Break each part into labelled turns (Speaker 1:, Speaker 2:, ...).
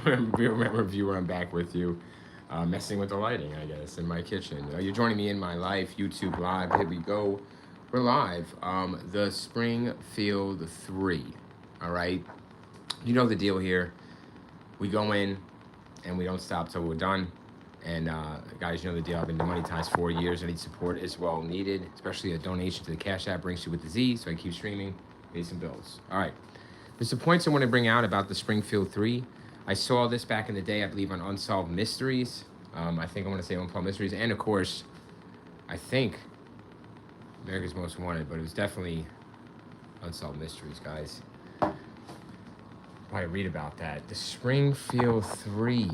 Speaker 1: reviewer. I'm back with you, messing with the lighting, I guess, in my kitchen. You're joining me in my live YouTube live. Here we go. We're live. The Springfield 3. All right. You know the deal here. We go in and we don't stop till we're done. And guys, you know the deal. I've been demonetized 4 years. I need support as well needed, especially a donation to the Cash App brings you with the Z, so I keep streaming, pay some bills. All right. There's some points I want to bring out about the Springfield 3. I saw this back in the day, I believe, on Unsolved Mysteries. I think I want to say Unsolved Mysteries. And, of course, I think America's Most Wanted, but it was definitely Unsolved Mysteries, guys. I read about that. The Springfield 3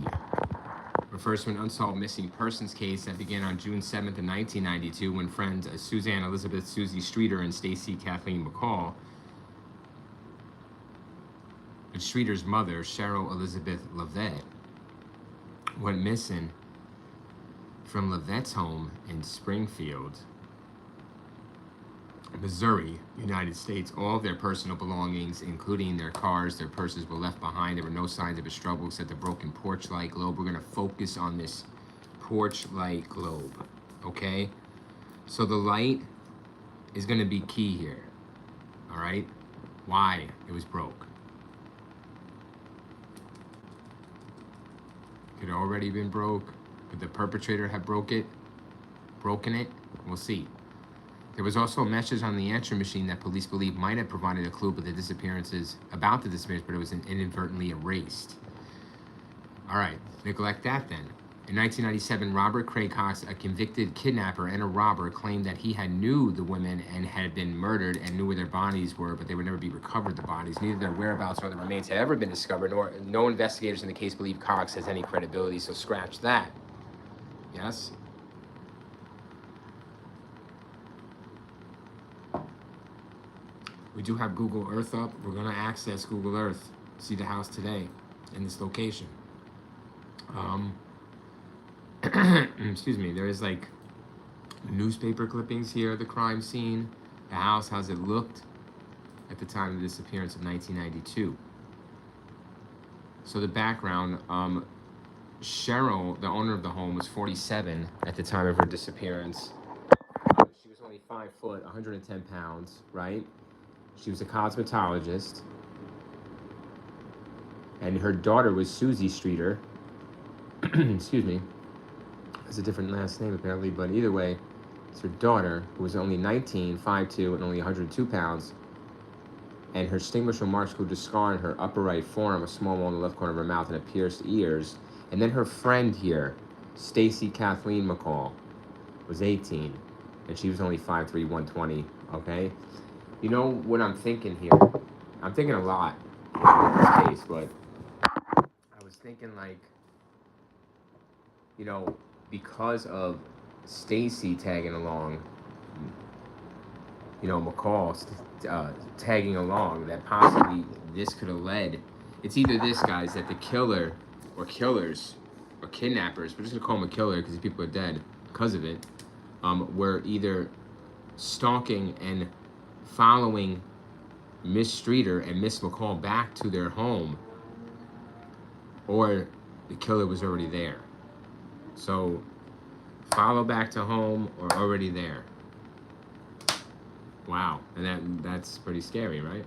Speaker 1: refers to an unsolved missing persons case that began on June 7th of 1992 when friends Suzanne Elizabeth Susie Streeter and Stacy Kathleen McCall and Streeter's mother, Cheryl Elizabeth Levitt, went missing from Levitt's home in Springfield, Missouri, United States. All of their personal belongings, including their cars, their purses, were left behind. There were no signs of a struggle except the broken porch light globe. We're going to focus on this porch light globe, okay? So the light is going to be key here, all right? Why it was broke. Could have already been broke. Could the perpetrator have broken it? We'll see. There was also a message on the answering machine that police believe might have provided a clue about the disappearance, but it was inadvertently erased. All right, neglect that then. In 1997, Robert Craig Cox, a convicted kidnapper and a robber, claimed that he had knew the women and had been murdered and knew where their bodies were, but they would never be recovered, the bodies. Neither their whereabouts nor their remains had ever been discovered, nor no investigators in the case believe Cox has any credibility, so scratch that. Yes? We do have Google Earth up. We're going to access Google Earth, see the house today in this location. Excuse me, there is like newspaper clippings here of the crime scene, the house, how's it looked at the time of the disappearance of 1992. So the background, Cheryl, the owner of the home, was 47 at the time of her disappearance. She was only 5 foot, 110 pounds, right? She was a cosmetologist. And her daughter was Susie Streeter. Excuse me. Has a different last name apparently, but either way, it's her daughter, who was only 19, 5'2", and only 102 pounds. And her distinguishable marks include a scar on her upper right forearm, a small one in the left corner of her mouth, and a pierced ears. And then her friend here, Stacy Kathleen McCall, was 18, and she was only 5'3", 120, okay? You know what I'm thinking here? I'm thinking a lot in this case, but I was thinking like, you know, because of Stacy tagging along, you know, McCall tagging along, that possibly this could have led. It's either this, guys, that the killer or killers or kidnappers, we're just gonna call them a killer because these people are dead because of it, were either stalking and following Miss Streeter and Miss McCall back to their home, or the killer was already there. So, follow back to home or already there. Wow, and that's pretty scary, right?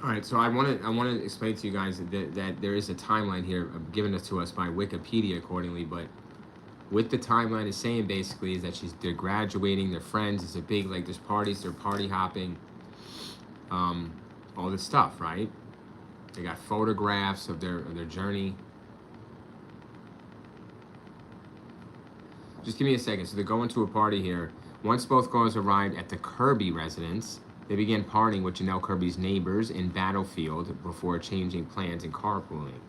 Speaker 1: All right, so I want to explain to you guys that there is a timeline here given to us by Wikipedia accordingly, but what the timeline is saying basically is that they're graduating, they're friends, it's a big, like, there's parties, they're party hopping, all this stuff, right? They got photographs of their journey. Just give me a second. So they're going to a party here. Once both girls arrived at the Kirby residence, they began partying with Janelle Kirby's neighbors in Battlefield before changing plans and carpooling.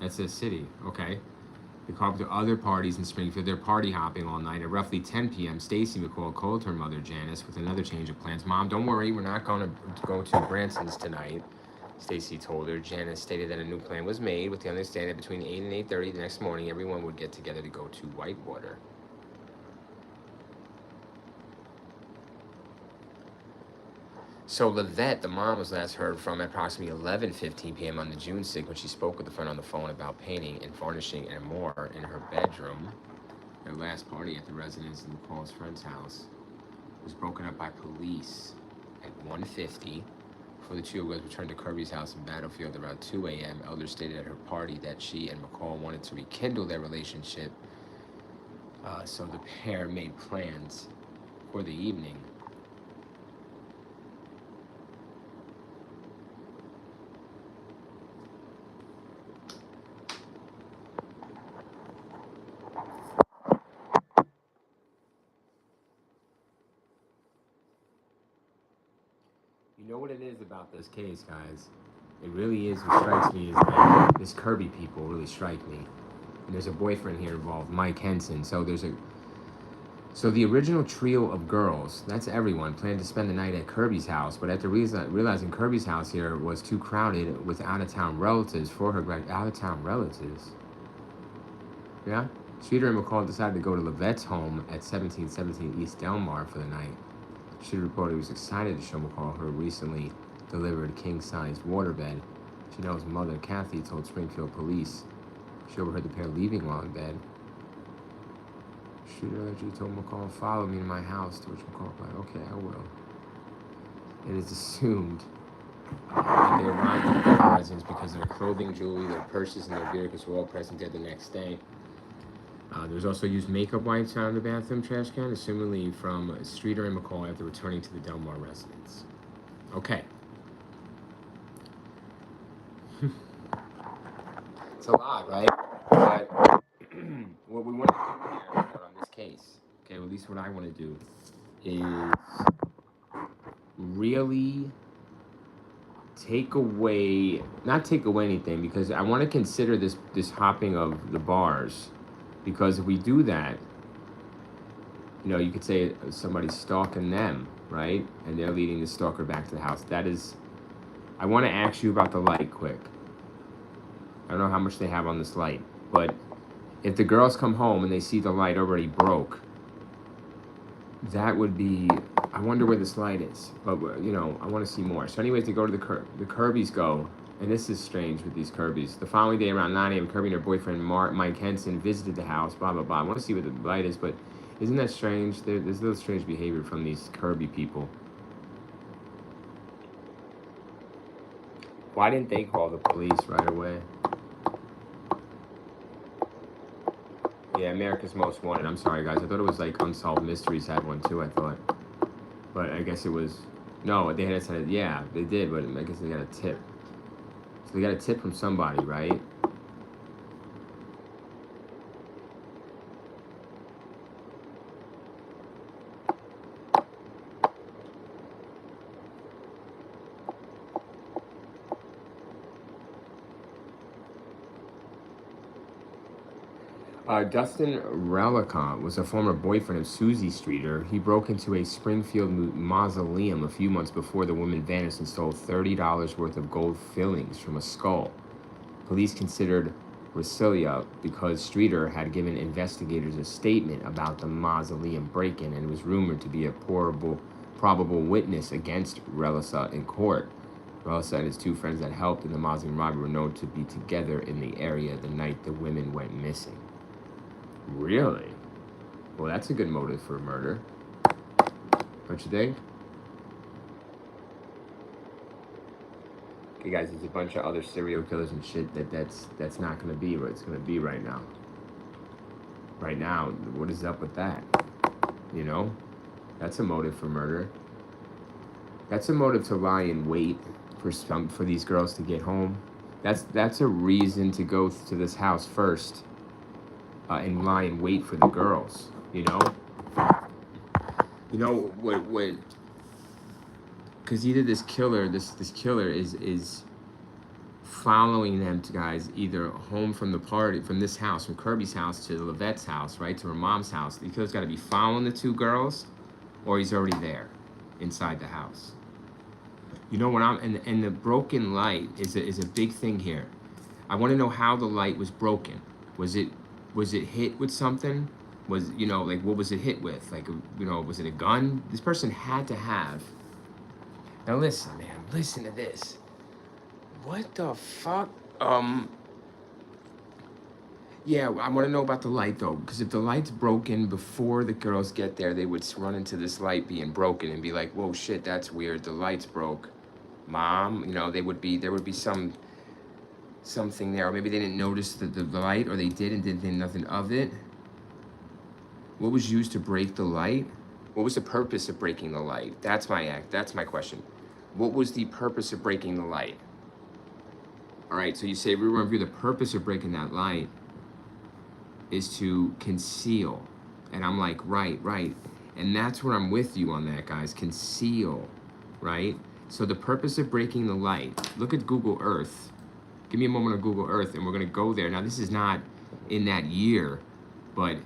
Speaker 1: That's a city, okay. They called up to other parties in Springfield. They're party hopping all night. At roughly 10 p.m., Stacy McCall called her mother, Janice, with another change of plans. Mom, don't worry, we're not going to go to Branson's tonight, Stacy told her. Janice stated that a new plan was made with the understanding that between 8 and 8:30 the next morning, everyone would get together to go to Whitewater. So Livette, the mom, was last heard from at approximately 11:15 p.m. on the June 6th when she spoke with a friend on the phone about painting and varnishing and more in her bedroom. Their last party at the residence in McCall's friend's house was broken up by police at 1:50. Before the trio was returned to Kirby's house in Battlefield around 2 a.m., Elders stated at her party that she and McCall wanted to rekindle their relationship, so the pair made plans for the evening. You know what it is about this case, guys? It really is, what strikes me is that this Kirby people really strike me. And there's a boyfriend here involved, Mike Henson. So the original trio of girls, that's everyone, planned to spend the night at Kirby's house, but after realizing Kirby's house here was too crowded with out-of-town relatives for her out-of-town relatives. Yeah? Streeter and McCall decided to go to Livette's home at 1717 East Delmar for the night. Streeter reported he was excited to show McCall her recently delivered king-sized waterbed. Janelle's mother, Kathy, told Springfield police she overheard the pair leaving while in bed. Streeter allegedly told McCall, "Follow me to my house," to which McCall replied, "Okay, I will." It is assumed that they arrived at the residence because their clothing, jewelry, their purses, and their vehicles were all present there the next day. There was also used makeup wipes out of the bathroom trash can, assumingly from Streeter and McCall after returning to the Delmar residence. Okay. It's a lot, right? But what we want to do here on this case, okay, at least what I want to do, is really not take away anything, because I want to consider this hopping of the bars, because if we do that, you could say somebody's stalking them, right? And they're leading the stalker back to the house. I want to ask you about the light quick. I don't know how much they have on this light, but if the girls come home and they see the light already broke, that would be, I wonder where this light is, but I want to see more. So anyways, they go to the Kirbys go, and this is strange with these Kirbys. The following day around 9 a.m., Kirby and her boyfriend Mike Henson visited the house, blah, blah, blah. I want to see what the light is, but isn't that strange? There's a little strange behavior from these Kirby people. Why didn't they call the police right away? Yeah, America's Most Wanted. I'm sorry, guys. I thought it was like Unsolved Mysteries had one too, I thought. But I guess it was... No, they had said, yeah, they did, but I guess they got a tip. So they got a tip from somebody, right? Dustin Relicant was a former boyfriend of Susie Streeter. He broke into a Springfield mausoleum a few months before the woman vanished and stole $30 worth of gold fillings from a skull. Police considered Rasilia because Streeter had given investigators a statement about the mausoleum break-in and was rumored to be a probable witness against Relisa in court. Relisa and his two friends that helped in the mausoleum robbery were known to be together in the area the night the women went missing. Really? Well, that's a good motive for a murder. Don't you think? Okay, guys, there's a bunch of other serial killers and shit that's not going to be what it's going to be right now. Right now, what is up with that? That's a motive for murder. That's a motive to lie in wait for these girls to get home. That's a reason to go to this house first. And lie in wait for the girls, what? Because either this killer is following them to guys either home from the party, from this house, from Kirby's house to Livette's house, right, to her mom's house. The killer's got to be following the two girls, or he's already there, inside the house. And the broken light is a big thing here. I want to know how the light was broken. Was it hit with something? What was it hit with? Was it a gun? This person had to have. Now listen, man. Listen to this. What the fuck? Yeah, I want to know about the light though, because if the light's broken before the girls get there, they would run into this light being broken and be like, "Whoa, shit, that's weird. The light's broke, Mom." You know, there would be something there, or maybe they didn't notice the light, or they did and didn't think nothing of it. What was used to break the light? What was the purpose of breaking the light? That's my question. What was the purpose of breaking the light? All right, so you say we review the purpose of breaking that light is to conceal. And I'm like, right. And that's where I'm with you on that, guys. Conceal, right? So the purpose of breaking the light, look at Google Earth. Give me a moment of Google Earth and we're gonna go there. Now this is not in that year, but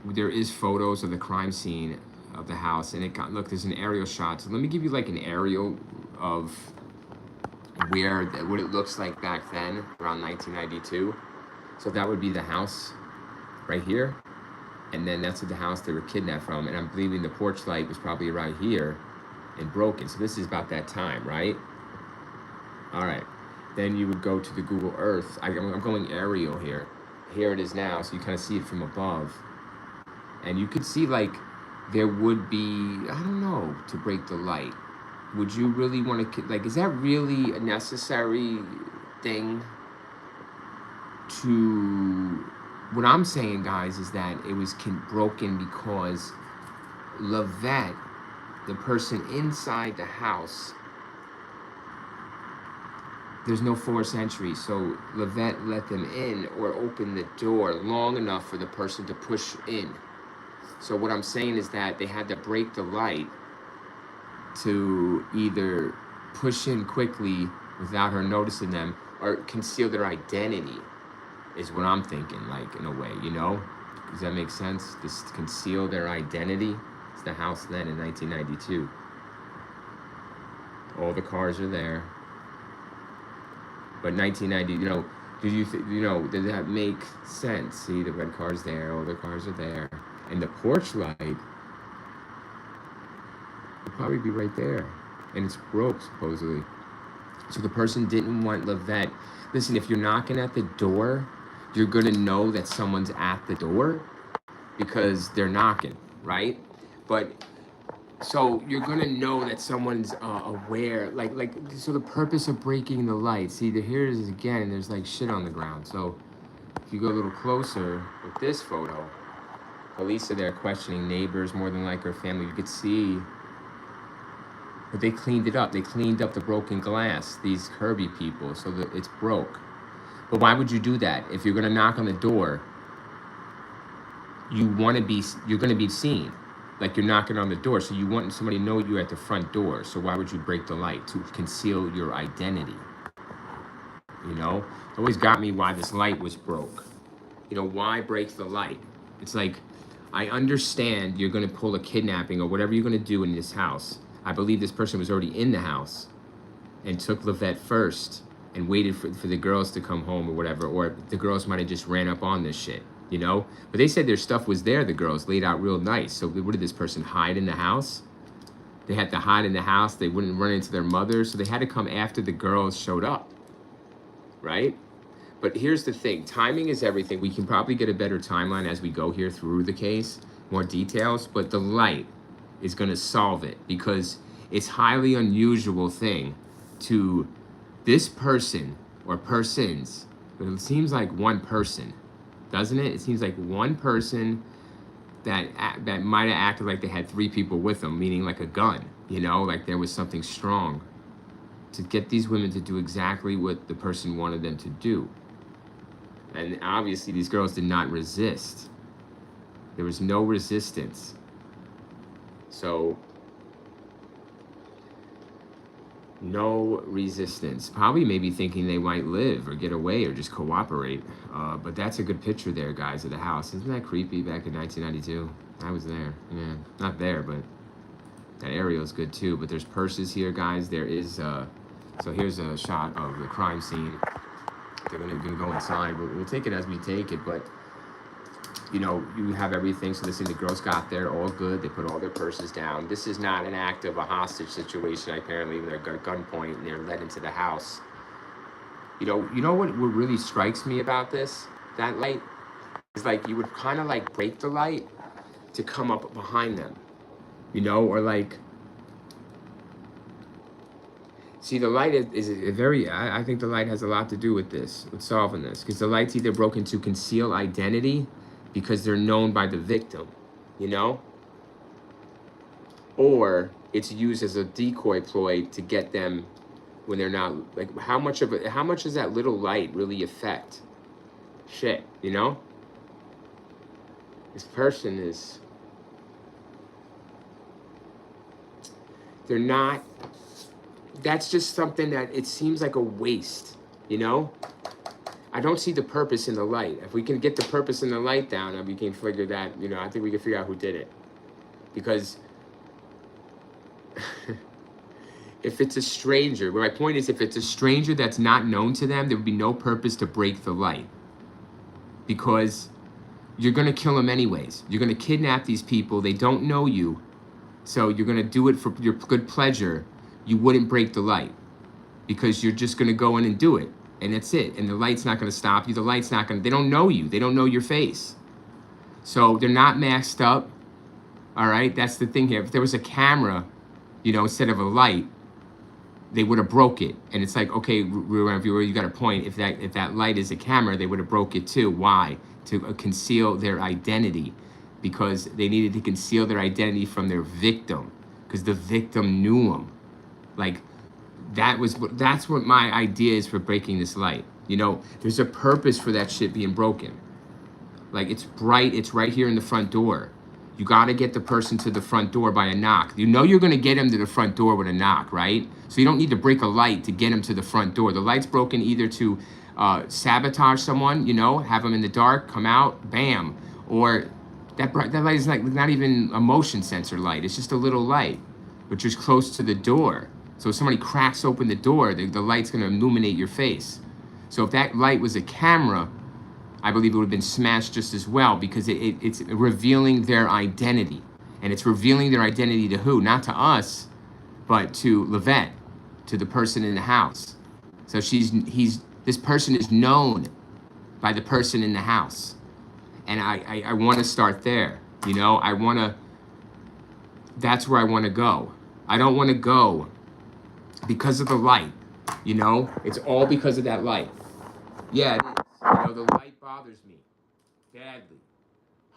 Speaker 1: there is photos of the crime scene of the house, and look, there's an aerial shot. So let me give you like an aerial of what it looks like back then, around 1992. So that would be the house right here. And then that's the house they were kidnapped from. And I'm believing the porch light was probably right here and broken. So this is about that time, right? All right. Then you would go to the Google Earth. I'm going aerial here. Here it is now. So you kind of see it from above. And you could see like there would be, I don't know, to break the light. Would you really want to, like, is that really a necessary thing to, what I'm saying, guys, is that it was broken because Lavette, the person inside the house, there's no forced entry, so Lavette let them in or opened the door long enough for the person to push in. So what I'm saying is that they had to break the light to either push in quickly without her noticing them or conceal their identity, is what I'm thinking, like, in a way, you know? Does that make sense? Just conceal their identity. It's the house then in 1992. All the cars are there. But 1990, you know, does that make sense? See, the red car's there, all the cars are there. And the porch light would probably be right there. And it's broke, supposedly. So the person didn't want Lavette. Listen, if you're knocking at the door, you're gonna know that someone's at the door because they're knocking, right? But so you're gonna know that someone's aware, so the purpose of breaking the light, see, here it is again, there's like shit on the ground. So if you go a little closer with this photo, police are there questioning neighbors, more than like her family. You could see, but they cleaned it up. They cleaned up the broken glass, these Kirby people, so that it's broke. But why would you do that? If you're gonna knock on the door, you're gonna be seen. Like you're knocking on the door, so you want somebody to know you're at the front door. So why would you break the light? To conceal your identity. You know? It always got me why this light was broke. You know, why break the light? It's like, I understand you're gonna pull a kidnapping or whatever you're gonna do in this house. I believe this person was already in the house and took Lavette first and waited for the girls to come home or whatever, or the girls might have just ran up on this shit, you know? But they said their stuff was there, the girls, laid out real nice. So what did this person hide in the house? They had to hide in the house. They wouldn't run into their mother, so they had to come after the girls showed up, right? But here's the thing, timing is everything. We can probably get a better timeline as we go here through the case, more details, but the light is gonna solve it because it's highly unusual thing to this person or persons, but it seems like one person, doesn't it? It seems like one person that might have acted like they had three people with them, meaning like a gun, you know, like there was something strong to get these women to do exactly what the person wanted them to do. And obviously these girls did not resist. There was no resistance. So, no resistance. Probably maybe thinking they might live or get away or just cooperate. But that's a good picture there, guys, of the house. Isn't that creepy back in 1992? I was there. Yeah, not there, but that area is good too. But there's purses here, guys. There is, so here's a shot of the crime scene. They're gonna go inside. We'll take it as we take it, but you know, you have everything. So the girls got there, all good. They put all their purses down. This is not an act of a hostage situation. Apparently, they're at gunpoint and they're led into the house. You know what really strikes me about this? That light is like you would kind of like break the light to come up behind them, you know, or like. See, the light is a very. I think the light has a lot to do with this, with solving this, because the light's either broken to conceal identity, because they're known by the victim, you know, or it's used as a decoy ploy to get them when they're not, like, how much does that little light really affect shit, you know? This person is, they're not, that's just something that it seems like a waste, you know? I don't see the purpose in the light. If we can get the purpose in the light down, and we can figure that, you know, I think we can figure out who did it. Because if it's a stranger, my point is, if it's a stranger that's not known to them, there would be no purpose to break the light. Because you're going to kill them anyways. You're going to kidnap these people. They don't know you. So you're going to do it for your good pleasure. You wouldn't break the light because you're just going to go in and do it. And that's it. And the light's not going to stop you. The light's not going to, they don't know you. They don't know your face. So they're not masked up. All right. That's the thing here. If there was a camera, you know, instead of a light, they would have broke it. And it's like, okay, viewer, you got a point. If that light is a camera, they would have broke it too. Why? To conceal their identity, because they needed to conceal their identity from their victim, because the victim knew them. Like, that's what my idea is for breaking this light. You know, there's a purpose for that shit being broken. Like, it's bright, it's right here in the front door. You got to get the person to the front door by a knock. You know you're going to get him to the front door with a knock, right? So you don't need to break a light to get him to the front door. The light's broken either to sabotage someone, you know, have them in the dark, come out, bam. Or that light is like not even a motion sensor light. It's just a little light, which is close to the door. So if somebody cracks open the door, the light's going to illuminate your face. So if that light was a camera, I believe it would have been smashed just as well, because it's revealing their identity. And it's revealing their identity to who? Not to us, but to Livette, to the person in the house. So this person is known by the person in the house. And I want to start there. You know, that's where I want to go. I don't want to go because of the light. You know, it's all because of that light. Yeah, it is. You know, the light bothers me badly,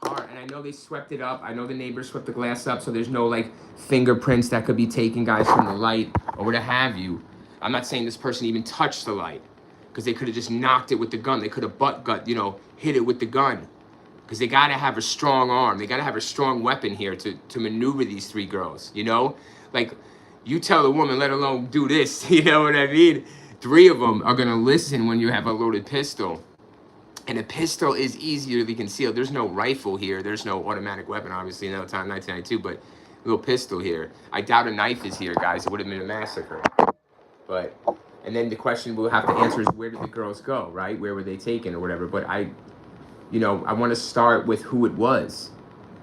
Speaker 1: hard. And I know they swept it up. I know the neighbors swept the glass up, so there's no like fingerprints that could be taken, guys, from the light or what have you. I'm not saying this person even touched the light, because they could have just knocked it with the gun. They could have hit it with the gun, because they got to have a strong arm. They got to have a strong weapon here to maneuver these three girls. You know, like, you tell a woman, let alone do this. You know what I mean? Three of them are gonna listen when you have a loaded pistol. And a pistol is easier to be concealed. There's no rifle here. There's no automatic weapon, obviously, in that time, 1992, but a little pistol here. I doubt a knife is here, guys. It would have been a massacre. But, and then the question we'll have to answer is, where did the girls go, right? Where were they taken or whatever? But I want to start with who it was,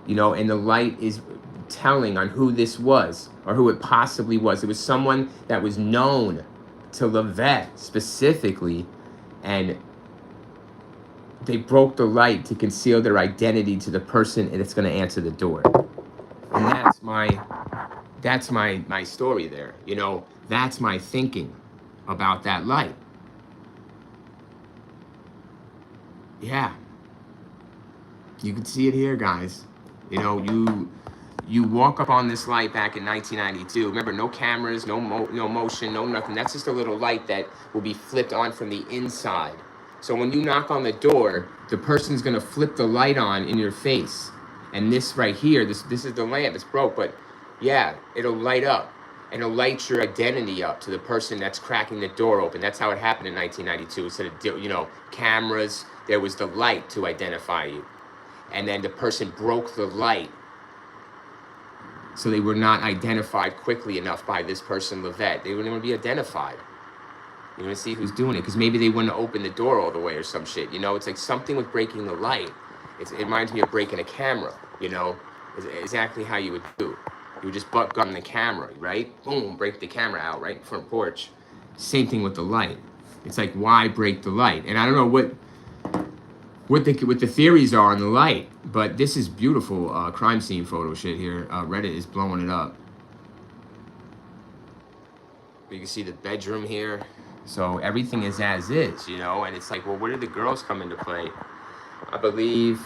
Speaker 1: you know, and the light is telling on who this was, or who it possibly was. It was someone that was known to Livette specifically, and they broke the light to conceal their identity to the person that's going to answer the door. And that's my story there. You know, that's my thinking about that light. Yeah. You can see it here, guys. You know, you walk up on this light back in 1992. Remember, no cameras, no motion, no nothing. That's just a little light that will be flipped on from the inside. So when you knock on the door, the person's gonna flip the light on in your face. And this right here, this is the lamp. It's broke, but yeah, it'll light up. And it'll light your identity up to the person that's cracking the door open. That's how it happened in 1992. Instead of, cameras, there was the light to identify you. And then the person broke the light, so they were not identified quickly enough by this person, Livette. They wouldn't even be identified. You want to see who's doing it, because maybe they wouldn't open the door all the way or some shit. You know, it's like something with breaking the light. It reminds me of breaking a camera, you know? It's exactly how you would do. You would just butt gun the camera, right? Boom, break the camera out right in front porch. Same thing with the light. It's like, why break the light? And I don't know what the theories are on the light, but this is beautiful crime scene photo shit here. Reddit is blowing it up. You can see the bedroom here. So everything is as is, you know? And it's like, well, where did the girls come into play? I believe.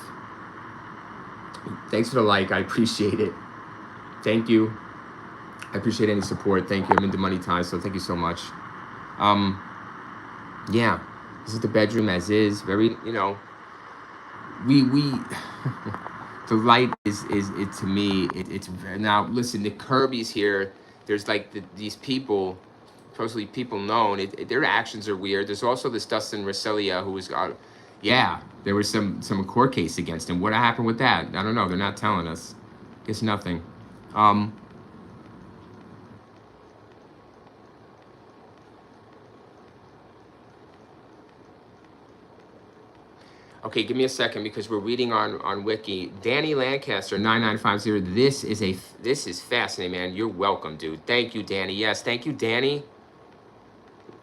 Speaker 1: Thanks for the like. I appreciate it. Thank you. I appreciate any support. Thank you. I'm into money ties, so thank you so much. Yeah, this is the bedroom as is. Very, you know, we the light is it to me. It's now listen. The Kirby's here. There's like these people, supposedly people known. Their actions are weird. There's also this Dustin Roselia who was, yeah, there was some court case against him. What happened with that? I don't know. They're not telling us. Guess nothing. Okay, give me a second because we're reading on Wiki. Danny Lancaster 9950. This is fascinating, man. You're welcome, dude. Thank you, Danny. Yes, thank you, Danny.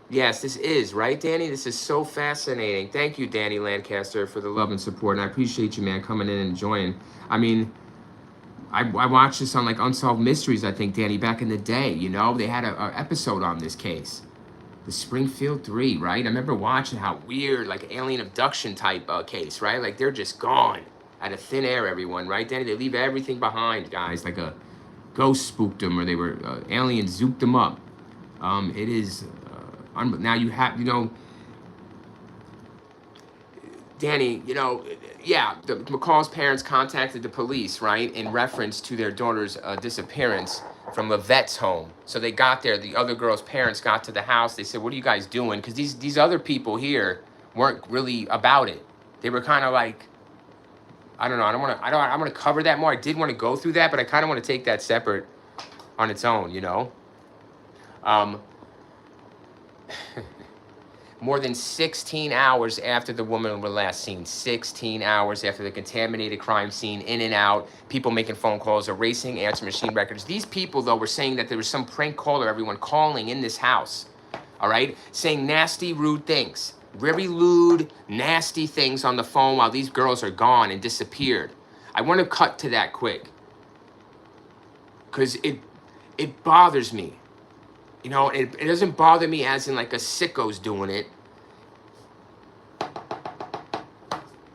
Speaker 1: Yes, this is right, Danny. This is so fascinating. Thank you, Danny Lancaster, for the love and support, and I appreciate you, man, coming in and joining. I mean, I watched this on like Unsolved Mysteries. I think, Danny, back in the day. You know, they had a episode on this case. The Springfield 3, right? I remember watching how weird, like alien abduction type case, right? Like they're just gone out of thin air, everyone, right, Danny? They leave everything behind, guys. Like a ghost spooked them or they were, aliens zooped them up. It is, now you have, you know, Danny, you know, yeah, McCall's parents contacted the police, right, in reference to their daughter's disappearance from Levette's home. So they got there. The other girl's parents got to the house. They said, "What are you guys doing?" Because these other people here weren't really about it. They were kind of like, I don't know. I'm gonna cover that more. I did want to go through that, but I kind of want to take that separate on its own. You know. More than 16 hours after the woman was last seen, 16 hours after the contaminated crime scene, in and out, people making phone calls, erasing answer machine records. These people, though, were saying that there was some prank caller, everyone calling in this house, all right, saying nasty, rude things, very lewd, nasty things on the phone while these girls are gone and disappeared. I want to cut to that quick because it bothers me. You know, it doesn't bother me as in like a sicko's doing it.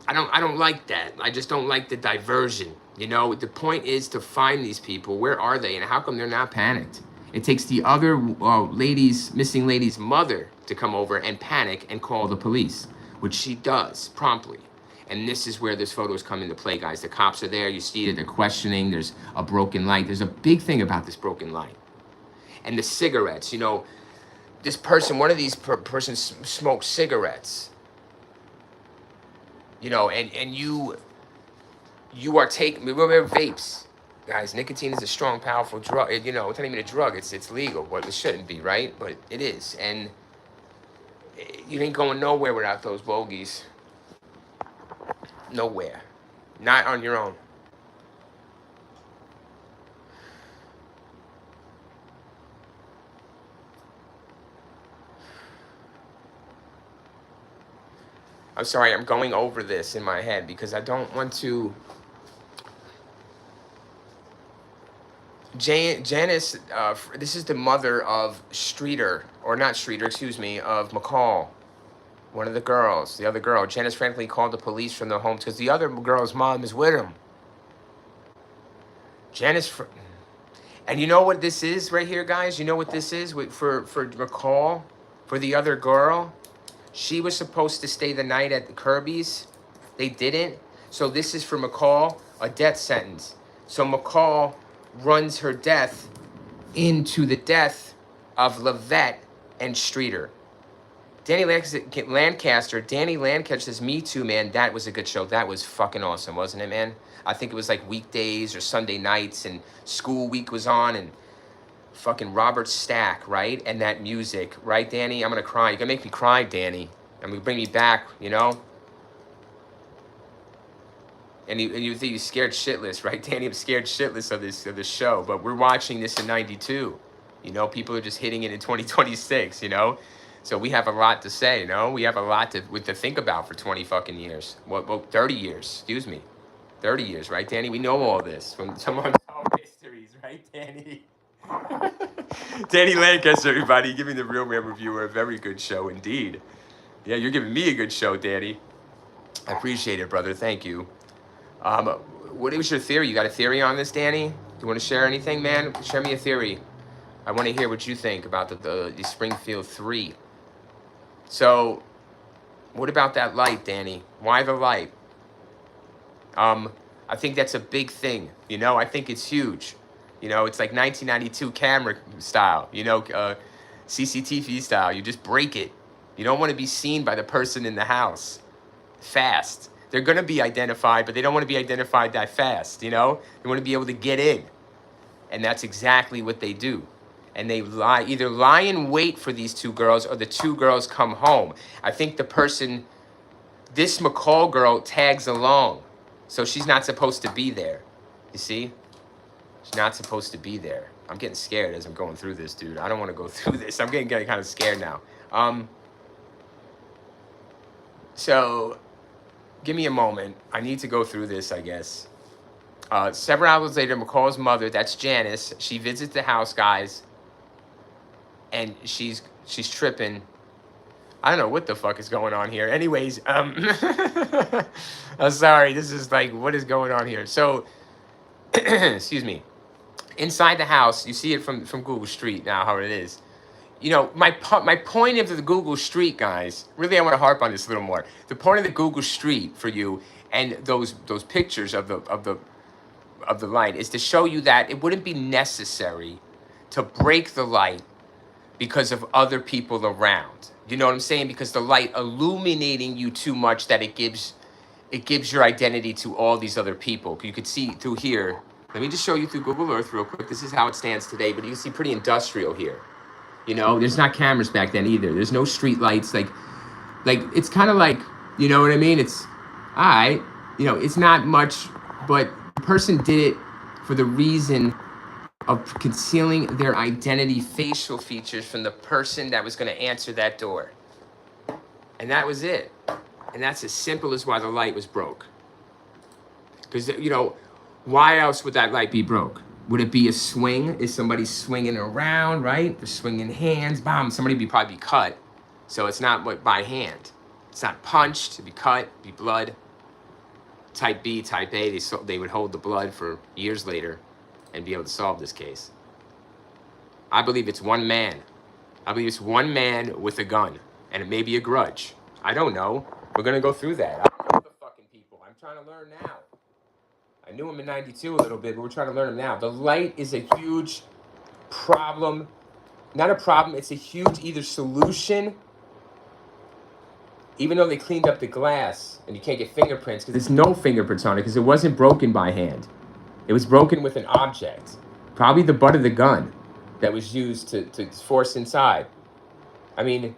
Speaker 1: I don't like that. I just don't like the diversion. You know, the point is to find these people. Where are they? And how come they're not panicked? It takes the other missing lady's mother to come over and panic and call the police, which she does promptly. And this is where those photos come into play, guys. The cops are there. You see it. They're questioning. There's a broken light. There's a big thing about this broken light. And the cigarettes, you know, this person, one of these persons smoked cigarettes, you know, and you are taking, remember vapes, guys, nicotine is a strong, powerful drug. You know, it's not even a drug, it's legal. Well, it shouldn't be, right? But it is. And you ain't going nowhere without those bogeys. Nowhere. Not on your own. I'm sorry, I'm going over this in my head because I don't want to. Janice, this is the mother of Streeter, or not Streeter, excuse me, of McCall, one of the girls, the other girl. Janice frantically called the police from the home because the other girl's mom is with him. And you know what this is right here, guys? You know what this is for McCall, for the other girl? She was supposed to stay the night at the Kirby's. They didn't. So this is for McCall, a death sentence. So McCall runs her death into the death of Levette and Streeter. Danny Lancaster says, "Me too, man. That was a good show. That was fucking awesome, wasn't it, man? I think it was like weekdays or Sunday nights and school week was on and fucking Robert Stack, right? And that music, right, Danny? I'm gonna cry. You're gonna make me cry, Danny. I'm gonna bring me back, you know? And you think he's scared shitless, right, Danny? I'm scared shitless of this show. But we're watching this in '92. You know, people are just hitting it in 2026. You know, so we have a lot to say. You know, we have a lot to think about for 20 fucking years. Well, 30 years. Excuse me, 30 years, right, Danny? We know all this from some unsolved mysteries, right, Danny? Danny Lancaster, everybody, giving the Real Man Reviewer a very good show indeed. Yeah, you're giving me a good show, Danny. I appreciate it, brother. Thank you. What was your theory? You got a theory on this, Danny? Do you want to share anything, man? Share me a theory. I want to hear what you think about the Springfield 3. So, what about that light, Danny? Why the light? I think that's a big thing. You know, I think it's huge. You know, it's like 1992 camera style. You know, CCTV style. You just break it. You don't want to be seen by the person in the house fast. They're going to be identified, but they don't want to be identified that fast, you know? They want to be able to get in. And that's exactly what they do. And they either lie in wait for these two girls or the two girls come home. I think this McCall girl tags along. So she's not supposed to be there. You see? She's not supposed to be there. I'm getting scared as I'm going through this, dude. I don't want to go through this. I'm getting kind of scared now. So give me a moment. I need to go through this, I guess. Several hours later, McCall's mother, that's Janice, she visits the house, guys, and she's tripping. I don't know what the fuck is going on here. Anyways, I'm sorry. This is like, what is going on here? So, excuse me. Inside the house, you see it from Google Street now, how it is. You know, my point of the Google Street, guys, really I want to harp on this a little more. The point of the Google Street for you and those pictures of the light is to show you that it wouldn't be necessary to break the light because of other people around. You know what I'm saying? Because the light illuminating you too much that it gives your identity to all these other people. You could see through here. Let me just show you through Google Earth real quick. This is how it stands today, but you can see pretty industrial here. You know, there's not cameras back then either. There's no street lights. Like it's kind of like, you know what I mean? It's all right. You know, it's not much, but the person did it for the reason of concealing their identity facial features from the person that was going to answer that door. And that was it. And that's as simple as why the light was broke. Because, you know, why else would that light be broke? Would it be a swing? Is somebody swinging around, right? They're swinging hands, bam, somebody be probably cut. So it's not by hand. It's not punched, it'd be cut, be blood. Type B, type A, they would hold the blood for years later and be able to solve this case. I believe it's one man. I believe it's one man with a gun, and it may be a grudge. I don't know. We're gonna go through that. I don't know the fucking people. I'm trying to learn now. I knew him in '92 a little bit, but we're trying to learn him now. The light is a huge problem. Not a problem, it's a huge either solution. Even though they cleaned up the glass and you can't get fingerprints, because there's no fingerprints on it, because it wasn't broken by hand. It was broken with an object, probably the butt of the gun that was used to force inside. I mean,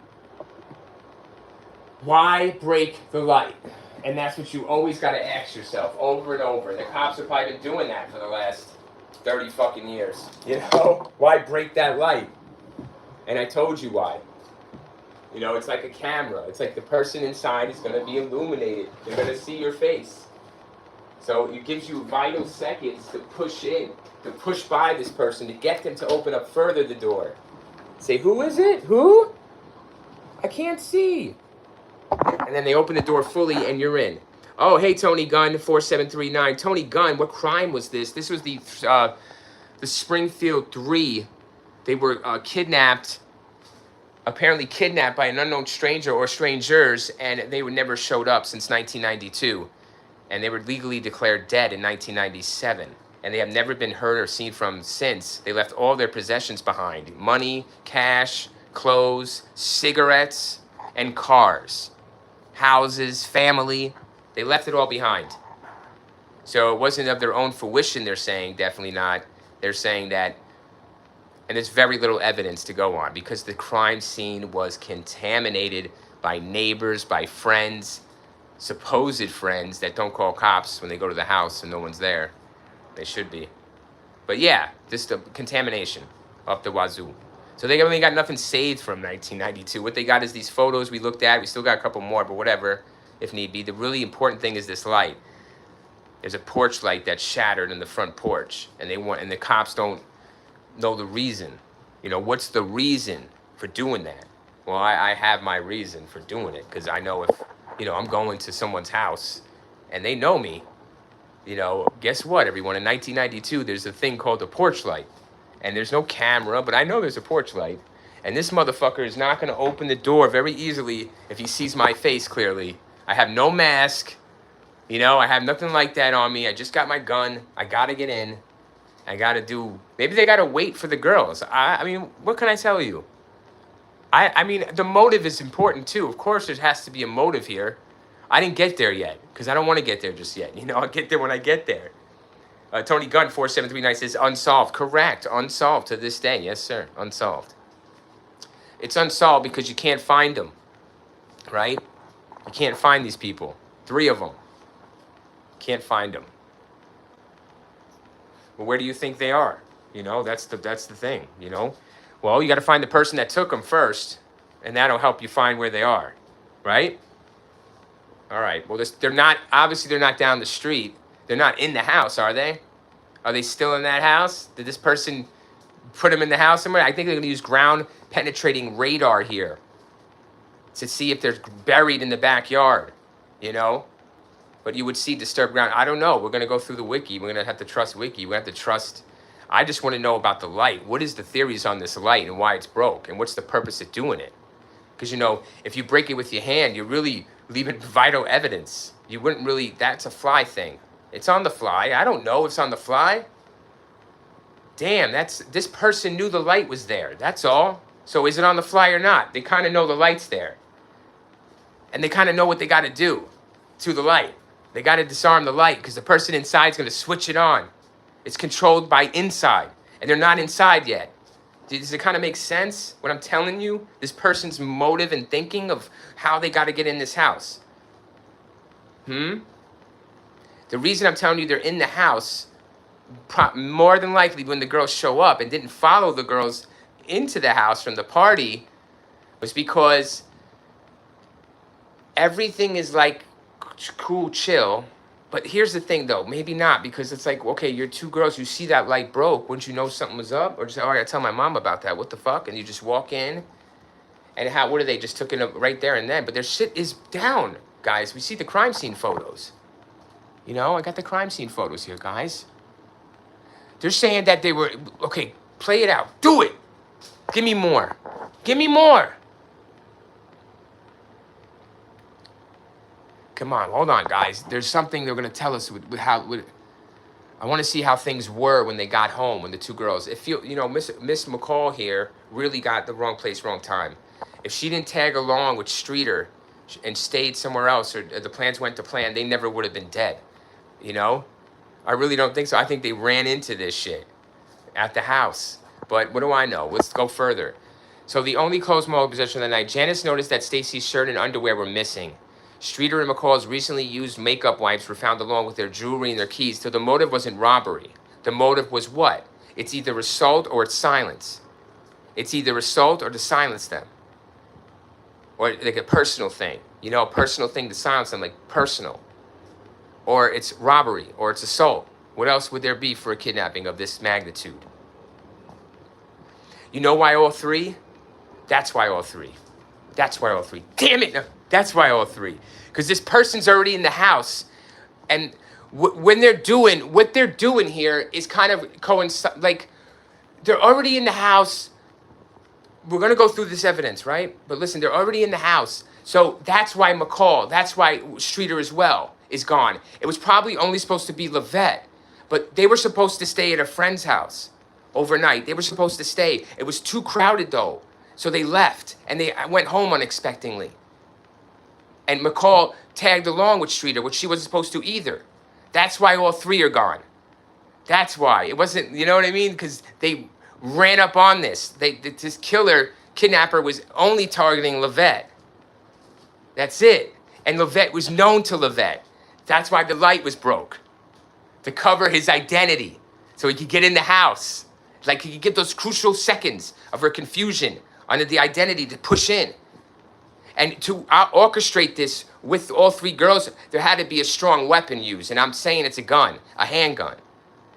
Speaker 1: why break the light? And that's what you always got to ask yourself over and over. And the cops have probably been doing that for the last 30 fucking years. You know, why break that light? And I told you why. You know, it's like a camera. It's like the person inside is going to be illuminated. They're going to see your face. So it gives you vital seconds to push in, to push by this person, to get them to open up further the door. Say, who is it? Who? I can't see. And then they open the door fully and you're in. Oh, hey, Tony Gunn, 4739. Tony Gunn, what crime was this? This was the Springfield 3. They were apparently kidnapped by an unknown stranger or strangers, and they were never showed up since 1992. And they were legally declared dead in 1997. And they have never been heard or seen from since. They left all their possessions behind. Money, cash, clothes, cigarettes, and cars. Houses, family. They left it all behind. So it wasn't of their own fruition, they're saying. Definitely not. They're saying that, and there's very little evidence to go on because the crime scene was contaminated by neighbors, by friends. supposed friends that don't call cops when they go to the house and no one's there. They should be. But yeah, just the contamination up the wazoo. So they only got nothing saved from 1992. What they got is these photos we looked at. We still got a couple more, but whatever, if need be. The really important thing is this light. There's a porch light that's shattered in the front porch, and the cops don't know the reason. You know, what's the reason for doing that? Well, I have my reason for doing it, because I know if, I'm going to someone's house and they know me, guess what, everyone? In 1992, there's a thing called a porch light. And there's no camera, but I know there's a porch light. And this motherfucker is not going to open the door very easily if he sees my face clearly. I have no mask. I have nothing like that on me. I just got my gun. I got to get in. I got to do... Maybe they got to wait for the girls. I mean, what can I tell you? I mean, the motive is important, too. Of course, there has to be a motive here. I didn't get there yet, because I don't want to get there just yet. I'll get there when I get there. Tony Gunn, 4739 says, unsolved. Correct. Unsolved to this day. Yes, sir. Unsolved. It's unsolved because you can't find them. Right? You can't find these people. 3 of them. Can't find them. Well, where do you think they are? That's the thing, Well, you got to find the person that took them first, and that'll help you find where they are. Right? All right. Well, they're not down the street. They're not in the house, are they? Are they still in that house? Did this person put them in the house somewhere? I think they're going to use ground-penetrating radar here to see if they're buried in the backyard, But you would see disturbed ground. I don't know. We're going to go through the wiki. We're going to have to trust wiki. We have to trust... I just want to know about the light. What is the theories on this light and why it's broke? And what's the purpose of doing it? Because, if you break it with your hand, you're really leaving vital evidence. You wouldn't really... That's a fly thing. It's on the fly. I don't know it's on the fly. Damn, this person knew the light was there. That's all. So is it on the fly or not? They kind of know the light's there. And they kind of know what they got to do to the light. They got to disarm the light because the person inside is going to switch it on. It's controlled by inside. And they're not inside yet. Does it kind of make sense what I'm telling you? This person's motive and thinking of how they got to get in this house. The reason I'm telling you they're in the house, more than likely when the girls show up and didn't follow the girls into the house from the party, was because everything is like cool, chill. But here's the thing, though. Maybe not, because it's like, okay, you're 2 girls. You see that light broke. Wouldn't you know something was up? Or just, I got to tell my mom about that. What the fuck? And you just walk in. And what are they? Just took it right there and then. But their shit is down, guys. We see the crime scene photos. I got the crime scene photos here, guys. They're saying that they were... Okay, play it out. Do it. Give me more. Give me more. Come on, hold on, guys. There's something they're going to tell us with how... I want to see how things were when they got home, when the 2 girls... Miss McCall here really got the wrong place, wrong time. If she didn't tag along with Streeter and stayed somewhere else, or the plans went to plan, they never would have been dead. I really don't think so. I think they ran into this shit at the house. But what do I know? Let's go further. So the only closed mobile possession of the night, Janice noticed that Stacy's shirt and underwear were missing. Streeter and McCall's recently used makeup wipes were found along with their jewelry and their keys. So the motive wasn't robbery. The motive was what? It's either assault or it's silence. It's either assault or to silence them. Or like a personal thing. A personal thing to silence them, like personal. Or it's robbery, or it's assault. What else would there be for a kidnapping of this magnitude? You know why all 3? That's why all 3. That's why all 3. Damn it! No, that's why all 3. Because this person's already in the house, and when what they're doing here is kind of like they're already in the house. We're gonna go through this evidence, right? But listen, they're already in the house, so that's why McCall. That's why Streeter as well is gone. It was probably only supposed to be Lavette, but they were supposed to stay at a friend's house overnight. They were supposed to stay. It was too crowded, though, so they left, and they went home unexpectedly. And McCall tagged along with Streeter, which she wasn't supposed to either. That's why all 3 are gone. That's why. It wasn't, you know what I mean? Because they ran up on this. This kidnapper was only targeting Lavette. That's it. And Levette was known to Levette. That's why the light was broke, to cover his identity, so he could get in the house. Like he could get those crucial seconds of her confusion under the identity to push in. And to orchestrate this with all three girls, there had to be a strong weapon used. And I'm saying it's a gun, a handgun.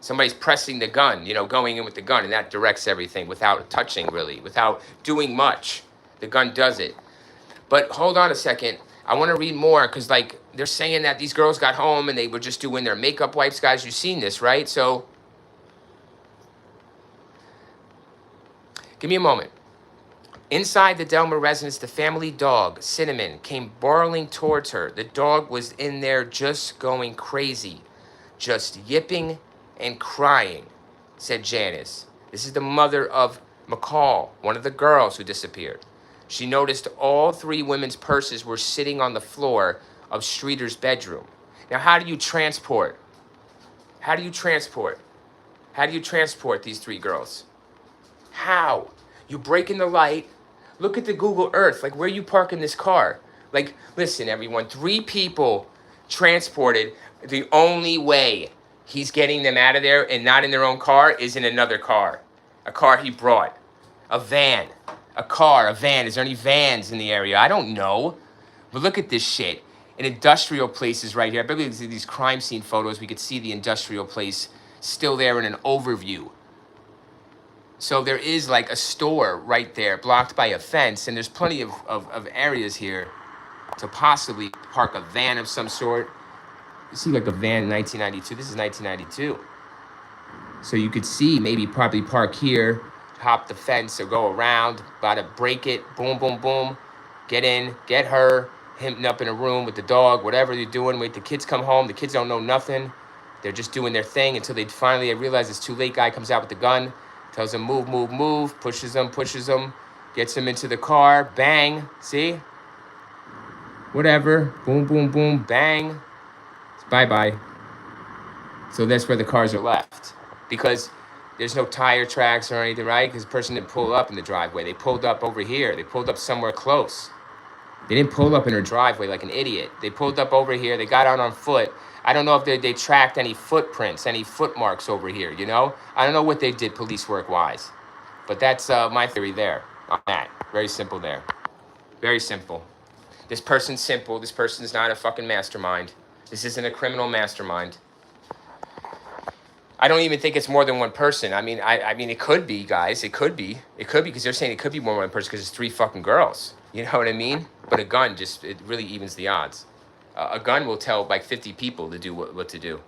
Speaker 1: Somebody's pressing the gun, you know, going in with the gun, and that directs everything without touching, really, without doing much. The gun does it. But hold on a second. I want to read more because, like, they're saying that these girls got home and they were just doing their makeup wipes. Guys, you've seen this, right? So, give me a moment. Inside the Delmer residence, the family dog, Cinnamon, came barreling towards her. The dog was in there just going crazy, just yipping and crying, said Janice. This is the mother of McCall, one of the girls who disappeared. She noticed all three women's purses were sitting on the floor of Streeter's bedroom. Now, how do you transport? How do you transport? How do you transport these three girls? How? You break in the light. Look at the Google Earth. Like, where are you parking this car? Like, listen, everyone. 3 people transported. The only way he's getting them out of there and not in their own car is in another car. A car he brought. A van. A car, a van. Is there any vans in the area? I don't know. But look at this shit. An industrial place is right here. I bet we see these crime scene photos. We could see the industrial place still there in an overview. So there is like a store right there blocked by a fence, and there's plenty of areas here to possibly park a van of some sort. You see like a van in 1992. This is 1992. So you could see maybe probably park here, hop the fence or go around, about to break it, boom, boom, boom, get in, get her, him up in a room with the dog, whatever you're doing, wait, the kids come home, the kids don't know nothing. They're just doing their thing until they finally realize it's too late. Guy comes out with the gun, tells them move, move, move, pushes them, gets them into the car, bang, see? Whatever, boom, boom, boom, bang, bye-bye. So that's where the cars are left. Because there's no tire tracks or anything, right? Because the person didn't pull up in the driveway. They pulled up over here. They pulled up somewhere close. They didn't pull up in her driveway like an idiot. They pulled up over here. They got out on foot. I don't know if they tracked any footprints, any foot marks over here, you know? I don't know what they did police work-wise. But that's my theory there on that. Very simple there. Very simple. This person's simple. This person's not a fucking mastermind. This isn't a criminal mastermind. I don't even think it's more than one person. I mean, it could be, guys. It could be because they're saying it could be more than one person because it's 3 fucking girls. You know what I mean? But a gun it really evens the odds. A gun will tell like 50 people to do what to do.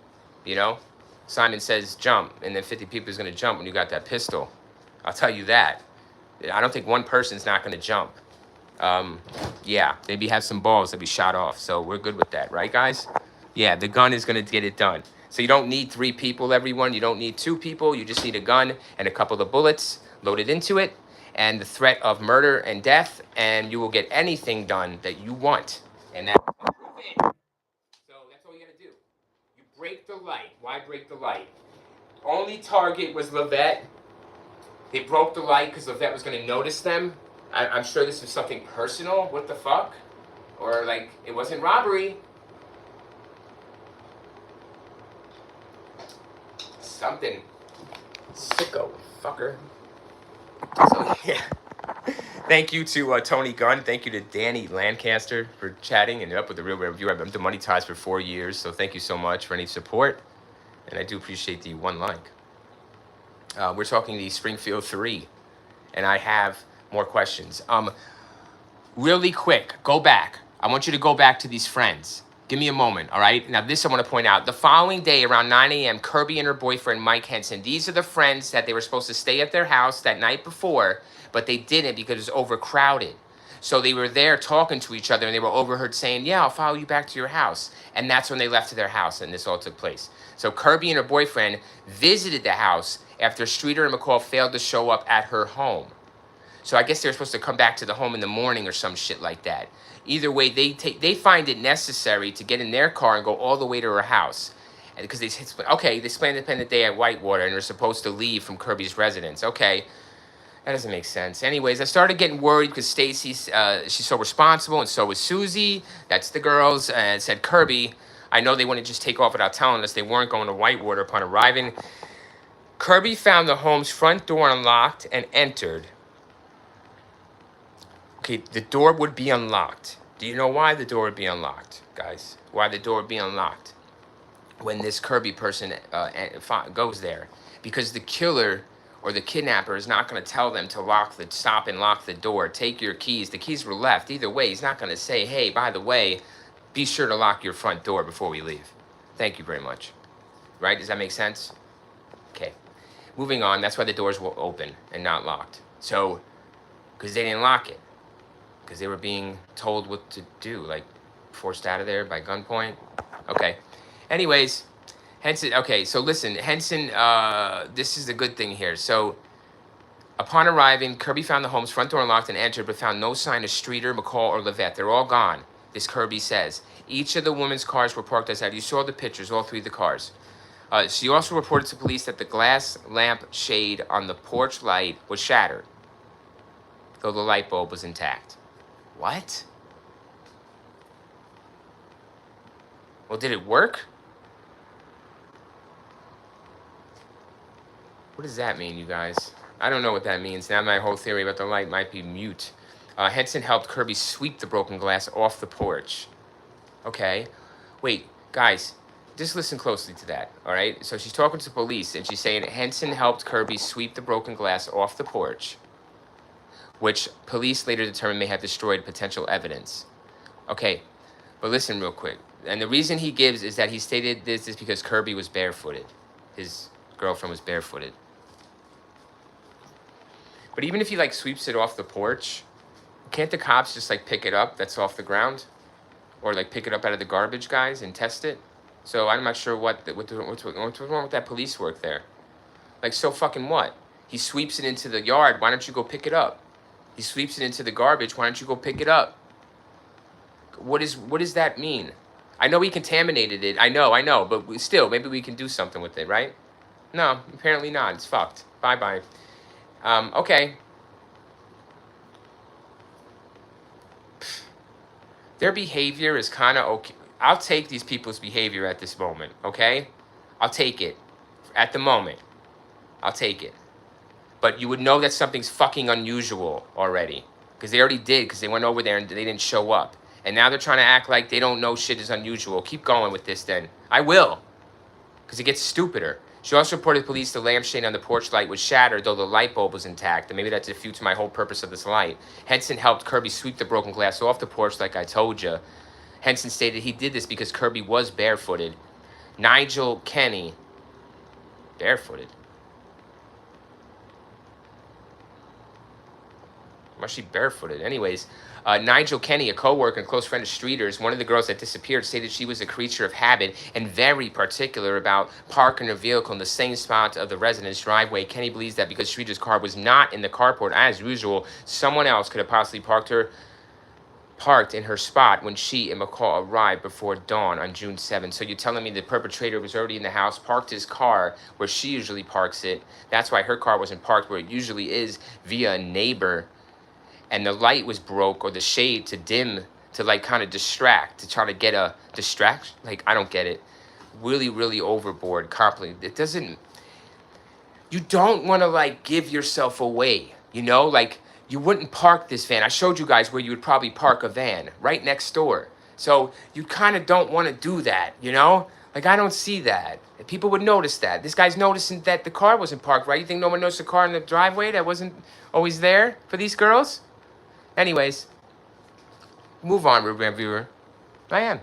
Speaker 1: You know? Simon says jump, and then 50 people is going to jump when you got that pistol. I'll tell you that. I don't think one person's not going to jump. Yeah, maybe have some balls that be shot off. So we're good with that, right, guys? Yeah, the gun is going to get it done. So you don't need 3 people, everyone. You don't need 2 people. You just need a gun and a couple of bullets loaded into it and the threat of murder and death, and you will get anything done that you want. And that's it. So that's all you got to do. You break the light. Why break the light? Only target was Levette. They broke the light because Levette was going to notice them. I'm sure this was something personal. What the fuck? Or like, it wasn't robbery. Something. Sicko fucker. So yeah. Thank you to Tony Gunn. Thank you to Danny Lancaster for chatting and up with the Real Review. I've been to Money Ties for 4 years, so thank you so much for any support. And I do appreciate the 1 like. We're talking the Springfield 3, and I have more questions. Really quick, go back. I want you to go back to these friends. Give me a moment, all right? Now, this I want to point out. The following day, around 9 a.m., Kirby and her boyfriend, Mike Henson, these are the friends that they were supposed to stay at their house that night before, but they didn't because it was overcrowded. So they were there talking to each other, and they were overheard saying, yeah, I'll follow you back to your house. And that's when they left to their house, and this all took place. So Kirby and her boyfriend visited the house after Streeter and McCall failed to show up at her home. So I guess they were supposed to come back to the home in the morning or some shit like that. Either way, they find it necessary to get in their car and go all the way to her house. And because they spent Independent Day at Whitewater and they're supposed to leave from Kirby's residence. Okay. That doesn't make sense. Anyways, I started getting worried because Stacy, she's so responsible, and so was Susie. That's the girls. And said Kirby, I know they wouldn't just take off without telling us they weren't going to Whitewater upon arriving. Kirby found the home's front door unlocked and entered. Okay, the door would be unlocked. Do you know why the door would be unlocked, guys? Why the door would be unlocked when this Kirby person goes there? Because the killer or the kidnapper is not going to tell them to stop and lock the door. Take your keys. The keys were left. Either way, he's not going to say, hey, by the way, be sure to lock your front door before we leave. Thank you very much. Right? Does that make sense? Okay. Moving on. That's why the doors were open and not locked. So, because they didn't lock it. Because they were being told what to do, like forced out of there by gunpoint. Okay. Anyways, Henson, okay, so listen, Henson, this is the good thing here. So, upon arriving, Kirby found the home's front door unlocked and entered, but found no sign of Streeter, McCall, or Levette. They're all gone, this Kirby says. Each of the women's cars were parked outside. You saw the pictures, all three of the cars. She also reported to police that the glass lamp shade on the porch light was shattered, though the light bulb was intact. What? Well, did it work? What does that mean, you guys? I don't know what that means. Now my whole theory about the light might be mute. Henson helped Kirby sweep the broken glass off the porch. Okay. Wait, guys, just listen closely to that, all right? So she's talking to police, and she's saying Henson helped Kirby sweep the broken glass off the porch, which police later determined may have destroyed potential evidence. Okay, but listen real quick. And the reason he gives is that he stated this is because Kirby was barefooted. His girlfriend was barefooted. But even if he, like, sweeps it off the porch, can't the cops just, like, pick it up that's off the ground? Or, like, pick it up out of the garbage, guys, and test it? So I'm not sure what's wrong with that police work there. Like, so fucking what? He sweeps it into the yard. Why don't you go pick it up? He sweeps it into the garbage. Why don't you go pick it up? What does that mean? I know he contaminated it. I know. But still, maybe we can do something with it, right? No, apparently not. It's fucked. Bye-bye. Okay. Their behavior is kind of okay. I'll take these people's behavior at this moment, okay? I'll take it. At the moment. I'll take it. But you would know that something's fucking unusual already. Because they already did, because they went over there and they didn't show up. And now they're trying to act like they don't know shit is unusual. Keep going with this then. I will. Because it gets stupider. She also reported to police the lampshade on the porch light was shattered, though the light bulb was intact. And maybe that defeats my whole purpose of this light. Henson helped Kirby sweep the broken glass off the porch like I told you. Henson stated he did this because Kirby was barefooted. Nigel Kenny. Barefooted? Why is she barefooted? Anyways, Nigel Kenny, a co-worker and close friend of Streeter's, one of the girls that disappeared, stated she was a creature of habit and very particular about parking her vehicle in the same spot of the residence driveway. Kenny believes that because Streeter's car was not in the carport as usual, someone else could have possibly parked in her spot when she and McCall arrived before dawn on June 7th. So you're telling me the perpetrator was already in the house, parked his car where she usually parks it. That's why her car wasn't parked where it usually is via a neighbor. And the light was broke, or the shade to dim, to like kind of distract, to try to get a distraction. Like, I don't get it. Really, really overboard, complicated. It doesn't, you don't want to like give yourself away, you know? Like, you wouldn't park this van. I showed you guys where you would probably park a van, right next door. So you kind of don't want to do that, you know? Like, I don't see that. People would notice that. This guy's noticing that the car wasn't parked, right? You think no one noticed the car in the driveway that wasn't always there for these girls? Anyways, move on, reviewer. I am.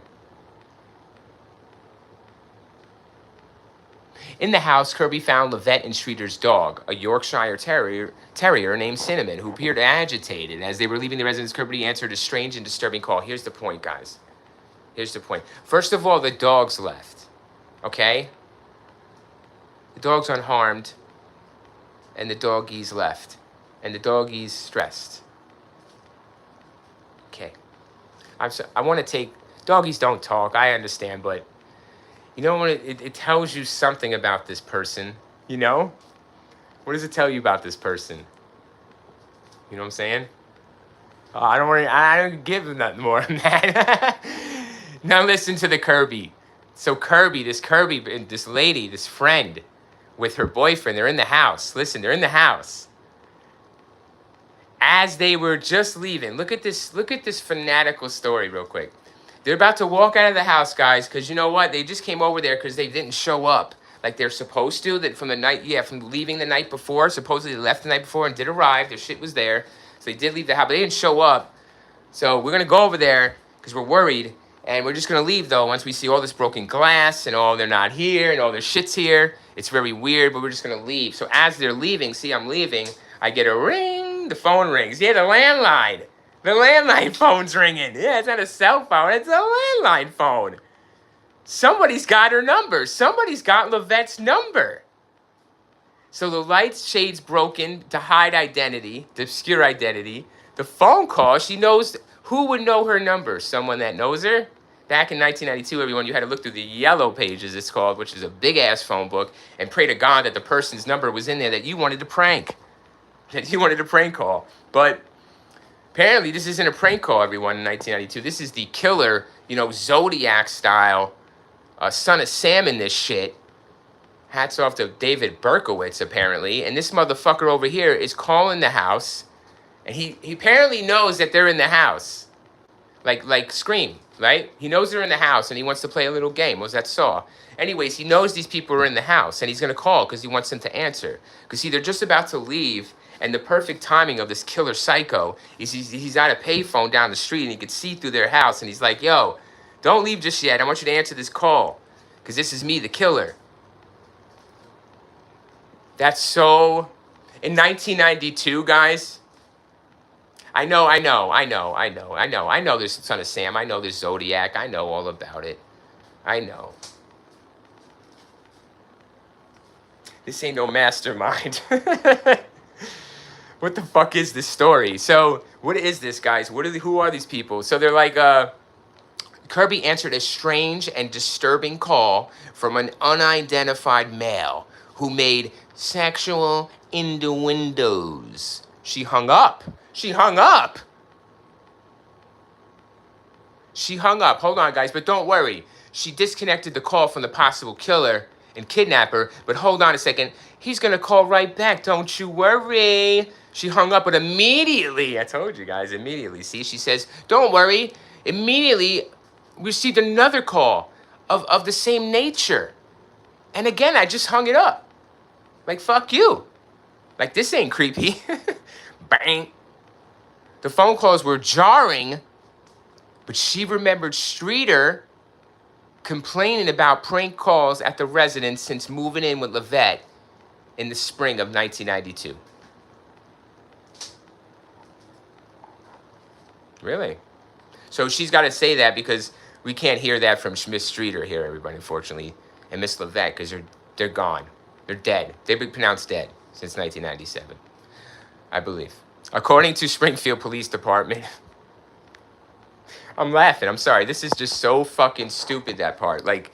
Speaker 1: In the house, Kirby found Levette and Streeter's dog, a Yorkshire terrier named Cinnamon, who appeared agitated. As they were leaving the residence, Kirby answered a strange and disturbing call. Here's the point, guys. Here's the point. First of all, the dog's left. Okay? The dog's unharmed, and the doggy's left. And the doggy's stressed. Okay. I want to take... Doggies don't talk, I understand, but... You know what? It tells you something about this person, you know? What does it tell you about this person? You know what I'm saying? Oh, I don't give him nothing more than that. Now listen to the Kirby. So Kirby, this lady, this friend with her boyfriend, they're in the house. Listen, they're in the house. As they were just leaving, look at this fanatical story real quick. They're about to walk out of the house, guys, because you know what? They just came over there because they didn't show up like they're supposed to. That from the night, from leaving the night before. Supposedly they left the night before and did arrive. Their shit was there. So they did leave the house, but they didn't show up. So we're going to go over there because we're worried. And we're just going to leave, though, once we see all this broken glass and they're not here and all their shit's here. It's very weird, but we're just going to leave. So as they're leaving, see, I'm leaving, I get a ring. The phone rings. Yeah, the landline. The landline phone's ringing. Yeah, it's not a cell phone. It's a landline phone. Somebody's got her number. Somebody's got Levette's number. So the lights, shades broken to hide identity, to obscure identity. The phone call, she knows. Who would know her number? Someone that knows her? Back in 1992, everyone, you had to look through the Yellow Pages, it's called, which is a big-ass phone book, and pray to God that the person's number was in there that you wanted to prank. That you wanted to prank call. But apparently this isn't a prank call, everyone, in 1992. This is the killer, Zodiac style, Son of Sam in this shit. Hats off to David Berkowitz, apparently. And this motherfucker over here is calling the house. And he apparently knows that they're in the house. Like Scream, right? He knows they're in the house and he wants to play a little game. What was that Saw? Anyways, he knows these people are in the house and he's going to call because he wants them to answer. Because see, they're just about to leave. And the perfect timing of this killer psycho is he's at a payphone down the street and he could see through their house. And he's like, yo, don't leave just yet. I want you to answer this call. Because this is me, the killer. That's so... In 1992, guys... I know there's Son of Sam. I know there's Zodiac. I know all about it. I know. This ain't no mastermind. What the fuck is this story? So, what is this, guys? Who are these people? So they're like, Kirby answered a strange and disturbing call from an unidentified male who made sexual innuendos. She hung up. She hung up. Hold on, guys, but don't worry. She disconnected the call from the possible killer and kidnapper, but hold on a second. He's going to call right back. Don't you worry. She hung up, but immediately, I told you guys, immediately. See, she says, don't worry. Immediately received another call of the same nature. And again, I just hung it up. Like, fuck you. Like, this ain't creepy. Bang. The phone calls were jarring, but she remembered Streeter complaining about prank calls at the residence since moving in with Levette in the spring of 1992. Really? So she's got to say that because we can't hear that from Miss Streeter here, everybody, unfortunately, and Miss Levette, because they're gone. They're dead. They've been pronounced dead since 1997, I believe. According to Springfield Police Department, I'm laughing. I'm sorry. This is just so fucking stupid, that part. Like,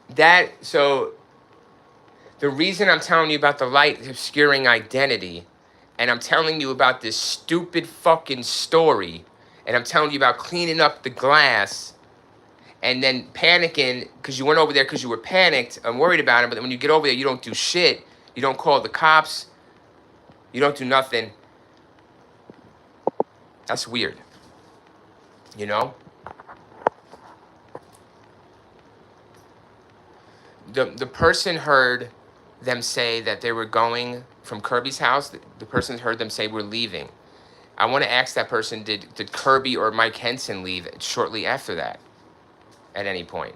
Speaker 1: that, so, the reason I'm telling you about the light obscuring identity, and I'm telling you about this stupid fucking story, and I'm telling you about cleaning up the glass, and then panicking, because you went over there because you were panicked and worried about it, but then when you get over there, you don't do shit. You don't call the cops. You don't do nothing. That's weird. You know? The person heard them say that they were going from Kirby's house. The person heard them say we're leaving. I want to ask that person, did Kirby or Mike Henson leave shortly after that? At any point?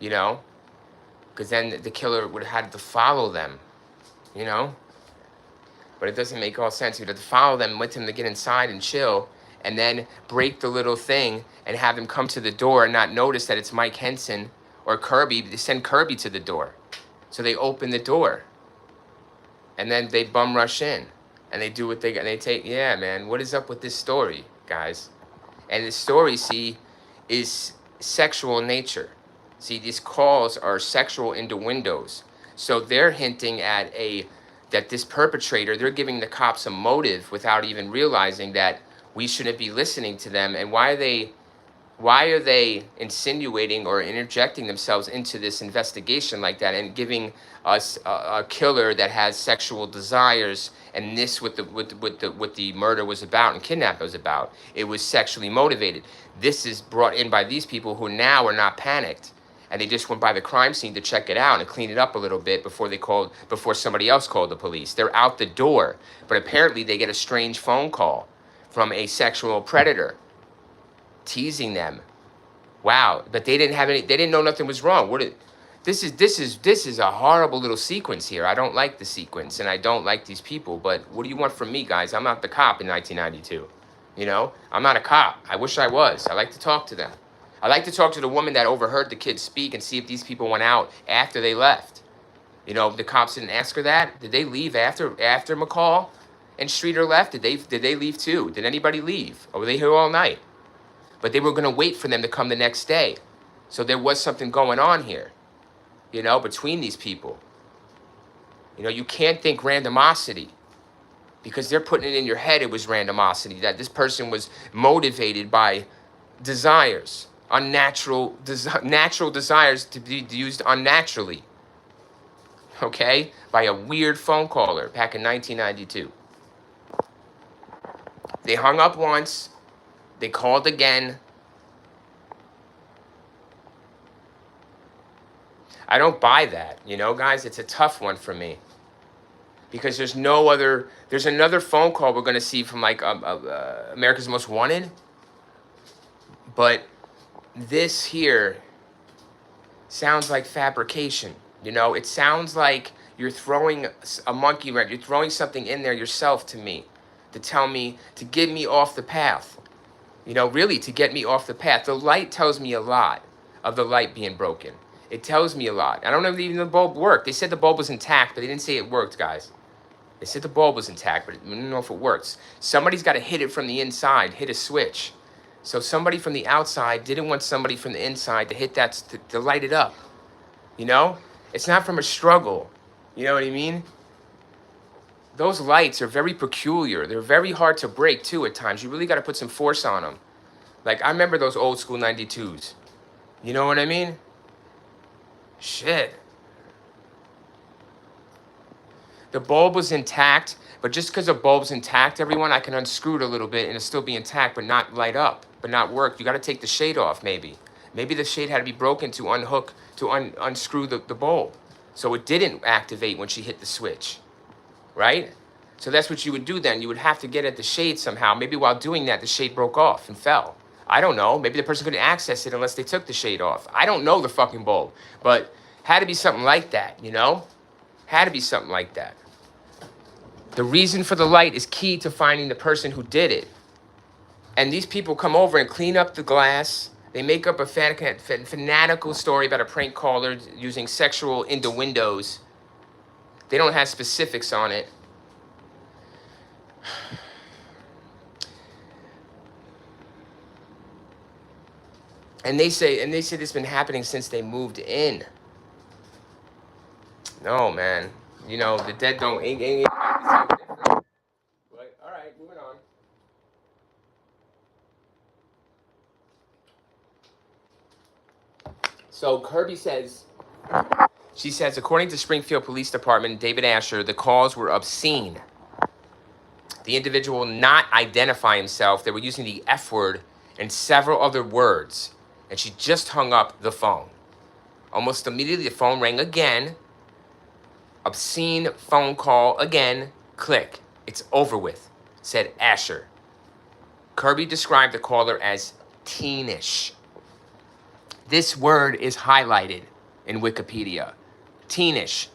Speaker 1: You know? Because then the killer would have had to follow them. You know? But it doesn't make all sense. You'd have to follow them with him to get inside and chill, and then break the little thing and have him come to the door and not notice that it's Mike Henson or Kirby. They send Kirby to the door. So they open the door. And then they bum rush in. And they do what they got. They take, yeah, man, what is up with this story, guys? And the story, see, is sexual in nature. See, these calls are sexual innuendos. So they're hinting at a that this perpetrator, they're giving the cops a motive without even realizing that we shouldn't be listening to them. And why are they insinuating or interjecting themselves into this investigation like that and giving us a killer that has sexual desires? And this what the murder was about and kidnapping was about. It was sexually motivated. This is brought in by these people who now are not panicked, and they just went by the crime scene to check it out and clean it up a little bit before somebody else called the police. They're out the door, but apparently they get a strange phone call from a sexual predator teasing them. Wow, but they didn't know nothing was wrong. This is a horrible little sequence here. I don't like the sequence, and I don't like these people, but what do you want from me, guys? I'm not the cop in 1992. You know, I'm not a cop. I wish I was. I like to talk to them. I like to talk to the woman that overheard the kids speak and see if these people went out after they left. You know, the cops didn't ask her that. Did they leave after McCall and Streeter left? Did they leave too? Did anybody leave? Or were they here all night? But they were going to wait for them to come the next day. So there was something going on here, you know, between these people. You know, you can't think randomosity because they're putting it in your head it was randomosity, that this person was motivated by desires, natural desires to be used unnaturally, okay, by a weird phone caller back in 1992. They hung up once. They called again. I don't buy that, you know, guys. It's a tough one for me because there's another phone call we're going to see from like America's Most Wanted. But this here sounds like fabrication, you know. It sounds like you're throwing a monkey wrench. You're throwing something in there yourself to me to tell me, to get me off the path. You know, really to get me off the path. The light tells me a lot of the light being broken. It tells me a lot. I don't know if even the bulb worked. They said the bulb was intact, but they didn't say it worked, guys. They said the bulb was intact, but I don't know if it works. Somebody's got to hit it from the inside, hit a switch. So somebody from the outside didn't want somebody from the inside to hit that, to light it up. You know? It's not from a struggle. You know what I mean? Those lights are very peculiar. They're very hard to break, too, at times. You really got to put some force on them. Like, I remember those old school 92s. You know what I mean? Shit. The bulb was intact, but just because the bulb's intact, everyone, I can unscrew it a little bit and it'll still be intact, but not light up, but not work. You got to take the shade off, maybe. Maybe the shade had to be broken to unhook, to unscrew the bulb. So it didn't activate when she hit the switch. Right? So that's what you would do then. You would have to get at the shade somehow. Maybe while doing that, the shade broke off and fell. I don't know. Maybe the person couldn't access it unless they took the shade off. I don't know the fucking bulb. But had to be something like that, you know? Had to be something like that. The reason for the light is key to finding the person who did it. And these people come over and clean up the glass. They make up a fanatical story about a prank caller using sexual innuendos. They don't have specifics on it. And they say it's been happening since they moved in. No, man. You know, the dead don't ain't different. But all right, moving on. So Kirby says, she says, according to Springfield Police Department, David Asher, the calls were obscene. The individual will not identify himself. They were using the F word and several other words. And she just hung up the phone. Almost immediately, the phone rang again. Obscene phone call again. Click. It's over with, said Asher. Kirby described the caller as teenish. This word is highlighted in Wikipedia. Teenish,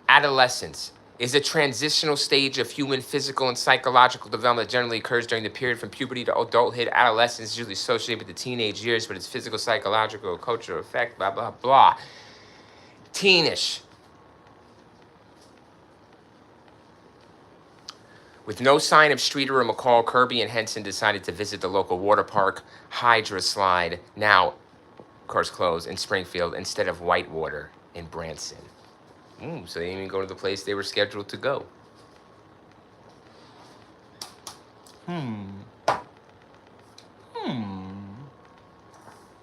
Speaker 1: adolescence, is a transitional stage of human physical and psychological development that generally occurs during the period from puberty to adulthood. Adolescence is usually associated with the teenage years, but its physical, psychological, cultural effect, blah, blah, blah. Teenish. With no sign of Streeter or McCall, Kirby and Henson decided to visit the local water park, Hydra Slide, now, of course, closed, in Springfield, instead of Whitewater in Branson. So they didn't even go to the place they were scheduled to go.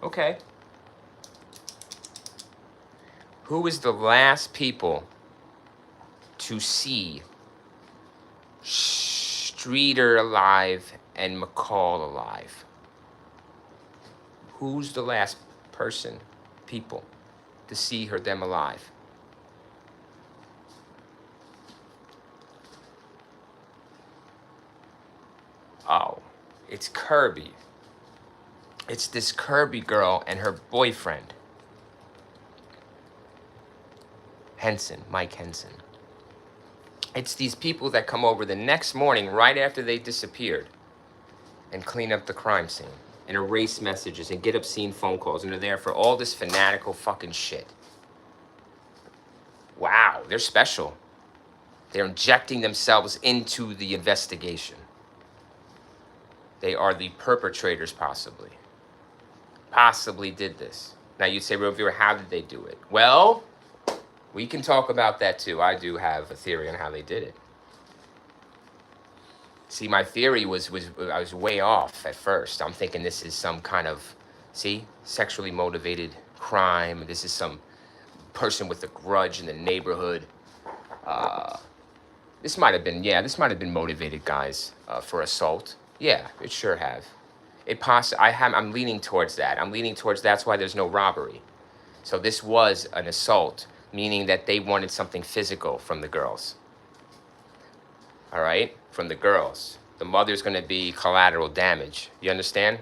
Speaker 1: Okay. Who is the last people to see Streeter alive and McCall alive? Who's the last people, to see them alive? Oh, it's Kirby. It's this Kirby girl and her boyfriend, Mike Henson. It's these people that come over the next morning right after they disappeared and clean up the crime scene and erase messages and get obscene phone calls, and they're there for all this fanatical fucking shit. Wow, they're special. They're injecting themselves into the investigation. They are the perpetrators, possibly. Possibly did this. Now you'd say, real viewer, how did they do it? Well, we can talk about that too. I do have a theory on how they did it. See, my theory was I was way off at first. I'm thinking this is some kind of, sexually motivated crime. This is some person with a grudge in the neighborhood. This might have been motivated guys for assault. Yeah, it sure have. I'm leaning towards that. I'm leaning towards that's why there's no robbery. So this was an assault, meaning that they wanted something physical from the girls. All right? From the girls. The mother's going to be collateral damage. You understand?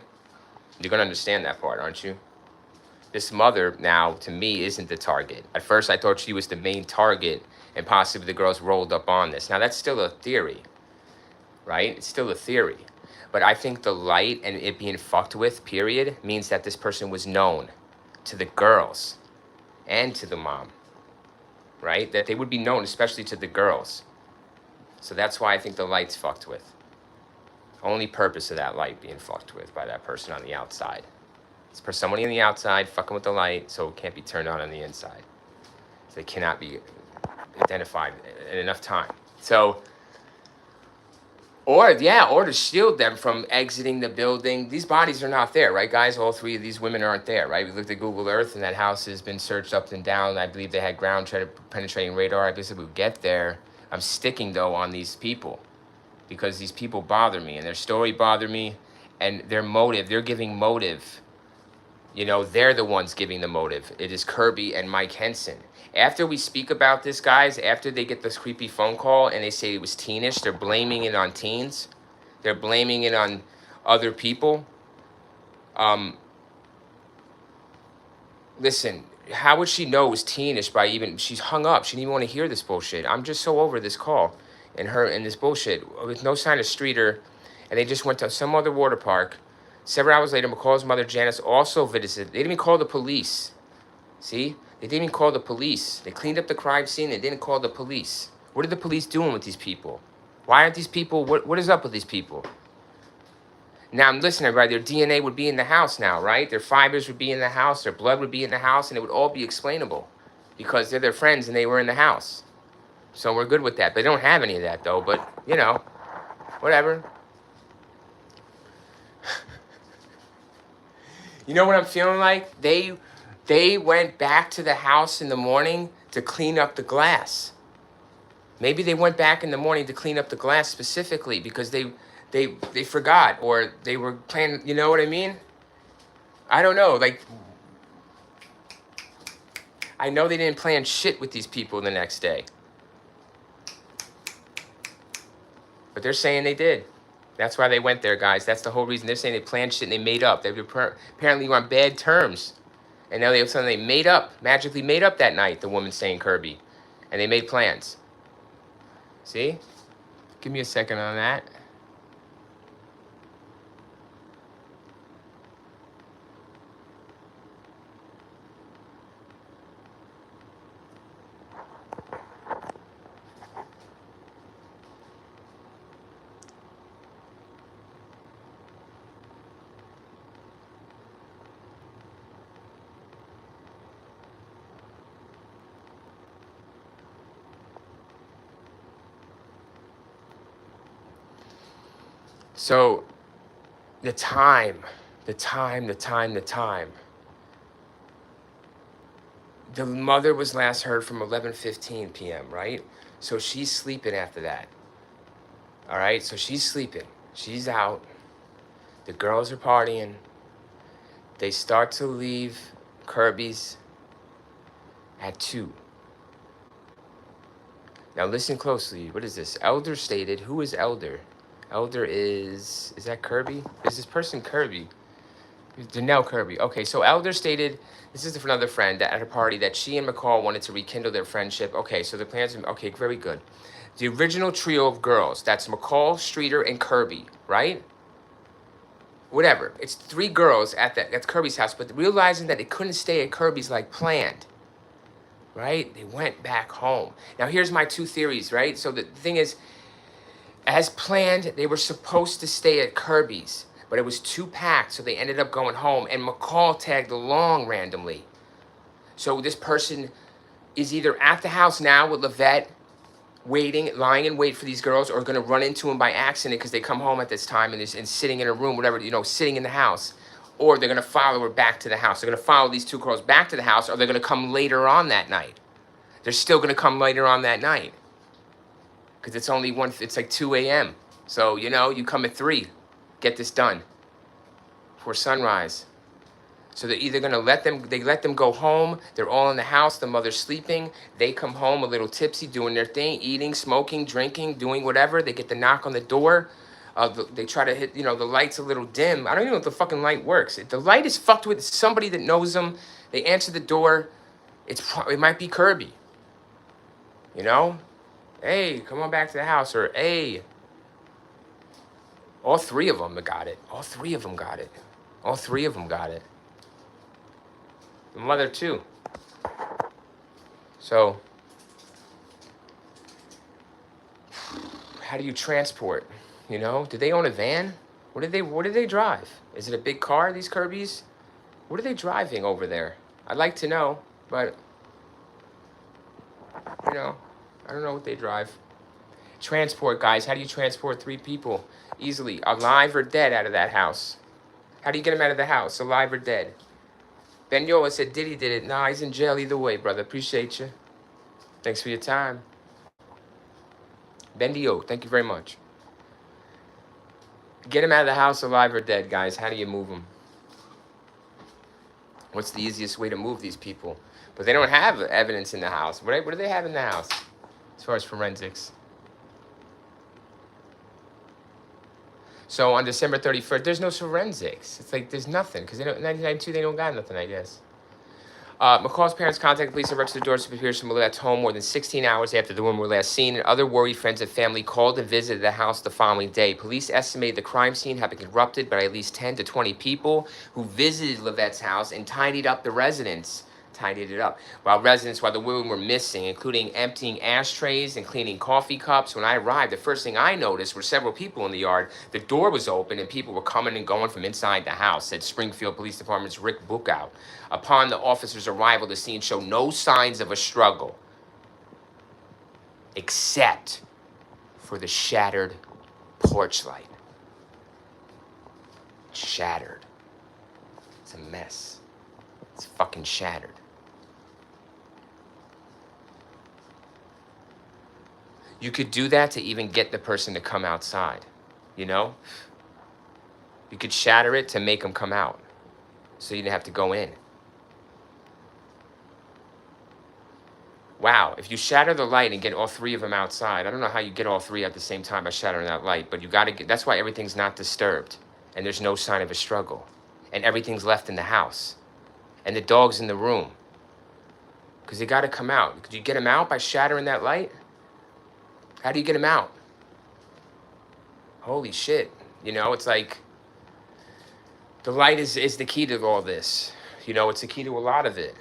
Speaker 1: You're going to understand that part, aren't you? This mother now, to me, isn't the target. At first, I thought she was the main target, and possibly the girls rolled up on this. Now, that's still a theory, right? It's still a theory. But I think the light and it being fucked with, period, means that this person was known to the girls and to the mom, right? That they would be known, especially to the girls. So that's why I think the light's fucked with. Only purpose of that light being fucked with by that person on the outside. It's for somebody on the outside fucking with the light, so it can't be turned on the inside. So it cannot be identified in enough time. So, or to shield them from exiting the building. These bodies are not there, right, guys? All three of these women aren't there, right? We looked at Google Earth, and that house has been searched up and down. I believe they had ground penetrating radar. I guess if we get there, I'm sticking, though, on these people because these people bother me, and their story bothered me, and their motive, they're giving motive. You know, they're the ones giving the motive. It is Kirby and Mike Henson. After we speak about this, guys, after they get this creepy phone call and they say it was teenish, they're blaming it on teens. They're blaming it on other people. Listen, how would she know it was teenish by she's hung up. She didn't even want to hear this bullshit. I'm just so over this call and this bullshit with no sign of Streeter. And they just went to some other water park. Several hours later, McCall's mother, Janice, also visited. They didn't even call the police. See? They didn't even call the police. They cleaned up the crime scene. They didn't call the police. What are the police doing with these people? Why aren't these people... What is up with these people? Now, listen, everybody. Their DNA would be in the house now, right? Their fibers would be in the house. Their blood would be in the house. And it would all be explainable. Because they're their friends and they were in the house. So we're good with that. They don't have any of that, though. But, you know, whatever. You know what I'm feeling like? They went back to the house in the morning to clean up the glass. Maybe they went back in the morning to clean up the glass specifically because they forgot or they were planning, you know what I mean? I don't know. Like, I know they didn't plan shit with these people the next day. But they're saying they did. That's why they went there, guys. That's the whole reason. They're saying they planned shit and they made up. They were apparently on bad terms. And now they magically made up that night, the woman saying Kirby. And they made plans. See? Give me a second on that. So the time, the time, the time, the time. The mother was last heard from 11:15 p.m., right? So she's sleeping after that. All right? So she's sleeping. She's out. The girls are partying. They start to leave Kirby's at 2. Now listen closely. What is this? Elder stated. Who is Elder? Elder is that Kirby? Is this person Kirby? Janelle Kirby. Okay, so Elder stated, this is for another friend, that at a party that she and McCall wanted to rekindle their friendship. Okay, so the plans, okay, very good. The original trio of girls, that's McCall, Streeter, and Kirby, right? Whatever. It's 3 girls at Kirby's house, but realizing that they couldn't stay at Kirby's like planned, right? They went back home. Now here's my 2 theories, right? So the thing is, as planned, they were supposed to stay at Kirby's, but it was too packed, so they ended up going home, and McCall tagged along randomly. So this person is either at the house now with Lavette, waiting, lying in wait for these girls, or going to run into them by accident because they come home at this time and sitting in a room, whatever, sitting in the house. Or they're going to follow her back to the house. They're going to follow these 2 girls back to the house, or they're going to come later on that night. They're still going to come later on that night. Because it's only it's like 2 a.m. So, you come at 3. Get this done before sunrise. So they're either going to let them go home. They're all in the house. The mother's sleeping. They come home a little tipsy, doing their thing, eating, smoking, drinking, doing whatever. They get the knock on the door. They try to hit, the light's a little dim. I don't even know if the fucking light works. If the light is fucked with, somebody that knows them. They answer the door. It might be Kirby. Hey, come on back to the house. Or, hey. All 3 of them got it. All 3 of them got it. All 3 of them got it. The mother, too. So, how do you transport? Did they own a van? What did they drive? Is it a big car, these Kirby's? What are they driving over there? I'd like to know, but, I don't know what they drive. Transport, guys. How do you transport 3 people easily, alive or dead, out of that house? How do you get them out of the house, alive or dead? Ben Yoa said Diddy did it. Nah, he's in jail either way, brother. Appreciate you. Thanks for your time. Bendio, thank you very much. Get him out of the house alive or dead, guys. How do you move them? What's the easiest way to move these people? But they don't have evidence in the house. What do they have in the house as far as forensics? So on December 31st, there's no forensics. It's like there's nothing because in 1992 they don't got nothing, I guess. McCall's parents contacted police and rushed to the doorstep of Pearson Millett's home more than 16 hours after the women were last seen, and other worried friends and family called and visited the house the following day. Police estimated the crime scene had been corrupted by at least 10 to 20 people who visited Levette's house and tidied up the residence. Tidied it up. While the women were missing, including emptying ashtrays and cleaning coffee cups. When I arrived, the first thing I noticed were several people in the yard. The door was open and people were coming and going from inside the house, said Springfield Police Department's Rick Bookout. Upon the officer's arrival, the scene showed no signs of a struggle, except for the shattered porch light. Shattered. It's a mess. It's fucking shattered. You could do that to even get the person to come outside, You could shatter it to make them come out, so you didn't have to go in. Wow, if you shatter the light and get all 3 of them outside, I don't know how you get all 3 at the same time by shattering that light, but that's why everything's not disturbed, and there's no sign of a struggle, and everything's left in the house, and the dog's in the room, because they got to come out. Could you get them out by shattering that light? How do you get them out? Holy shit. It's like the light is the key to all this. It's the key to a lot of it.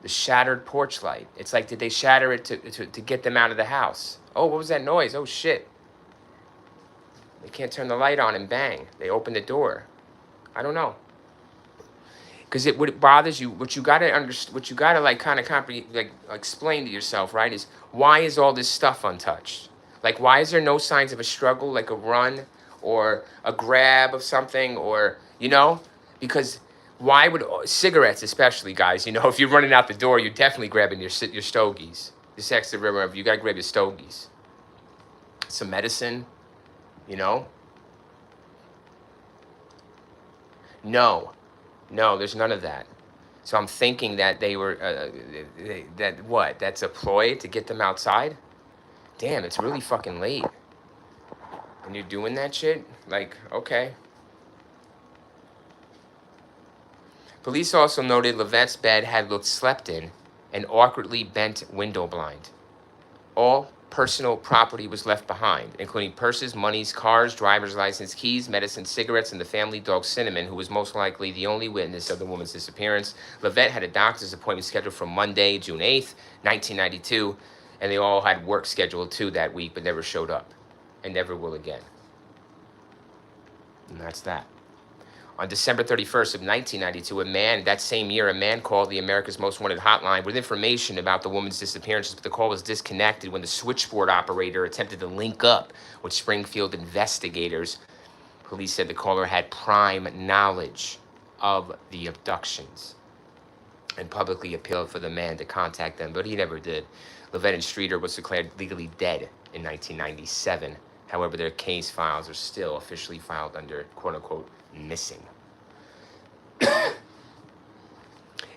Speaker 1: The shattered porch light. It's like, did they shatter it to get them out of the house? Oh, what was that noise? Oh, shit. They can't turn the light on and bang. They open the door. I don't know. Because what bothers you, what you gotta explain to yourself, right, is why is all this stuff untouched? Like, why is there no signs of a struggle, like a run or a grab of something, or, you know? Because why would cigarettes, especially, guys, you know, if you're running out the door, you're definitely grabbing your stogies. This exit river, you gotta grab your stogies. Some medicine, you know? No, there's none of that. So I'm thinking that they were, that's a ploy to get them outside? Damn, it's really fucking late. And you're doing that shit? Like, okay. Police also noted Levette's bed had looked slept in, an awkwardly bent window blind. All personal property was left behind, including purses, monies, cars, driver's license, keys, medicine, cigarettes, and the family dog Cinnamon, who was most likely the only witness of the woman's disappearance. Levette had a doctor's appointment scheduled for Monday, June 8th, 1992, and they all had work scheduled too that week, but never showed up, and never will again. And that's that. On December 31st of 1992, that same year, a man called the America's Most Wanted hotline with information about the woman's disappearance, but the call was disconnected when the switchboard operator attempted to link up with Springfield investigators. Police said the caller had prime knowledge of the abductions and publicly appealed for the man to contact them, but he never did. Levette and Streeter was declared legally dead in 1997. However, their case files are still officially filed under, quote-unquote, missing.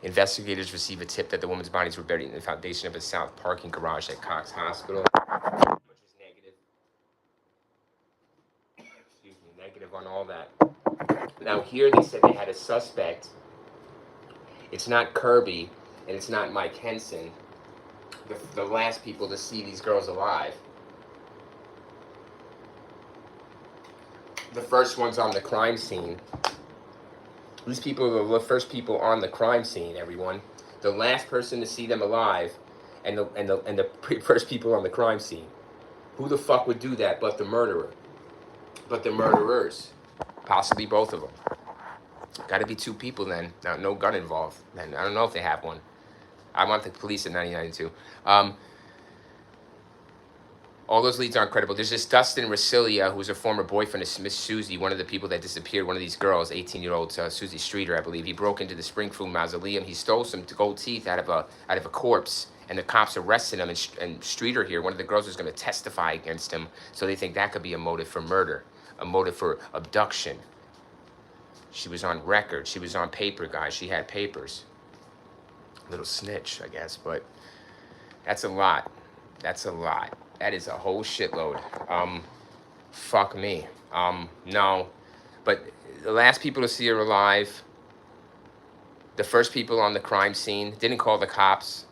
Speaker 1: Investigators received a tip that the woman's bodies were buried in the foundation of a south parking garage at Cox Hospital, which is negative. Excuse me, negative on all that. Now here they said they had a suspect. It's not Kirby, and it's not Mike Henson, the last people to see these girls alive. The first ones on the crime scene. These people are the first people on the crime scene, everyone. The last person to see them alive, and the first people on the crime scene. Who the fuck would do that but the murderer? But the murderers. Possibly both of them. Got to be two people then. No gun involved. Then I don't know if they have one. I want the police in 1992. All those leads aren't credible. There's this Dustin Rasilia, who was a former boyfriend of Miss Susie, one of the people that disappeared, one of these girls, 18-year-old Susie Streeter, I believe. He broke into the Springfield mausoleum. He stole some gold teeth out of a corpse, and the cops arrested him. And Streeter here, one of the girls, was going to testify against him, so they think that could be a motive for murder, a motive for abduction. She was on record. She was on paper, guys. She had papers. Little snitch, I guess, but that's a lot. That's a lot. That is a whole shitload. Fuck me. No. But the last people to see her alive, the first people on the crime scene, didn't call the cops.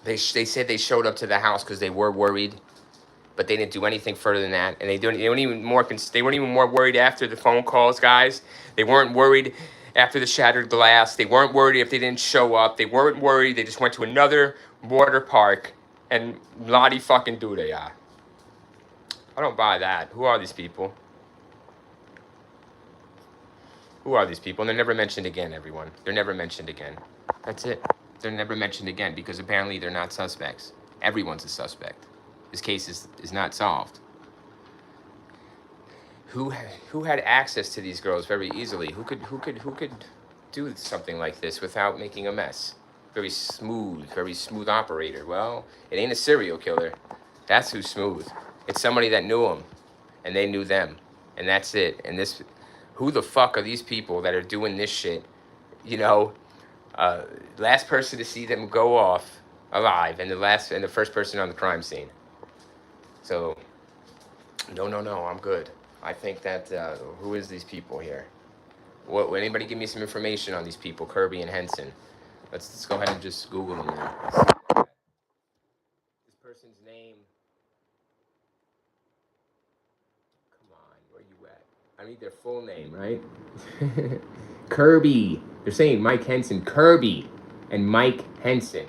Speaker 1: They said they showed up to the house because they were worried, but they didn't do anything further than that. And they weren't even more worried after the phone calls, guys. They weren't worried after the shattered glass. They weren't worried if they didn't show up. They weren't worried. They just went to another water park. And Lottie fucking do they are. I don't buy that. Who are these people? Who are these people? And they're never mentioned again, everyone. They're never mentioned again. That's it. They're never mentioned again because apparently they're not suspects. Everyone's a suspect. This case is not solved. Who had access to these girls very easily? Who could do something like this without making a mess? Very smooth operator. Well, it ain't a serial killer. That's who's smooth. It's somebody that knew him, and they knew them, and that's it. And who the fuck are these people that are doing this shit? You know, last person to see them go off alive, and the first person on the crime scene. So, no, I'm good. I think that who is these people here? Anybody give me some information on these people, Kirby and Henson? Let's go ahead and just Google them now. This person's name. Come on, where you at? I need their full name, right? Kirby. They're saying Mike Henson. Kirby and Mike Henson.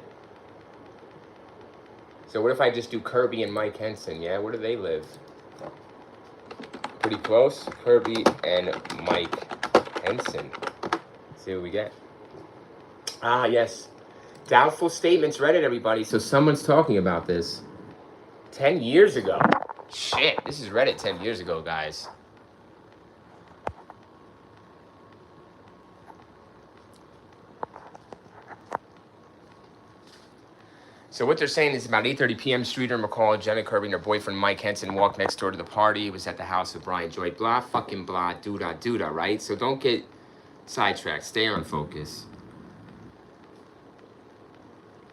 Speaker 1: So what if I just do Kirby and Mike Henson? Yeah, where do they live? Pretty close. Kirby and Mike Henson. Let's see what we get. Ah, yes. Doubtful statements, Reddit, everybody. So someone's talking about this. 10 years ago. Shit, this is Reddit 10 years ago, guys. So what they're saying is about 8:30 p.m. Streeter, McCall, Jenna Kirby, and her boyfriend Mike Henson walked next door to the party. It was at the house of Brian Joy. Blah, fucking blah, doo-da, right? So don't get sidetracked. Stay on focus.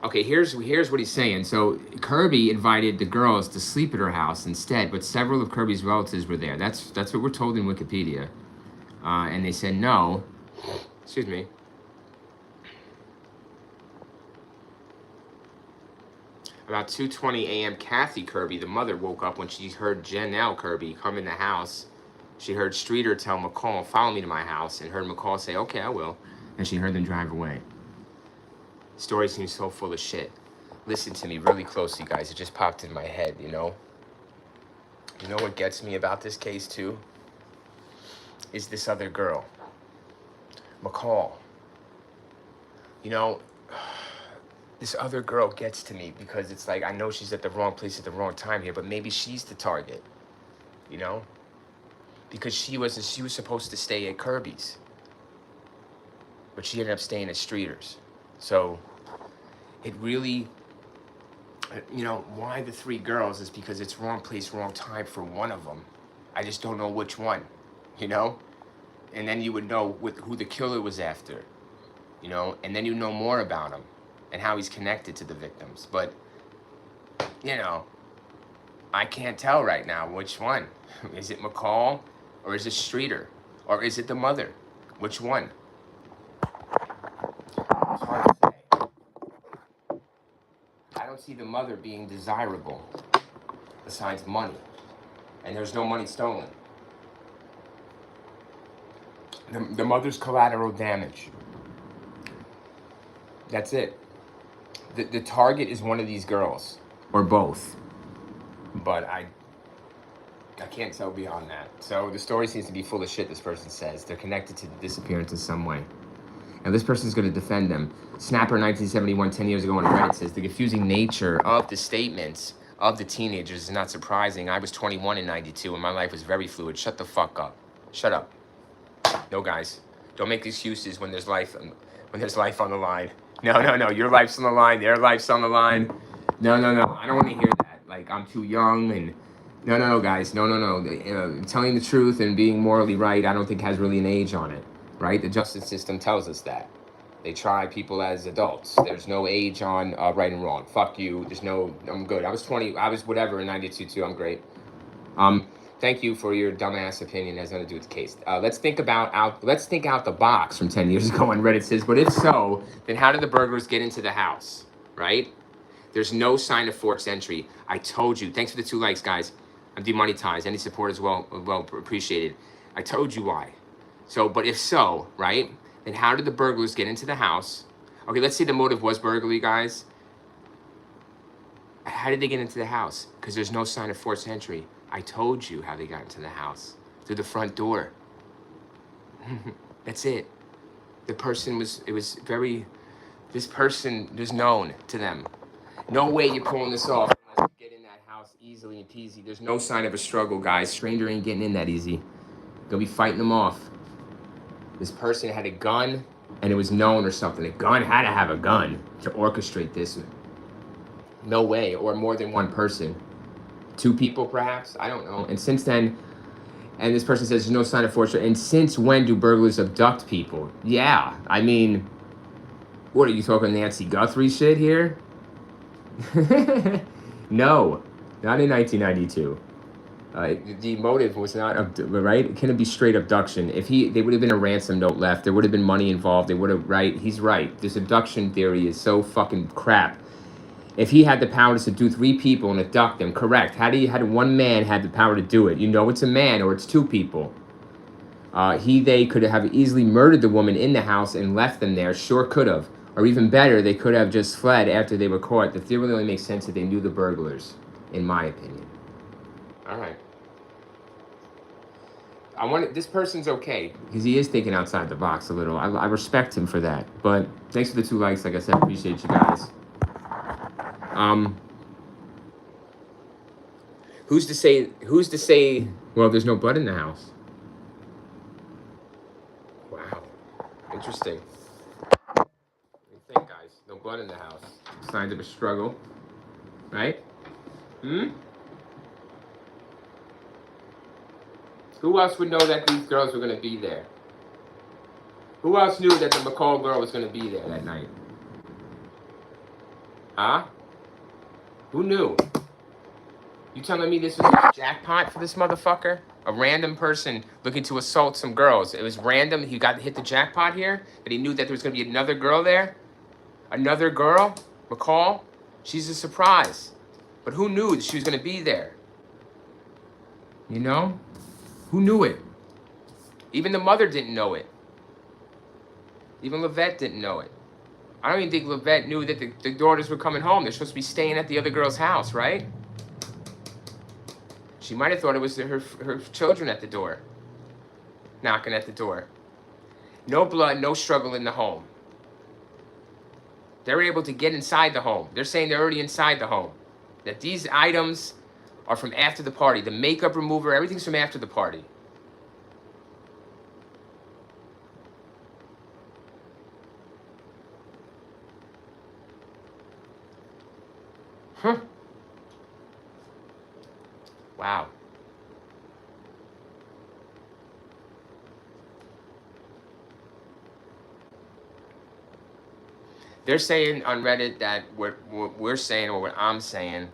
Speaker 1: Okay, here's what he's saying. So Kirby invited the girls to sleep at her house instead, but several of Kirby's relatives were there. That's what we're told in Wikipedia. And they said no. Excuse me. About 2:20 a.m., Kathy Kirby, the mother, woke up when she heard Janelle Kirby come in the house. She heard Streeter tell McCall, follow me to my house, and heard McCall say, okay, I will. And she heard them drive away. The story seems so full of shit. Listen to me really closely, guys. It just popped in my head, you know? You know what gets me about this case, too? Is this other girl, McCall. You know, this other girl gets to me because it's like, I know she's at the wrong place at the wrong time here, but maybe she's the target, you know? Because she was supposed to stay at Kirby's, but she ended up staying at Streeter's. So it really, you know, why the three girls is because it's wrong place, wrong time for one of them. I just don't know which one, you know? And then you would know who the killer was after, you know? And then you know more about him and how he's connected to the victims. But, you know, I can't tell right now which one. Is it McCall or is it Streeter? Or is it the mother? Which one? It's hard to say. I don't see the mother being desirable besides money. And there's no money stolen. The mother's collateral damage. That's it. The target is one of these girls, or both. But I can't tell beyond that. So the story seems to be full of shit, this person says. They're connected to the disappearance in some way. And this person's going to defend them. Snapper 1971, 10 years ago on Reddit says, the confusing nature of the statements of the teenagers is not surprising. I was 21 in 92 and my life was very fluid. Shut the fuck up. Shut up. No, guys. Don't make excuses when there's life on the line. No. Your life's on the line. Their life's on the line. No. I don't want to hear that. Like, I'm too young and... No, guys. No. Telling the truth and being morally right, I don't think has really an age on it, right? The justice system tells us that. They try people as adults. There's no age on right and wrong. Fuck you. There's no... I'm good. I was whatever in 92 too. I'm great. Thank you for your dumbass opinion. It has nothing to do with the case. Let's think out the box from 10 years ago on Reddit says, but if so, then how did the burglars get into the house, right? There's no sign of forced entry. I told you. Thanks for the 2 likes, guys. I'm demonetized. Any support is well appreciated. I told you why. So, but if so, right, then how did the burglars get into the house? Okay, let's say the motive was burglary, guys. How did they get into the house? Because there's no sign of forced entry. I told you how they got into the house. Through the front door. That's it. This person was known to them. No way you're pulling this off unless you get in that house easily and peasy. There's no sign of a struggle, guys. Stranger ain't getting in that easy. They'll be fighting them off. This person had a gun and it was known or something. A gun had to have a gun to orchestrate this. No way. Or more than one person. 2 people, perhaps? I don't know. And since then, and this person says there's no sign of force. And since when do burglars abduct people? Yeah, I mean, what are you talking Nancy Guthrie shit here? No, not in 1992. The motive was not, right? It couldn't be straight abduction. They would have been a ransom note left. There would have been money involved. They would have, right? He's right. This abduction theory is so fucking crap. If he had the power to subdue 3 people and abduct them, correct. How did one man have the power to do it? You know it's a man or it's 2 people. They could have easily murdered the woman in the house and left them there. Sure could have. Or even better, they could have just fled after they were caught. The theory only makes sense if they knew the burglars, in my opinion. All right. This person's okay because he is thinking outside the box a little. I respect him for that. But thanks for the 2 likes. Like I said, appreciate you guys. Who's to say? Who's to say? Well, there's no blood in the house. Wow, interesting. What do you think, guys? No blood in the house. Signs of a struggle, right? Hmm. Who else would know that these girls were gonna be there? Who else knew that the McCall girl was gonna be there that night? Huh? Who knew? You telling me this was a jackpot for this motherfucker? A random person looking to assault some girls. It was random. He got to hit the jackpot here. That he knew that there was going to be another girl there. Another girl, McCall. She's a surprise. But who knew that she was going to be there? You know? Who knew it? Even the mother didn't know it. Even Levette didn't know it. I don't even think Levette knew that the daughters were coming home. They're supposed to be staying at the other girl's house, right? She might have thought it was her children at the door, knocking at the door. No blood, no struggle in the home. They're able to get inside the home. They're saying they're already inside the home. That these items are from after the party. The makeup remover, everything's from after the party. Huh. Wow. They're saying on Reddit that what we're saying or what I'm saying,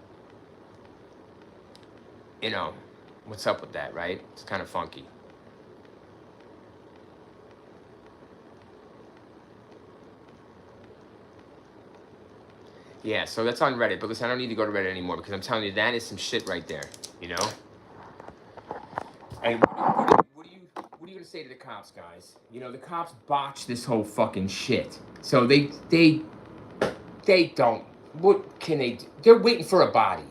Speaker 1: you know, what's up with that, right? It's kind of funky. Yeah, so that's on Reddit. But listen, I don't need to go to Reddit anymore because I'm telling you, that is some shit right there, you know? And what are you gonna say to the cops, guys? You know, the cops botched this whole fucking shit. So they don't. What can they do? They're waiting for a body.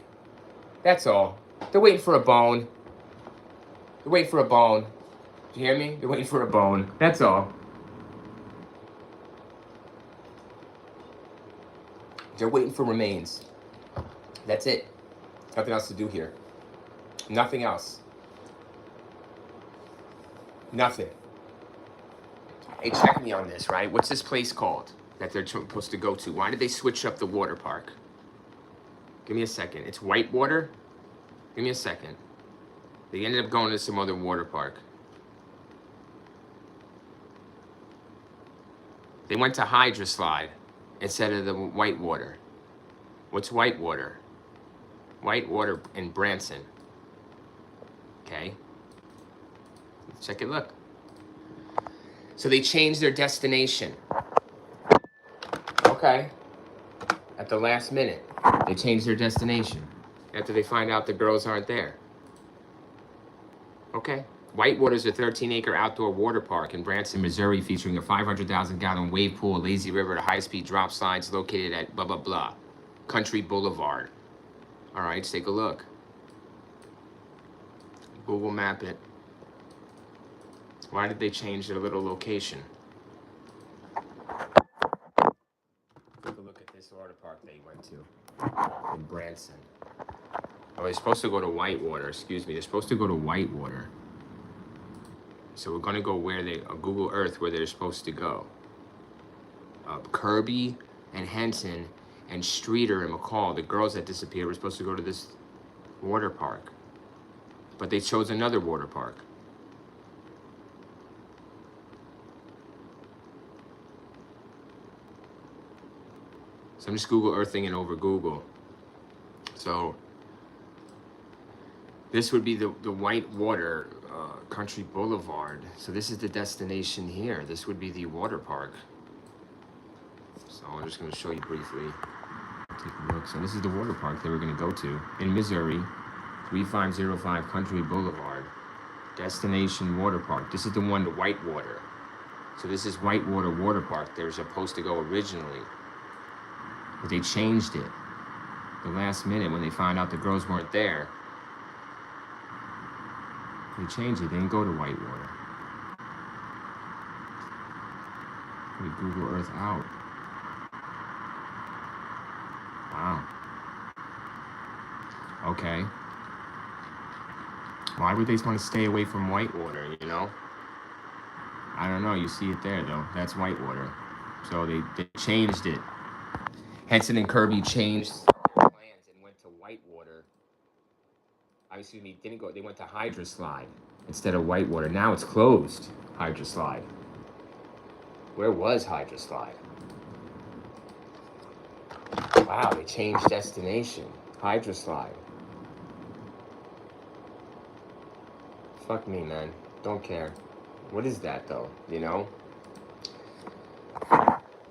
Speaker 1: That's all. They're waiting for a bone. They're waiting for a bone. Do you hear me? They're waiting for a bone. That's all. They're waiting for remains. That's it. Nothing else to do here. Nothing else. Nothing. Hey, check me on this, right? What's this place called that they're supposed to go to? Why did they switch up the water park? Give me a second. It's Whitewater? Give me a second. They ended up going to some other water park. They went to Hydra Slide instead of the Whitewater. What's Whitewater? Whitewater in Branson. Okay. Check it, look. So they changed their destination. Okay. At the last minute, they changed their destination after they find out the girls aren't there. Okay. Whitewater is a 13-acre outdoor water park in Branson, Missouri, featuring a 500,000-gallon wave pool, lazy river, and high-speed drop slides located at blah, blah, blah. Country Boulevard. All right, let's take a look. Google map it. Why did they change their little location? Take a look at this water park they went to in Branson. Oh, they're supposed to go to Whitewater. Excuse me. They're supposed to go to Whitewater. So we're going to go where they, Google Earth, where they're supposed to go. Kirby and Henson and Streeter and McCall, the girls that disappeared, were supposed to go to this water park. But they chose another water park. So I'm just Google Earthing it over Google. So this would be the Whitewater Country Boulevard. So this is the destination here. This would be the water park. So I'm just going to show you briefly. Take a look. So this is the water park they were going to go to in Missouri. 3505 Country Boulevard. Destination water park. This is the one to Whitewater. So this is Whitewater Water Park. They were supposed to go originally. But they changed it the last minute when they found out the girls weren't there. They changed it. They didn't go to Whitewater. We Google Earth out. Wow. Okay. Why would they want to stay away from Whitewater, you know? I don't know. You see it there, though. That's Whitewater. So they changed it. Henson and Kirby changed their plans and went to Whitewater. Excuse me, didn't go. They went to Hydra Slide instead of Whitewater. Now it's closed, Hydra Slide. Where was Hydra Slide? Wow, they changed destination. Hydra Slide. Fuck me, man. Don't care. What is that, though? You know?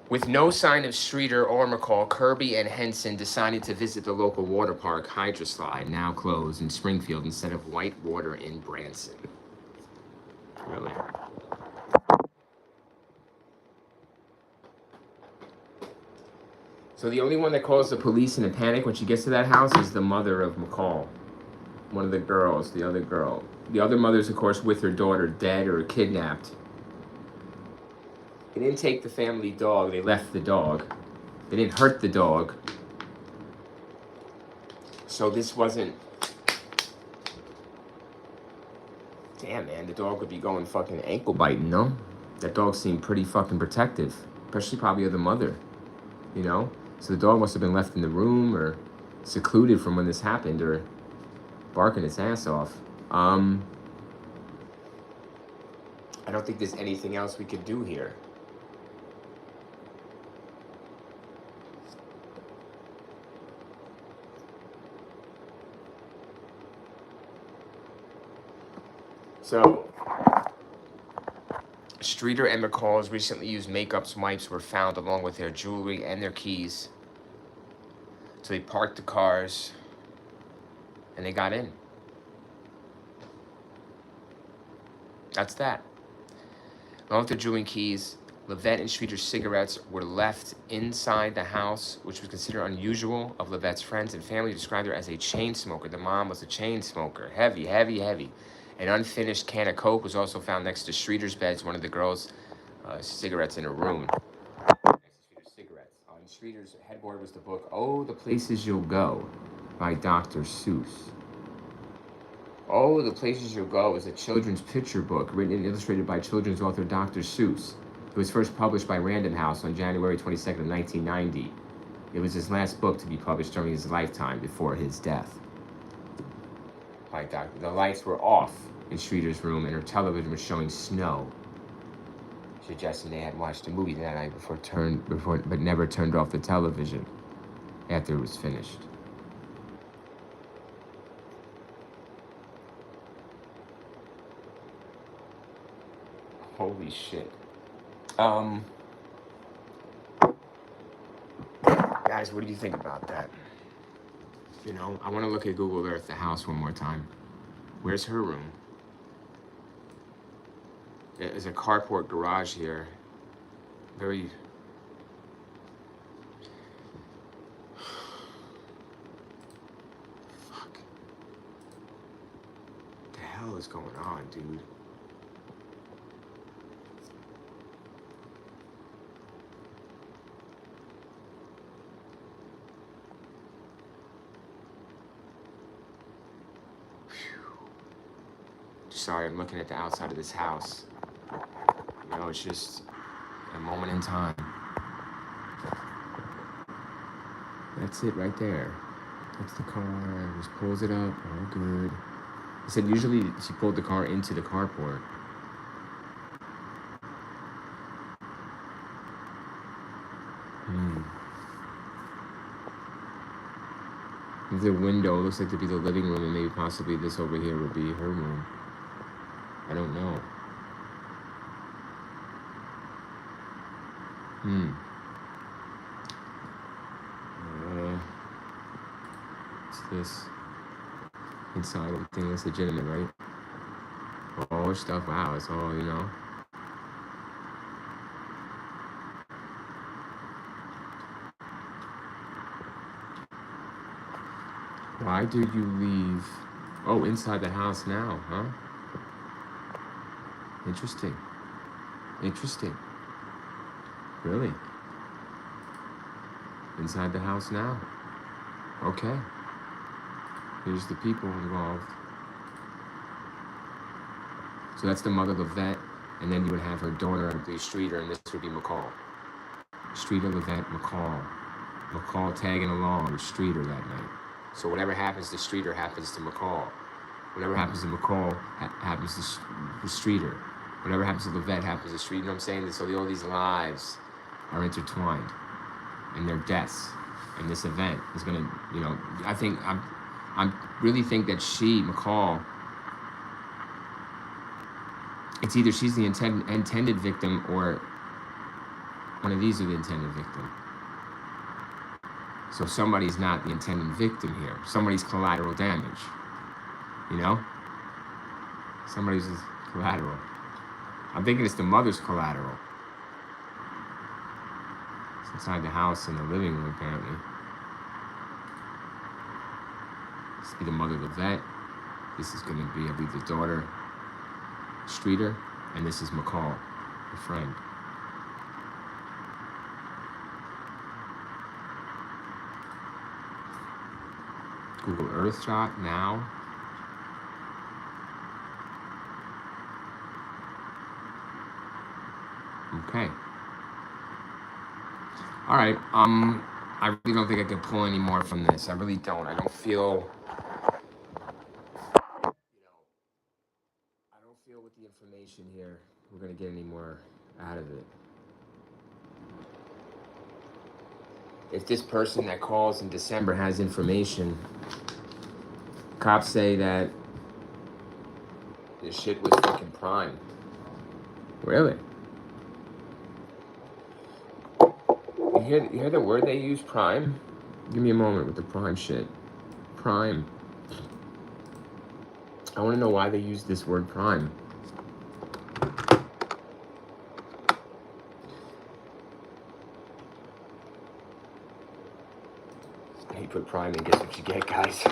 Speaker 1: With no sign of Streeter or McCall, Kirby and Henson decided to visit the local water park, Hydra Slide, now closed, in Springfield instead of Whitewater in Branson. Really? So the only one that calls the police in a panic when she gets to that house is the mother of McCall. One of the girls, the other girl. The other mother's, of course, with her daughter, dead or kidnapped. They didn't take the family dog, they left the dog. They didn't hurt the dog. So this wasn't... Damn, man, the dog would be going fucking ankle biting, no? That dog seemed pretty fucking protective. Especially probably of the mother, you know? So the dog must have been left in the room or secluded from when this happened or barking its ass off. I don't think there's anything else we could do here. So, Streeter and McCall's recently used makeup wipes were found along with their jewelry and their keys. So they parked the cars and they got in. That's that. Along with their jewelry and keys, Levette and Streeter's cigarettes were left inside the house, which was considered unusual of Levette's friends and family. Described her as a chain smoker. The mom was a chain smoker. Heavy, heavy, heavy. An unfinished can of Coke was also found next to Streeter's beds. One of the girls' cigarettes in her room. Next to Streeter's cigarettes. On Streeter's headboard was the book "Oh, the Places You'll Go" by Dr. Seuss. "Oh, the Places You'll Go" is a children's picture book written and illustrated by children's author Dr. Seuss. It was first published by Random House on January 22nd, 1990. It was his last book to be published during his lifetime before his death. The lights were off in Streeter's room and her television was showing snow, suggesting they had watched a movie that night but never turned off the television after it was finished. Holy shit. Guys, what do you think about that? You know, I want to look at Google Earth, the house, one more time. Where's her room? There's a carport garage here. Very... Fuck. What the hell is going on, dude? Sorry, I'm looking at the outside of this house. You know, it's just a moment in time. That's it right there. That's the car. Just pulls it up. All good. He said usually she pulled the car into the carport. The window looks like to be the living room, and maybe possibly this over here would be her room. I don't know. What's this? Inside everything looks legitimate, right? All stuff. Wow, it's all, you know. Why did you leave? Oh, inside the house now, huh? Interesting. Interesting. Really? Inside the house now. Okay. Here's the people involved. So that's the mother, Levette, and then you would have her daughter, the Streeter, and this would be McCall. Streeter, Levette, McCall. McCall tagging along with Streeter that night. So whatever happens to Streeter happens to McCall. Whatever happens to McCall happens to Streeter. Whatever happens to Levette happens to Streeter. You know what I'm saying? So all these lives are intertwined, and their deaths. And this event is gonna, I really think that McCall, it's either she's the intended victim or one of these are the intended victim. So somebody's not the intended victim here. Somebody's collateral damage. Somebody's collateral. I'm thinking it's the mother's collateral. It's inside the house in the living room, apparently. This will be the mother, Levette. This is going to be, I believe, the daughter, Streeter. And this is McCall, her friend. Google Earth shot now. Okay. All right. I really don't think I can pull any more from this. I really don't. I don't feel with the information here we're gonna get any more out of it. If this person that calls in December has information, cops say that this shit was fucking prime. Really? You hear the word they use, prime? Give me a moment with the prime shit. Prime. I want to know why they use this word prime. You put prime in, guess what you get, guys.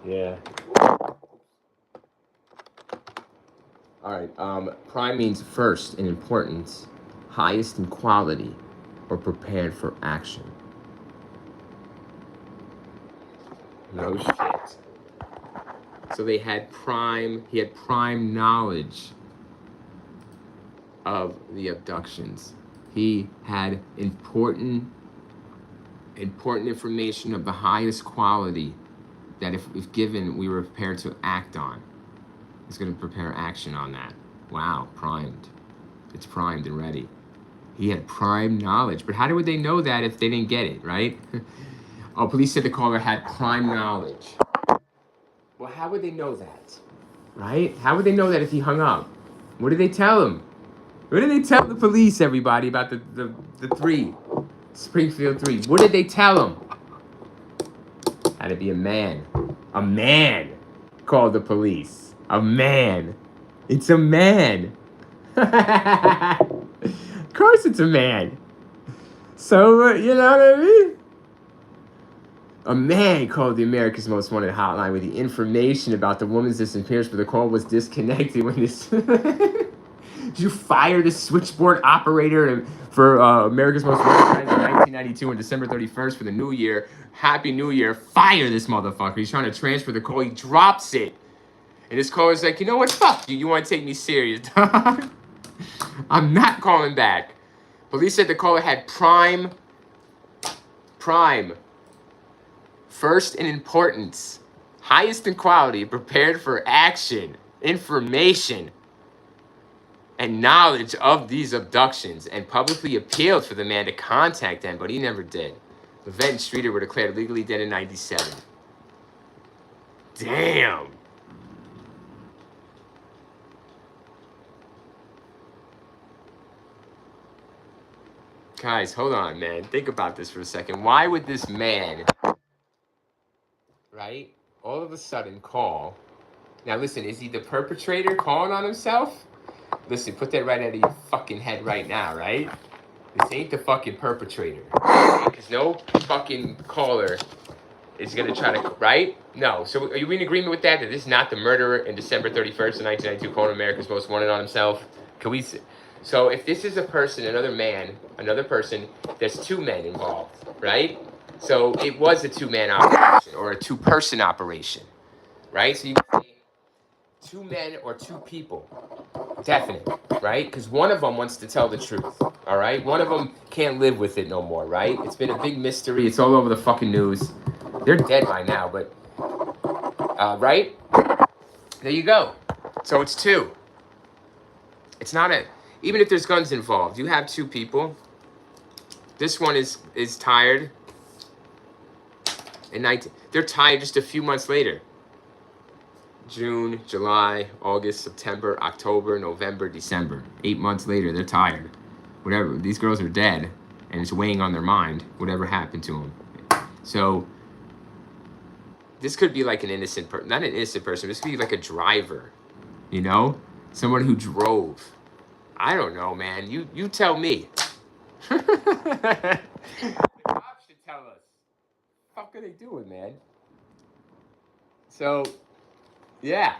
Speaker 1: Yeah. All right. Prime means first in importance, highest in quality, or prepared for action. No shit. So he had prime knowledge of the abductions. He had important information of the highest quality that if given, we were prepared to act on. He's going to prepare action on that. Wow, primed. It's primed and ready. He had prime knowledge. But how would they know that if they didn't get it, right? Oh, police said the caller had prime knowledge. Well, how would they know that, right? How would they know that if he hung up? What did they tell him? What did they tell the police, everybody, about the three? Springfield 3. What did they tell him? Had to be a man. A man called the police. A man. It's a man. Of course it's a man. So, you know what I mean? A man called the America's Most Wanted hotline with the information about the woman's disappearance, but the call was disconnected when this... Did you fire the switchboard operator for America's Most Wanted in 1992 on December 31st for the new year? Happy New Year. Fire this motherfucker. He's trying to transfer the call. He drops it. And this caller's like, you know what? Fuck you. You want to take me serious, dog? I'm not calling back. Police said the caller had prime. First in importance. Highest in quality. Prepared for action. Information. And knowledge of these abductions, and publicly appealed for the man to contact them, but he never did. Levette and Streeter were declared legally dead in 97. Damn. Guys, hold on, man. Think about this for a second. Why would this man, right, all of a sudden call? Now listen, is he the perpetrator calling on himself? Listen, put that right out of your fucking head right now, right? This ain't the fucking perpetrator. Because no fucking caller is going to try to, right? No. So are you in agreement with that? That this is not the murderer in December 31st of 1992 calling America's Most Wanted on himself? Can we... So if this is a person, another person, there's two men involved, right? So it was a two-man operation or a two-person operation, right? So you can say 2 men or 2 people. Definite, right? Because one of them wants to tell the truth, all right? One of them can't live with it no more, right? It's been a big mystery. It's all over the fucking news. They're dead by now, but, right? There you go. So it's 2. It's not a, even if there's guns involved, you have 2 people. This one is tired. And they're tired just a few months later. June, July, August, September, October, November, December. 8 months later, they're tired. Whatever. These girls are dead, and it's weighing on their mind, whatever happened to them. So, this could be like an innocent person. Not an innocent person. This could be like a driver, you know? Someone who drove. I don't know, man. You tell me. The cops should tell us. What the fuck are they doing, man? So, yeah.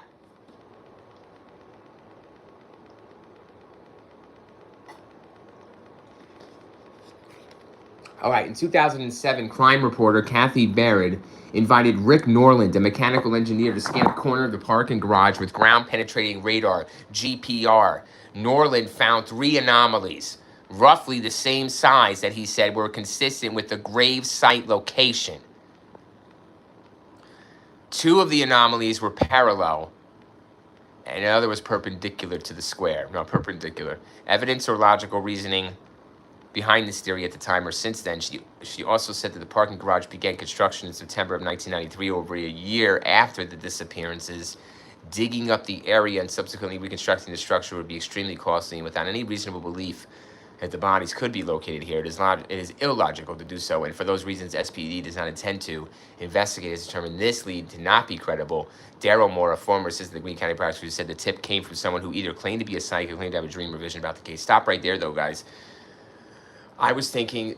Speaker 1: All right, in 2007, crime reporter Kathy Barrett invited Rick Norland, a mechanical engineer, to scan a corner of the parking garage with ground-penetrating radar, GPR. Norland found 3 anomalies, roughly the same size that he said were consistent with the grave site location. 2 of the anomalies were parallel, and the other was perpendicular to the square. No, perpendicular. Evidence or logical reasoning behind this theory at the time or since then. She also said that the parking garage began construction in September of 1993, over a year after the disappearances. Digging up the area and subsequently reconstructing the structure would be extremely costly, and without any reasonable belief that the bodies could be located here, it is illogical to do so, and for those reasons, SPD does not intend to. Investigators determined this lead to not be credible. Daryl Moore, a former assistant at the Greene County prosecutor, said the tip came from someone who either claimed to be a psychic or claimed to have a dream or vision about the case. Stop right there, though, guys. I was thinking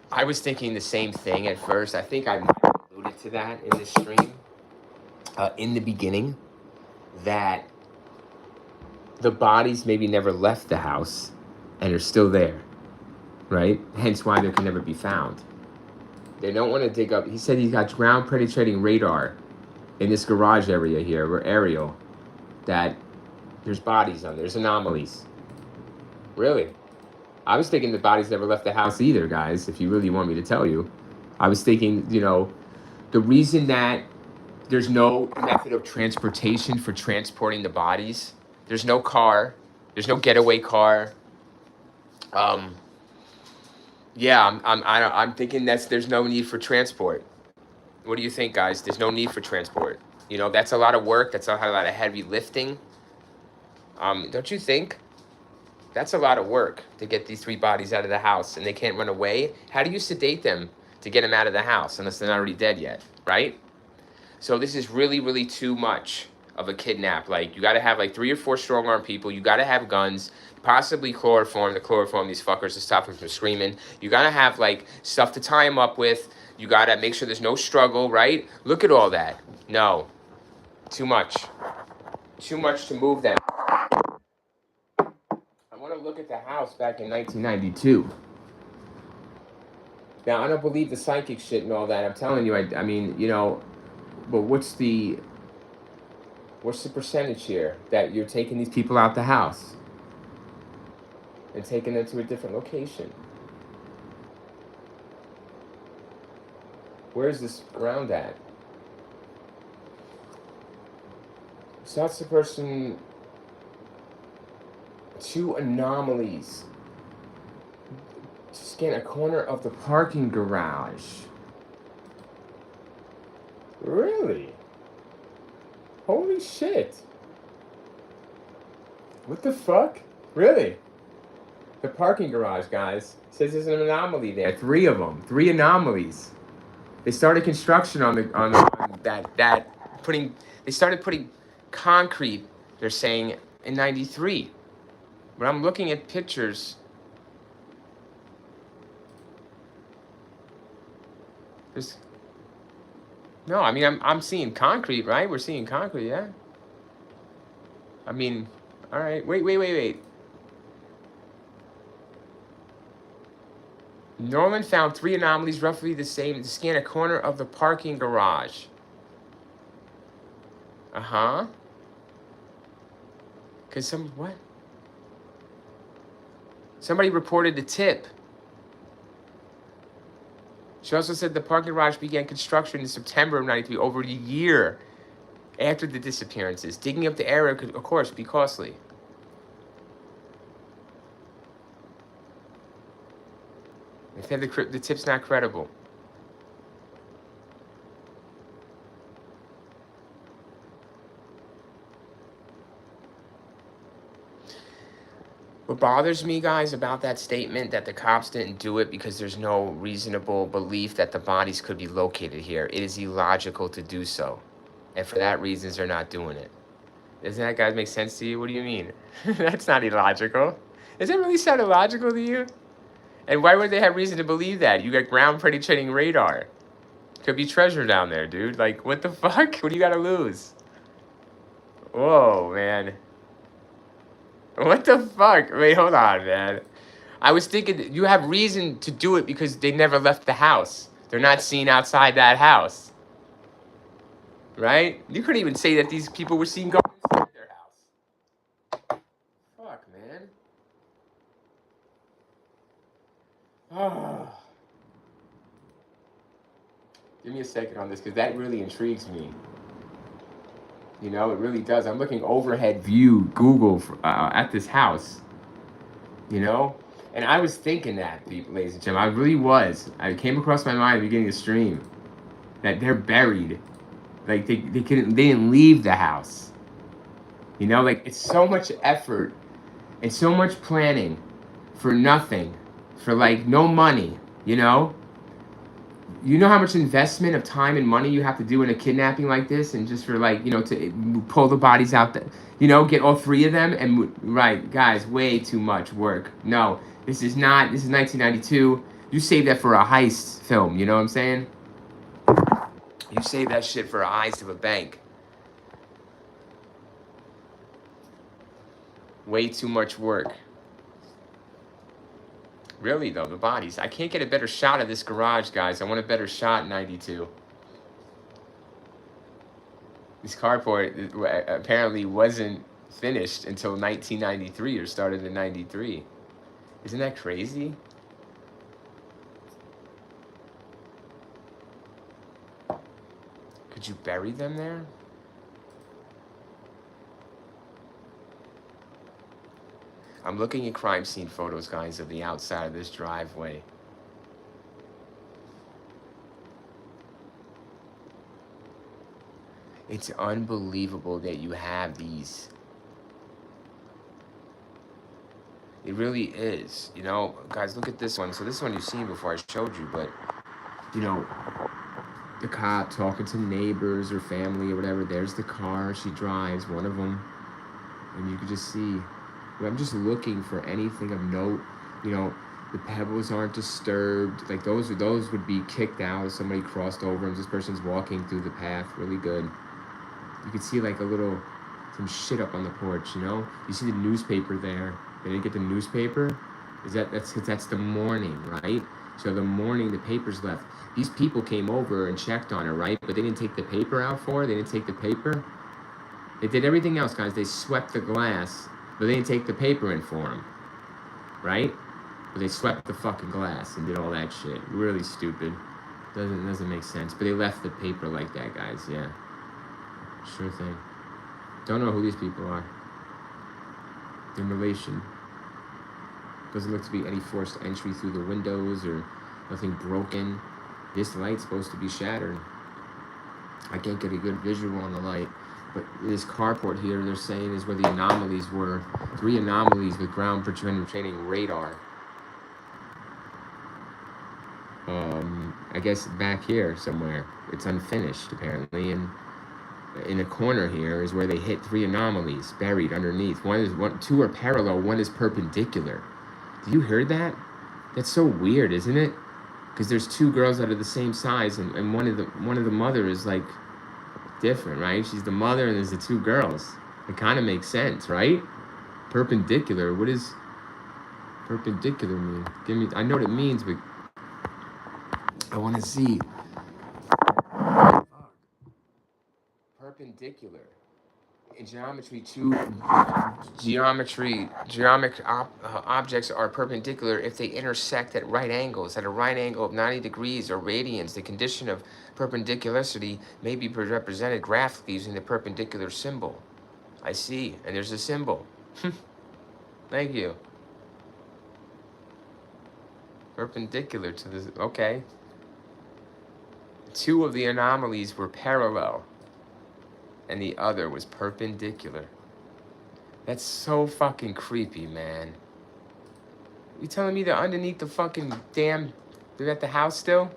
Speaker 1: the same thing at first. I think I might have alluded to that in this stream in the beginning, that the bodies maybe never left the house and are still there, right? Hence why they can never be found. They don't want to dig up. He said he's got ground penetrating radar in this garage area here, or aerial, that there's bodies on. There's anomalies. Really? I was thinking the bodies never left the house either, guys, if you really want me to tell you. I was thinking, the reason that there's no method of transportation for transporting the bodies, there's no car, there's no getaway car. I'm thinking there's no need for transport. What do you think, guys? There's no need for transport. That's a lot of work. That's a lot of heavy lifting. Don't you think? That's a lot of work to get these 3 bodies out of the house, and they can't run away. How do you sedate them to get them out of the house unless they're not already dead yet, right? So this is really, really too much of a kidnap. Like, you got to have like 3 or 4 strong-armed people. You got to have guns, possibly chloroform to chloroform these fuckers to stop them from screaming. You got to have like stuff to tie them up with. You got to make sure there's no struggle, right? Look at all that. No, too much. Too much to move them. I want to look at the house back in 1992. Now, I don't believe the psychic shit and all that. I'm telling you, I mean, but what's the percentage here that you're taking these people out the house and taking them to a different location? Where's this ground at? So that's the person. 2 anomalies. Scan a corner of the parking garage. Really? Holy shit. What the fuck? Really? The parking garage, guys, says there's an anomaly there. 3 of them. 3 anomalies. They started construction on that they started putting concrete, they're saying, in 93. But I'm looking at pictures. I'm seeing concrete, right? We're seeing concrete, yeah? I mean, all right. Wait. Norman found 3 anomalies roughly the same to scan a corner of the parking garage. Uh-huh. Because what? Somebody reported the tip. She also said the parking garage began construction in September of 93, over a year after the disappearances. Digging up the area could, of course, be costly. They said the tip's not credible. What bothers me, guys, about that statement that the cops didn't do it because there's no reasonable belief that the bodies could be located here. It is illogical to do so. And for that reason, they're not doing it. Doesn't that, guys, make sense to you? What do you mean? That's not illogical. Does it really sound illogical to you? And why would they have reason to believe that? You got ground penetrating radar. Could be treasure down there, dude. Like, what the fuck? What do you got to lose? Whoa, man. What the fuck? Wait, hold on, man. I was thinking that you have reason to do it because they never left the house. They're not seen outside that house. Right? You couldn't even say that these people were seen going inside their house. Fuck, man. Oh. Give me a second on this because that really intrigues me. You know, it really does. I'm looking overhead view Google at this house. You know? And I was thinking that, people, ladies and gentlemen. I really was. I came across my mind at the beginning of the stream that they're buried. Like, they didn't leave the house. You know, like, it's so much effort and so much planning for nothing, for, like, no money, you know? You know how much investment of time and money you have to do in a kidnapping like this, and just for, like, you know, to pull the bodies out, you know, get all three of them, and, right, guys, way too much work. No, this is 1992. You save that for a heist film, you know what I'm saying? You save that shit for a heist of a bank. Way too much work. Really, though, the bodies. I can't get a better shot of this garage, guys. I want a better shot in 92. This carport apparently wasn't finished until 1993 or started in 93. Isn't that crazy? Could you bury them there? I'm looking at crime scene photos, guys, of the outside of this driveway. It's unbelievable that you have these. It really is. You know, guys, look at this one. So this one you've seen before, I showed you, but, you know, the cop talking to neighbors or family or whatever. There's the car she drives, one of them. And you can just see, I'm just looking for anything of note. You know, the pebbles aren't disturbed. Like, those would be kicked out if somebody crossed over and this person's walking through the path really good. You could see, like, some shit up on the porch, you know? You see the newspaper there. They didn't get the newspaper. That's the morning, right? So the morning the paper's left. These people came over and checked on her, right? But they didn't take the paper out for her. They didn't take the paper. They did everything else, guys. They swept the glass, but they didn't take the paper in for them, right? But they swept the fucking glass and did all that shit. Really stupid. Doesn't make sense. But they left the paper like that, guys. Yeah. Sure thing. Don't know who these people are. In relation. Doesn't look to be any forced entry through the windows or nothing broken. This light's supposed to be shattered. I can't get a good visual on the light. But this carport here, they're saying, is where the anomalies were. 3 anomalies with ground penetrating radar. I guess back here somewhere. It's unfinished, apparently. And in a corner here is where they hit 3 anomalies buried underneath. 2 are parallel, 1 is perpendicular. Do you hear that? That's so weird, isn't it? Because there's 2 girls that are the same size, and one of the mother is like different, right? She's the mother, and there's the 2 girls. It kind of makes sense, right? Perpendicular. What does perpendicular mean? I know what it means, but I want to see. Perpendicular. In geometry, geometric objects are perpendicular if they intersect at right angles. At a right angle of 90 degrees or radians, the condition of perpendicularity may be represented graphically using the perpendicular symbol. I see, and there's a symbol. Thank you. Perpendicular to this, okay. Two of the anomalies were parallel, and the other was perpendicular. That's so fucking creepy, man. You telling me they're underneath the fucking damn... They're at the house still?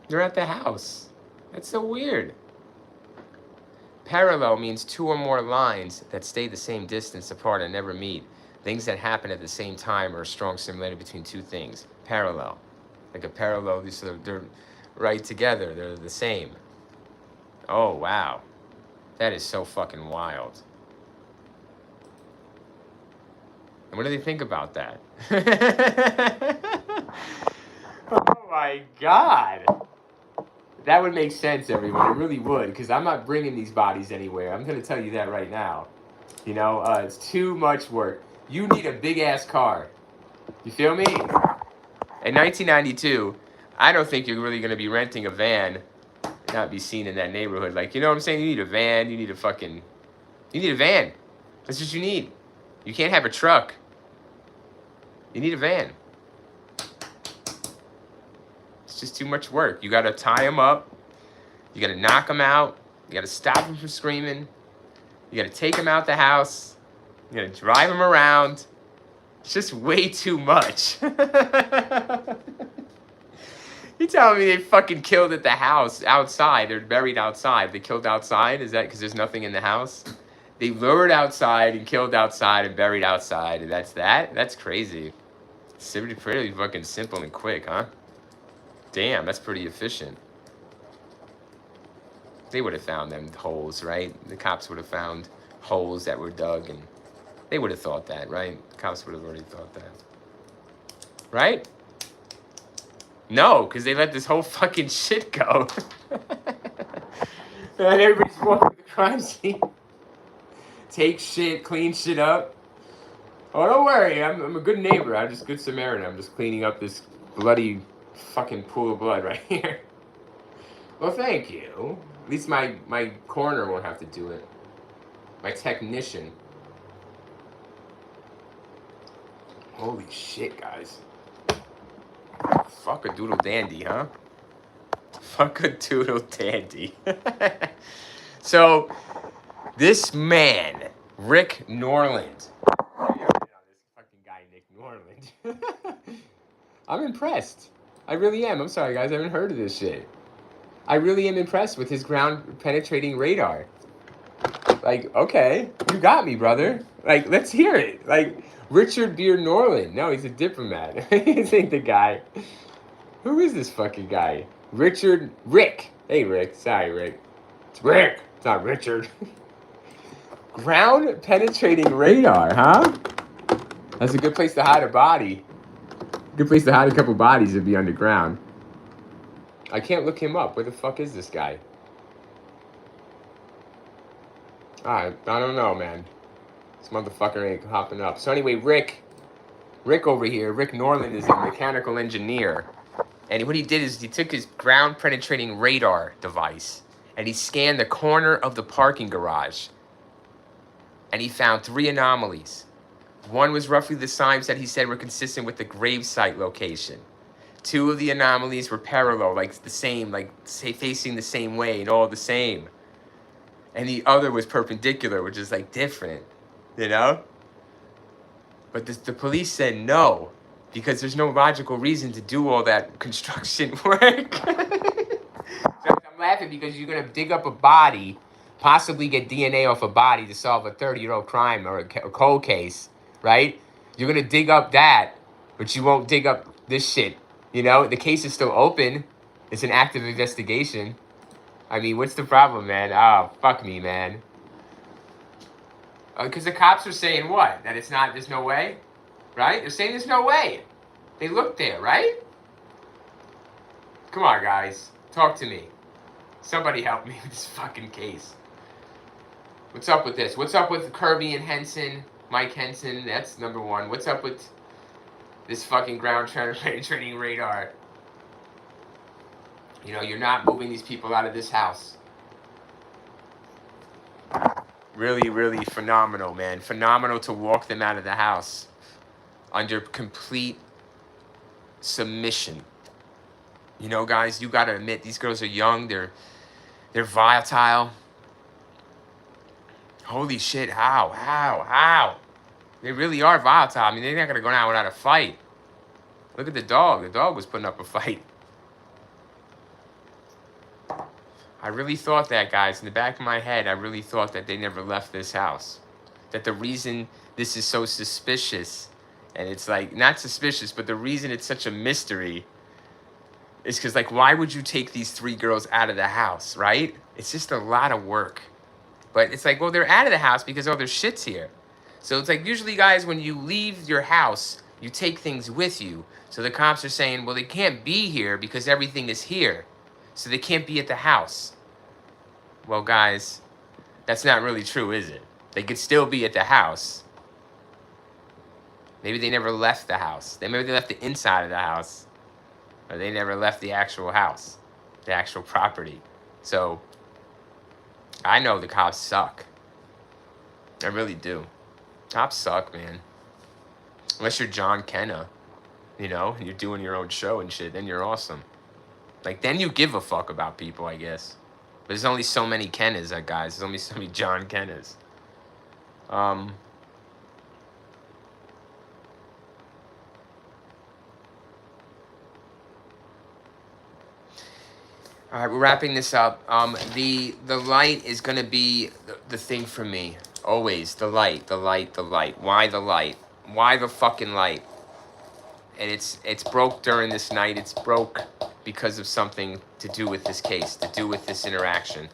Speaker 1: They're at the house. That's so weird. Parallel means two or more lines that stay the same distance apart and never meet. Things that happen at the same time are a strong similarity between two things. Parallel. Like a parallel, they're right together. They're the same. Oh, wow. That is so fucking wild. And what do they think about that? Oh my God. That would make sense, everyone. It really would, because I'm not bringing these bodies anywhere. I'm going to tell you that right now. You know, it's too much work. You need a big-ass car. You feel me? In 1992, I don't think you're really going to be renting a van and not be seen in that neighborhood. Like, you know what I'm saying? You need a van. You need a fucking... You need a van. That's what you need. You can't have a truck. You need a van. It's just too much work. You got to tie them up. You got to knock them out. You got to stop them from screaming. You got to take them out the house. You got to drive them around. It's just way too much. You telling me they fucking killed at the house outside? They're buried outside. They killed outside? Is that because there's nothing in the house? They lured outside and killed outside and buried outside, and that's that? That's crazy. It's pretty fucking simple and quick, huh? Damn, that's pretty efficient. They would have found them holes, right? The cops would have found holes that were dug, and they would have thought that, right? The cops would have already thought that. Right? No, because they let this whole fucking shit go. And everybody's walking to the crime scene. Take shit, clean shit up. Oh, don't worry, I'm a good neighbor. I'm just a good Samaritan. I'm just cleaning up this bloody fucking pool of blood right here. Well, thank you. At least my coroner won't have to do it. My technician. Holy shit, guys. Fuck a doodle dandy, huh? Fuck a doodle dandy. So, this man, Rick Norland. This fucking guy, Nick Norland. I'm impressed. I really am. I'm sorry, guys. I haven't heard of this shit. I really am impressed with his ground-penetrating radar. Like, okay, you got me, brother. Like, let's hear it. Like, Richard Beer Norland. No, he's a diplomat. This ain't the guy. Who is this fucking guy? Rick. Hey, Rick. Sorry, Rick. It's Rick. It's not Richard. Ground-penetrating radar, huh? That's a good place to hide a body. Good place to hide a couple bodies would be underground. I can't look him up. Where the fuck is this guy? I don't know, man. This motherfucker ain't hopping up. So anyway, Rick over here, Rick Norland is a mechanical engineer. And what he did is he took his ground-penetrating radar device and he scanned the corner of the parking garage. And he found 3 anomalies. One was roughly the signs that he said were consistent with the gravesite location. 2 of the anomalies were parallel, like the same, like say facing the same way and all the same. And the other was perpendicular, which is like different, you know? But the police said no, because there's no logical reason to do all that construction work. So I'm laughing because you're gonna dig up a body, possibly get DNA off a body to solve a 30-year-old crime or a cold case, right? You're gonna dig up that, but you won't dig up this shit. You know, the case is still open. It's an active investigation. I mean, what's the problem, man? Oh, fuck me, man. Because the cops are saying what? That it's not, there's no way? Right? They're saying there's no way. They looked there, right? Come on, guys. Talk to me. Somebody help me with this fucking case. What's up with this? What's up with Kirby and Henson? Mike Henson, that's number one. What's up with this fucking ground training radar? You know, you're not moving these people out of this house. Really, really phenomenal, man. Phenomenal to walk them out of the house under complete submission. You know, guys, you gotta admit, these girls are young. They're volatile. Holy shit, how? They really are volatile. I mean, they're not gonna go down without a fight. Look at the dog. The dog was putting up a fight. I really thought that, guys. In the back of my head, I really thought that they never left this house. That the reason this is so suspicious, and it's like, not suspicious, but the reason it's such a mystery is because, like, why would you take these 3 girls out of the house, right? It's just a lot of work. But it's like, well, they're out of the house because all their shit's here. So it's like, usually, guys, when you leave your house, you take things with you. So the cops are saying, well, they can't be here because everything is here. So they can't be at the house. Well, guys, that's not really true, is it? They could still be at the house. Maybe they never left the house. Maybe they left the inside of the house. Or they never left the actual house, the actual property. So I know the cops suck. I really do. Cops suck, man. Unless you're John Kenna, you know, and you're doing your own show and shit, then you're awesome. Like, then you give a fuck about people, I guess. But there's only so many Kennas, guys. There's only so many John Kennas. All right, we're wrapping this up. The light is gonna be the thing for me. Always the light. Why the light? Why the fucking light? And it's broke during this night. It's broke because of something to do with this case, to do with this interaction.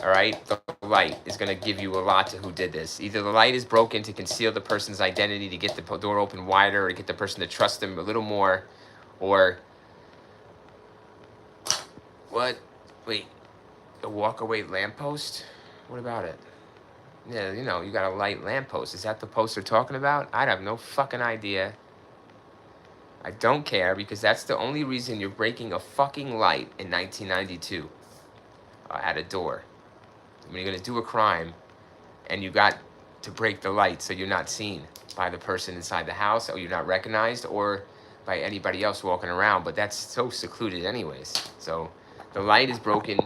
Speaker 1: All right, the light is gonna give you a lot to who did this. Either the light is broken to conceal the person's identity, to get the door open wider, or to get the person to trust them a little more, or what? Wait, a walkaway lamppost? What about it? Yeah, you know, you got a light lamppost. Is that the post they're talking about? I have no fucking idea. I don't care, because that's the only reason you're breaking a fucking light in 1992 at a door. When you're going to do a crime and you got to break the light so you're not seen by the person inside the house, or you're not recognized, or by anybody else walking around. But that's so secluded anyways. So the light is broken.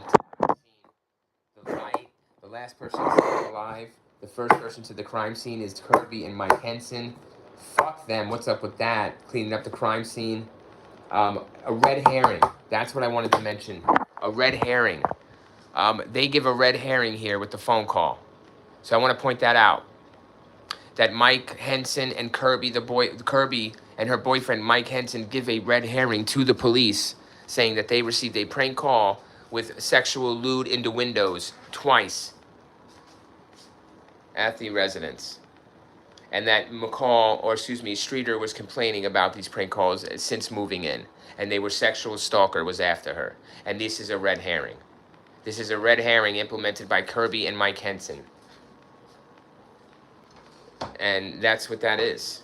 Speaker 1: The light, the last person still alive. The first person to the crime scene is Kirby and Mike Henson. Fuck them. What's up with that? Cleaning up the crime scene. A red herring. That's what I wanted to mention. A red herring. They give a red herring here with the phone call. So I want to point that out. That Mike Henson and Kirby and her boyfriend Mike Henson give a red herring to the police, saying that they received a prank call with sexual lewd innuendos twice at the residence. And that Streeter was complaining about these prank calls since moving in. And they were sexual stalker was after her. And this is a red herring. This is a red herring implemented by Kirby and Mike Henson. And that's what that is.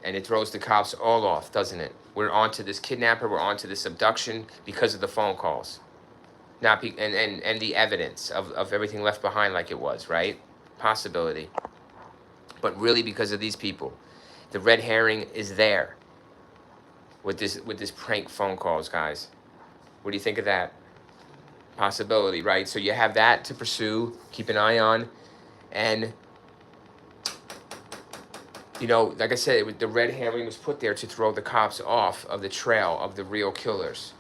Speaker 1: And it throws the cops all off, doesn't it? We're onto this kidnapper, we're onto this abduction because of the phone calls. And the evidence of everything left behind like it was, right? Possibility. But really because of these people. The red herring is there with this prank phone calls, guys. What do you think of that? Possibility, right? So you have that to pursue, keep an eye on, and you know, like I said, the red herring was put there to throw the cops off of the trail of the real killers.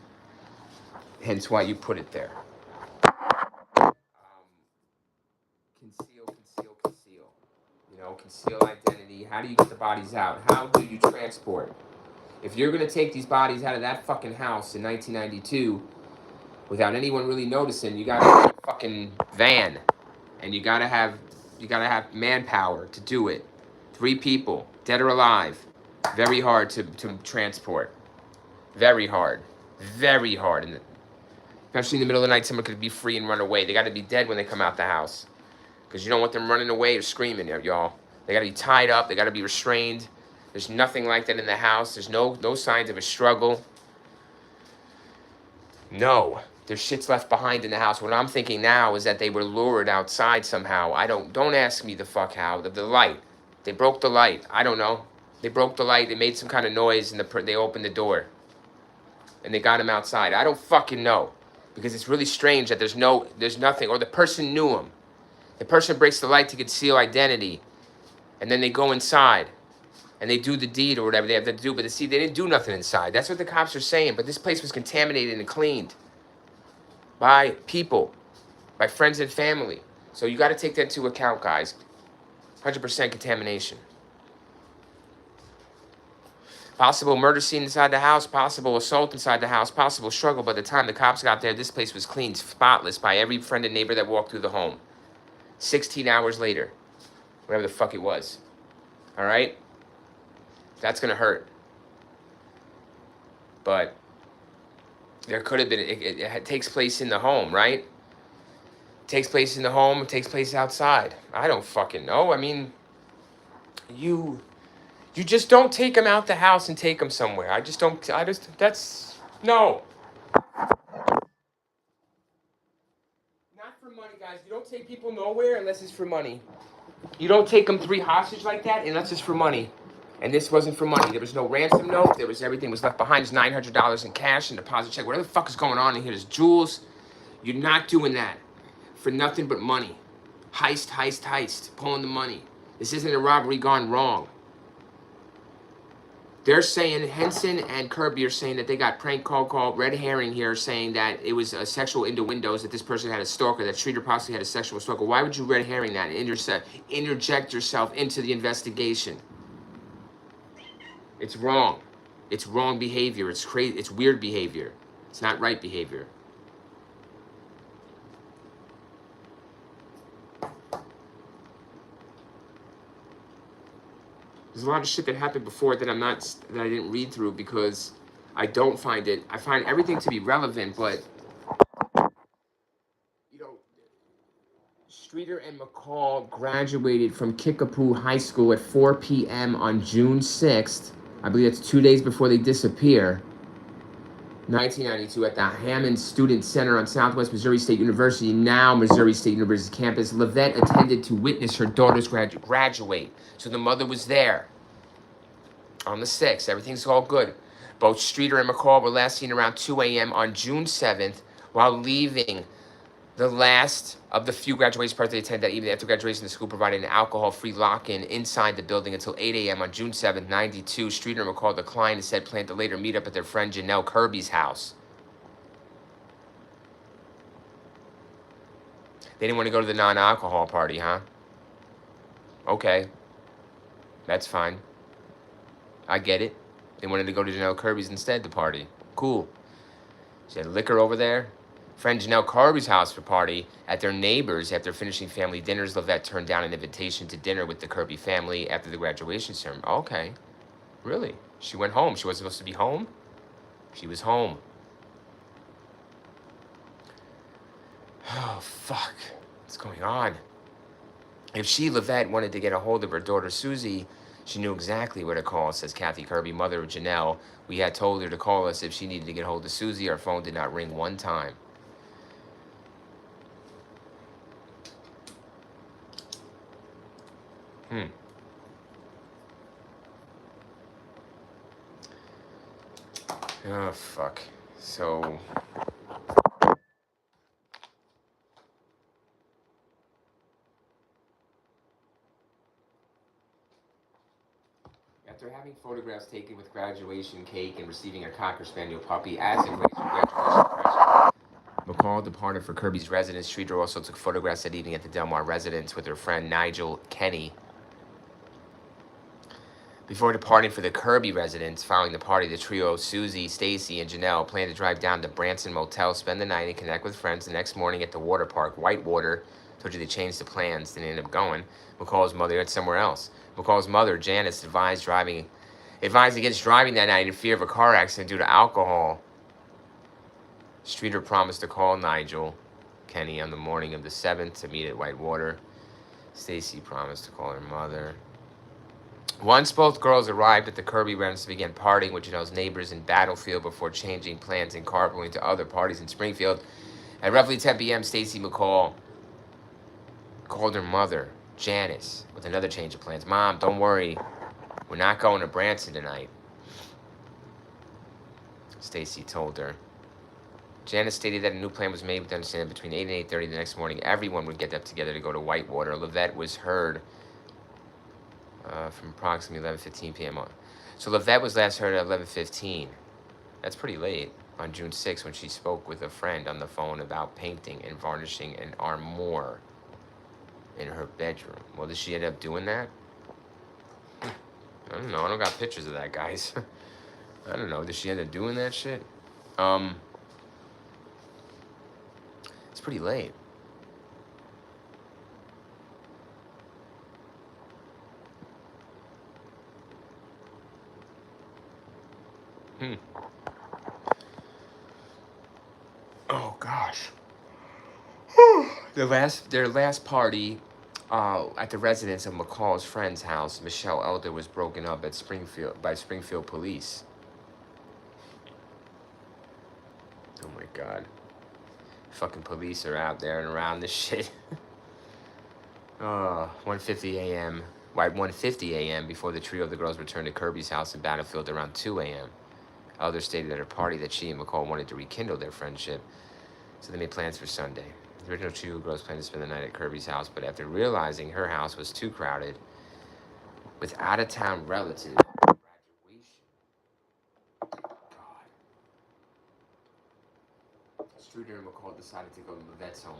Speaker 1: Hence why you put it there. Conceal. You know, conceal identity. How do you get the bodies out? How do you transport? If you're going to take these bodies out of that fucking house in 1992 without anyone really noticing, you got to have a fucking van. And you got to have manpower to do it. 3 people, dead or alive. Very hard to transport. Very hard. Very hard. Especially in the middle of the night, someone could be free and run away. They got to be dead when they come out the house. Because you don't want them running away or screaming, y'all. They got to be tied up. They got to be restrained. There's nothing like that in the house. There's no signs of a struggle. No. There's shit's left behind in the house. What I'm thinking now is that they were lured outside somehow. Don't ask me the fuck how. The light. They broke the light. I don't know. They broke the light. They made some kind of noise, and they opened the door. And they got him outside. I don't fucking know. Because it's really strange that there's nothing. Or the person knew him. The person breaks the light to conceal identity. And then they go inside. And they do the deed or whatever they have to do. But see, they didn't do nothing inside. That's what the cops are saying. But this place was contaminated and cleaned. By people. By friends and family. So you got to take that into account, guys. 100% contamination. Possible murder scene inside the house. Possible assault inside the house. Possible struggle. By the time the cops got there, this place was cleaned, spotless by every friend and neighbor that walked through the home. 16 hours later. Whatever the fuck it was. All right? That's going to hurt. But there could have been, it takes place in the home, right? It takes place in the home. It takes place outside. I don't fucking know. I mean, you just don't take them out the house and take them somewhere. No. Not for money, guys. You don't take people nowhere unless it's for money. You don't take them 3 hostage like that unless it's for money. And this wasn't for money. There was no ransom note. Everything was left behind. There's $900 in cash and deposit check. Whatever the fuck is going on in here. There's jewels. You're not doing that for nothing but money. Heist. Pulling the money. This isn't a robbery gone wrong. They're saying, Henson and Kirby are saying that they got prank call, red herring here, saying that it was a sexual innuendos, that this person had a stalker, that Streeter possibly had a sexual stalker. Why would you red herring that and interject yourself into the investigation? It's wrong. It's wrong behavior. It's crazy. It's weird behavior. It's not right behavior. There's a lot of shit that happened before that I didn't read through because I don't find it. I find everything to be relevant, but Streeter and McCall graduated from Kickapoo High School at 4 p.m. on June 6th. I believe it's 2 days before they disappear. 1992 at the Hammond Student Center on Southwest Missouri State University, now Missouri State University campus. Levette attended to witness her daughter's graduate. So the mother was there on the 6th. Everything's all good. Both Streeter and McCall were last seen around 2 a.m. on June 7th while leaving the last of the few graduation parties they attended that evening. After graduation, the school provided an alcohol-free lock-in inside the building until 8 a.m. on June 7th, 92. Streeter and McCall declined and said plan to later meet up at their friend Janelle Kirby's house. They didn't want to go to the non-alcohol party, huh? Okay. That's fine. I get it. They wanted to go to Janelle Kirby's instead to party. Cool. She had liquor over there. Friend Janelle Kirby's house for party at their neighbors after finishing family dinners. Levette turned down an invitation to dinner with the Kirby family after the graduation ceremony. Okay. Really? She went home. She wasn't supposed to be home? She was home. Oh, fuck. What's going on? If she, Levette, wanted to get a hold of her daughter Susie, she knew exactly where to call, says Kathy Kirby, mother of Janelle. We had told her to call us if she needed to get a hold of Susie. Our phone did not ring one time. Oh, fuck. So... After having photographs taken with graduation cake and receiving a Cocker Spaniel puppy as a graduation present, McCall departed for Kirby's residence. Streeter also took photographs that evening at the Delmar residence with her friend Nigel Kenny. Before departing for the Kirby residence, following the party, the trio, Susie, Stacy, and Janelle, planned to drive down to Branson Motel, spend the night, and connect with friends the next morning at the water park, Whitewater. Told you they changed the plans, didn't end up going. McCall's mother went somewhere else. McCall's mother, Janice, advised against driving that night in fear of a car accident due to alcohol. Streeter promised to call Nigel Kenny on the morning of the 7th to meet at Whitewater. Stacy promised to call her mother. Once both girls arrived at the Kirby residence, began partying with Janelle's neighbors in Battlefield before changing plans and carpooling to other parties in Springfield. At roughly 10 p.m., Stacy McCall called her mother, Janice, with another change of plans. Mom, don't worry. We're not going to Branson tonight, Stacy told her. Janice stated that a new plan was made with the understanding that between 8 and 8:30 the next morning, everyone would get up together to go to Whitewater. Lavette was heard from approximately 11:15 p.m. on. So Lavette was last heard at 11:15. That's pretty late. On June 6th, when she spoke with a friend on the phone about painting and varnishing an armoire in her bedroom. Well, did she end up doing that? I don't know. I don't got pictures of that, guys. I don't know. Did she end up doing that shit? It's pretty late. Oh gosh. Their last party at the residence of McCall's friend's house, Michelle Elder, was broken up at Springfield police. Oh my god. Fucking police are out there and around this shit. 1:50 a.m. By 1:50 a.m. before the trio of the girls returned to Kirby's house in Battlefield around 2 a.m. Elder stated at her party that she and McCall wanted to rekindle their friendship, so they made plans for Sunday. The original two girls planned to spend the night at Kirby's house, but after realizing her house was too crowded with out-of-town relatives, graduation. God. Struder and McCall decided to go to Lavette's home.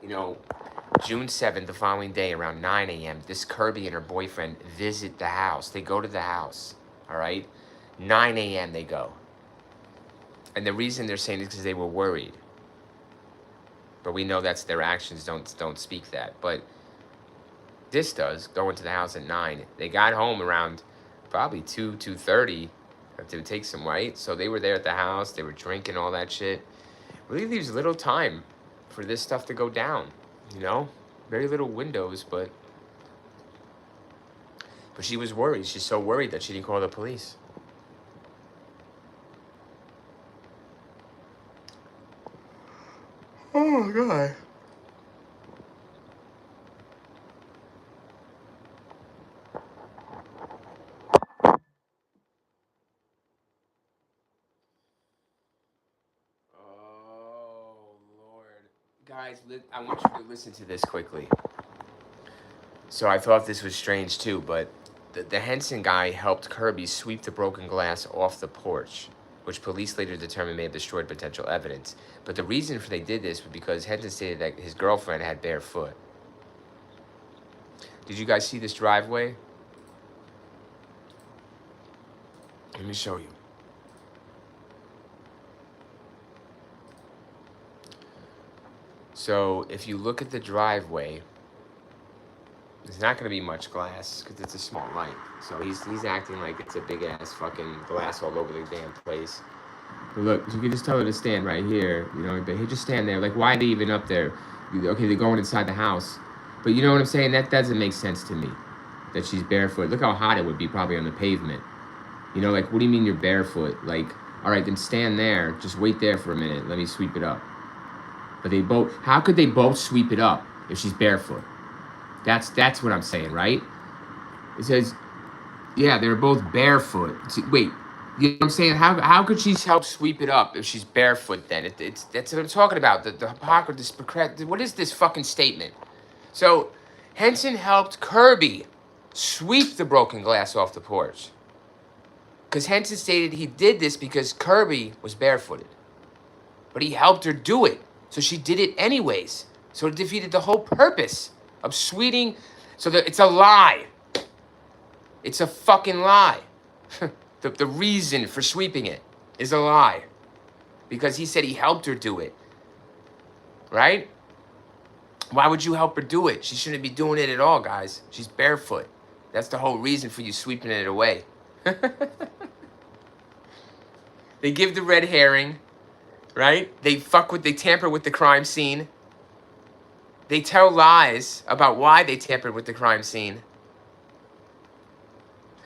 Speaker 1: You know, June 7th, the following day, around 9 a.m., this Kirby and her boyfriend visit the house. They go to the house, all right? 9 a.m. they go. And the reason they're saying this is because they were worried. But we know that's their actions don't speak that. But this does, going to the house at 9. They got home around probably 2:30. To take some, right? So they were there at the house. They were drinking all that shit. Really leaves little time for this stuff to go down, you know? Very little windows, but she was worried. She's so worried that she didn't call the police. Oh my god. Oh Lord. Guys, I want you to listen to this quickly. So I thought this was strange too, but the Henson guy helped Kirby sweep the broken glass off the porch, which police later determined may have destroyed potential evidence. But the reason for they did this was because Henson stated that his girlfriend had bare foot. Did you guys see this driveway? Let me show you. So if you look at the driveway, there's not going to be much glass because it's a small light. So he's acting like it's a big ass fucking glass all over the damn place. But look, you can just tell her to stand right here, you know. But he just stand there. Like, why are they even up there? Okay, they're going inside the house, but you know what I'm saying? That doesn't make sense to me. That she's barefoot. Look how hot it would be probably on the pavement. You know, like, what do you mean you're barefoot? Like, all right, then stand there. Just wait there for a minute. Let me sweep it up. But they both. How could they both sweep it up if she's barefoot? That's what I'm saying, right? It says, yeah, they're both barefoot. Wait, you know what I'm saying? How could she help sweep it up if she's barefoot then? That's what I'm talking about. The hypocrisy. What is this fucking statement? So, Henson helped Kirby sweep the broken glass off the porch. Because Henson stated he did this because Kirby was barefooted. But he helped her do it. So she did it anyways. So it defeated the whole purpose of sweeting. So it's a lie. It's a fucking lie. The reason for sweeping it is a lie. Because he said he helped her do it. right? Why would you help her do it? She shouldn't be doing it at all, guys. She's barefoot. That's the whole reason for you sweeping it away. They give the red herring, right? They tamper with the crime scene. They tell lies about why they tampered with the crime scene.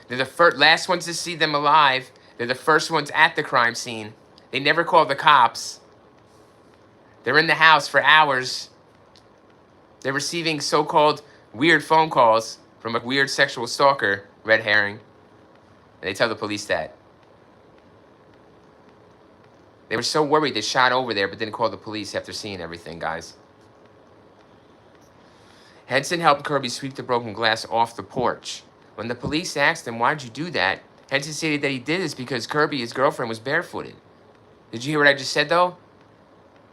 Speaker 1: They're the last ones to see them alive. They're the first ones at the crime scene. They never call the cops. They're in the house for hours. They're receiving so-called weird phone calls from a weird sexual stalker, red herring. And they tell the police that. They were so worried they shot over there but didn't call the police after seeing everything, guys. Henson helped Kirby sweep the broken glass off the porch. When the police asked him, "Why'd you do that?" Henson stated that he did this because Kirby, his girlfriend, was barefooted. Did you hear what I just said, though?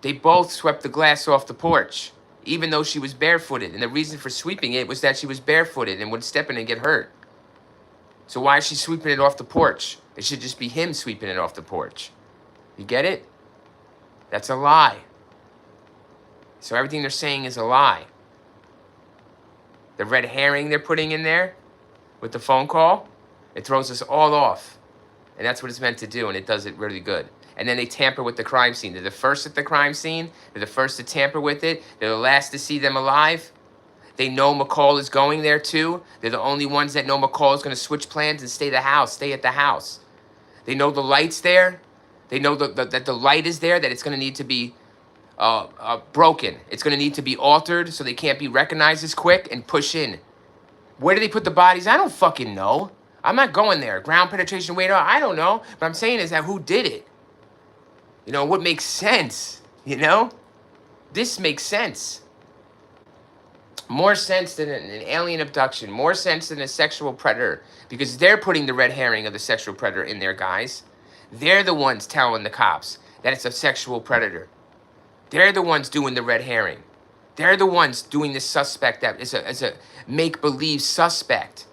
Speaker 1: They both swept the glass off the porch, even though she was barefooted. And the reason for sweeping it was that she was barefooted and would step in and get hurt. So why is she sweeping it off the porch? It should just be him sweeping it off the porch. You get it? That's a lie. So everything they're saying is a lie. The red herring they're putting in there with the phone call, it throws us all off. And that's what it's meant to do, and it does it really good. And then they tamper with the crime scene. They're the first at the crime scene. They're the first to tamper with it. They're the last to see them alive. They know McCall is going there too. They're the only ones that know McCall is going to switch plans and stay at the house. They know the light's there. They know that the light is there, that it's going to need to be broken. It's going to need to be altered so they can't be recognized as quick and push in. Where do they put the bodies? I don't fucking know. I'm not going there. Ground penetration radar, I don't know. But I'm saying is that who did it? You know, what makes sense, you know? This makes sense. More sense than an alien abduction. More sense than a sexual predator. Because they're putting the red herring of the sexual predator in there, guys. They're the ones telling the cops that it's a sexual predator. They're the ones doing the red herring. They're the ones doing the suspect that is a make-believe suspect.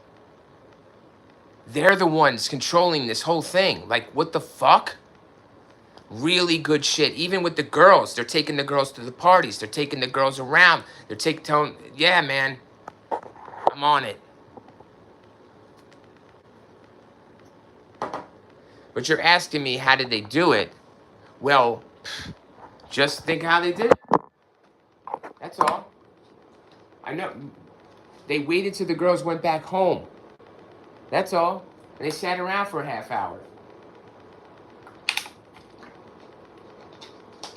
Speaker 1: They're the ones controlling this whole thing. Like, what the fuck? Really good shit. Even with the girls, they're taking the girls to the parties. They're taking the girls around. They're telling, yeah, man, I'm on it. But you're asking me, how did they do it? Well, just think how they did it. That's all. I know. They waited till the girls went back home. That's all. And they sat around for a half hour.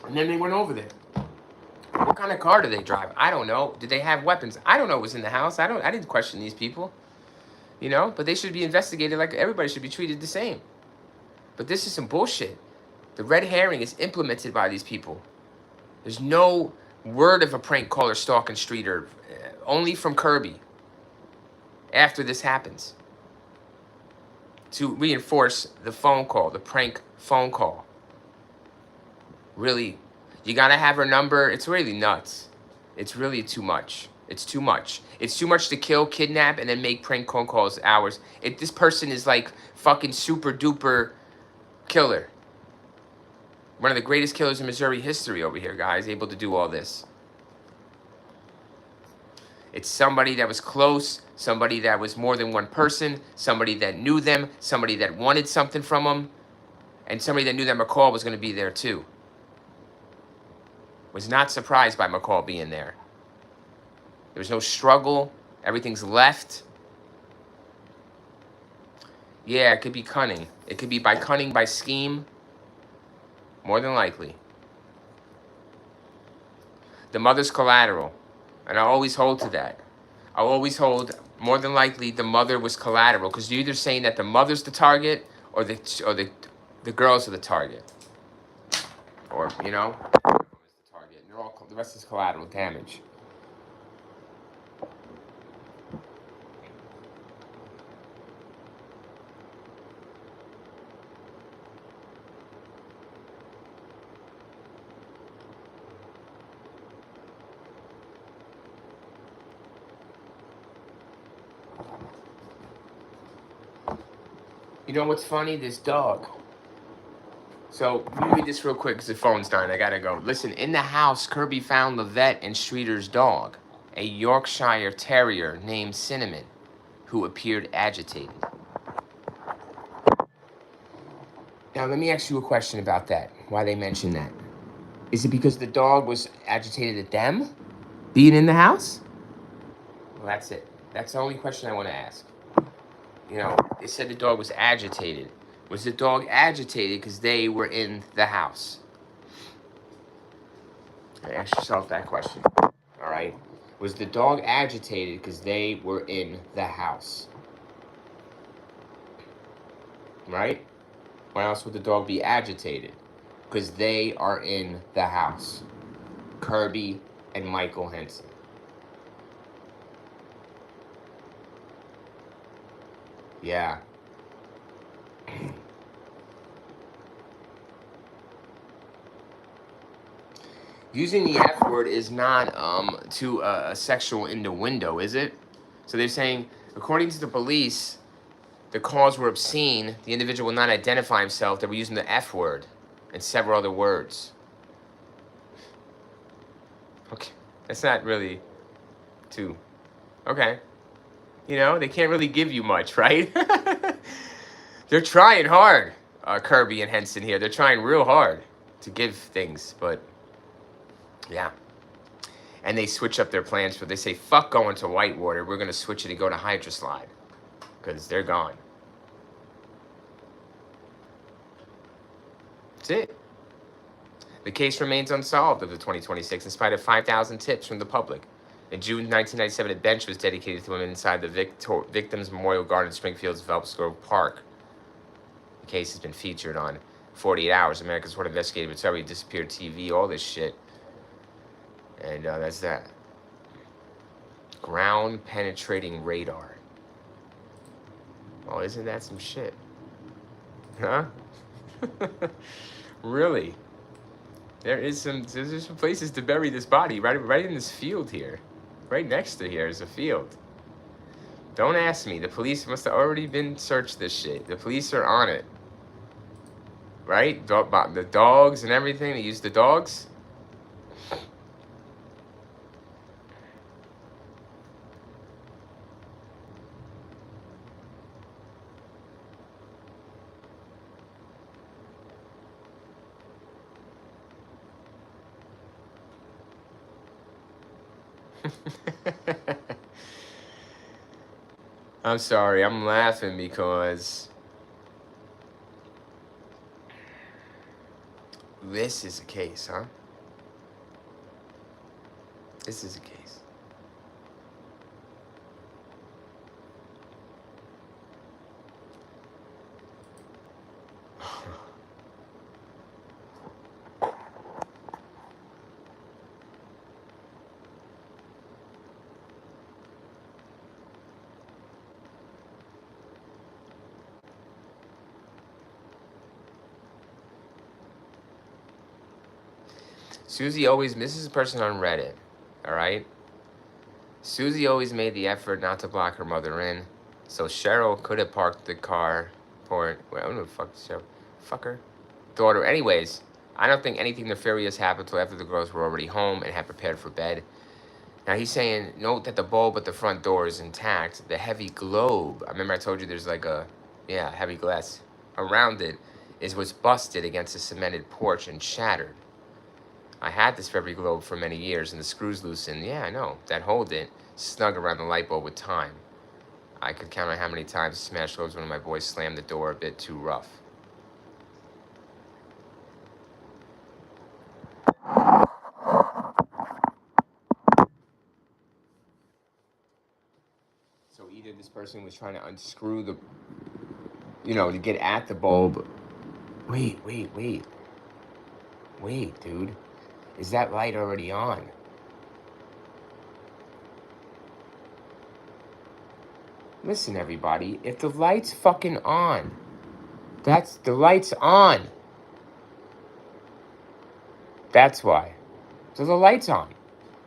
Speaker 1: And then they went over there. What kind of car did they drive? I don't know. Did they have weapons? I don't know what was in the house. I didn't question these people. You know? But they should be investigated like everybody should be treated the same. But this is some bullshit. The red herring is implemented by these people. There's no word of a prank caller stalking Streeter. Only from Kirby. After this happens. To reinforce the phone call. The prank phone call. Really, you gotta have her number. It's really nuts. It's really too much. It's too much. It's too much to kill, kidnap, and then make prank phone calls hours. This person is like fucking super duper killer. One of the greatest killers in Missouri history over here, guys, able to do all this. It's somebody that was close, somebody that was more than one person, somebody that knew them, somebody that wanted something from them, and somebody that knew that McCall was going to be there too. Was not surprised by McCall being there. There was no struggle. Everything's left. Yeah, it could be cunning. It could be by cunning, by scheme. More than likely. The mother's collateral. And I always hold to that. I always hold, more than likely, the mother was collateral. Because you're either saying that the mother's the target or the girls are the target. Or, you know, the target. And the rest is collateral damage. You know what's funny? This dog. So let me read this real quick because the phone's dying. I gotta go. Listen, in the house, Kirby found Levette and Streeter's dog, a Yorkshire Terrier named Cinnamon, who appeared agitated. Now, let me ask you a question about that. Why they mentioned that? Is it because the dog was agitated at them being in the house? Well, that's it. That's the only question I want to ask. You know, they said the dog was agitated. Was the dog agitated because they were in the house? Ask yourself that question. All right. Was the dog agitated because they were in the house? Right? Why else would the dog be agitated? Because they are in the house. Kirby and Michael Henson. Yeah. Using the F word is not to a sexual innuendo, is it? So they're saying, according to the police, the calls were obscene. The individual will not identify himself. They were using the F word and several other words. Okay, that's not really too... Okay. You know, they can't really give you much, right? They're trying hard, Kirby and Henson here. They're trying real hard to give things, but yeah. And they switch up their plans for, they say, fuck going to Whitewater. We're going to switch it and go to Hydroslide because they're gone. That's it. The case remains unsolved of the 2026 in spite of 5,000 tips from the public. In June 1997, a bench was dedicated to women inside the Victims Memorial Garden in Springfield's Phelps Grove Park. The case has been featured on 48 Hours, America's Court Investigative Recovery, Disappeared TV, all this shit. And that's that. Ground penetrating radar. Oh, isn't that some shit? Huh? Really? There's some places to bury this body, right in this field here. Right next to here is a field. Don't ask me. The police must have already been searched this shit. The police are on it. Right? The dogs and everything. They use the dogs. I'm sorry. I'm laughing because this is a case, huh? This is a case. Susie always, this is a person on Reddit, all right? Susie always made the effort not to block her mother in, so Cheryl could have parked the car for, well, I don't know the fuck, Cheryl, fuck her daughter. Anyways, I don't think anything nefarious happened until after the girls were already home and had prepared for bed. Now he's saying, note that the bulb at the front door is intact. The heavy globe, I remember I told you there's like a, yeah, heavy glass around it, is what's busted against a cemented porch and shattered. I had this February globe for many years, and the screws loosened. Yeah, I know. That hold it snug around the light bulb with time. I could count on how many times smashed globes when my boys slammed the door a bit too rough. So either this person was trying to unscrew the, you know, to get at the bulb. Wait, dude. Is that light already on? Listen, everybody. If the light's fucking on, that's the light's on. That's why. So the light's on.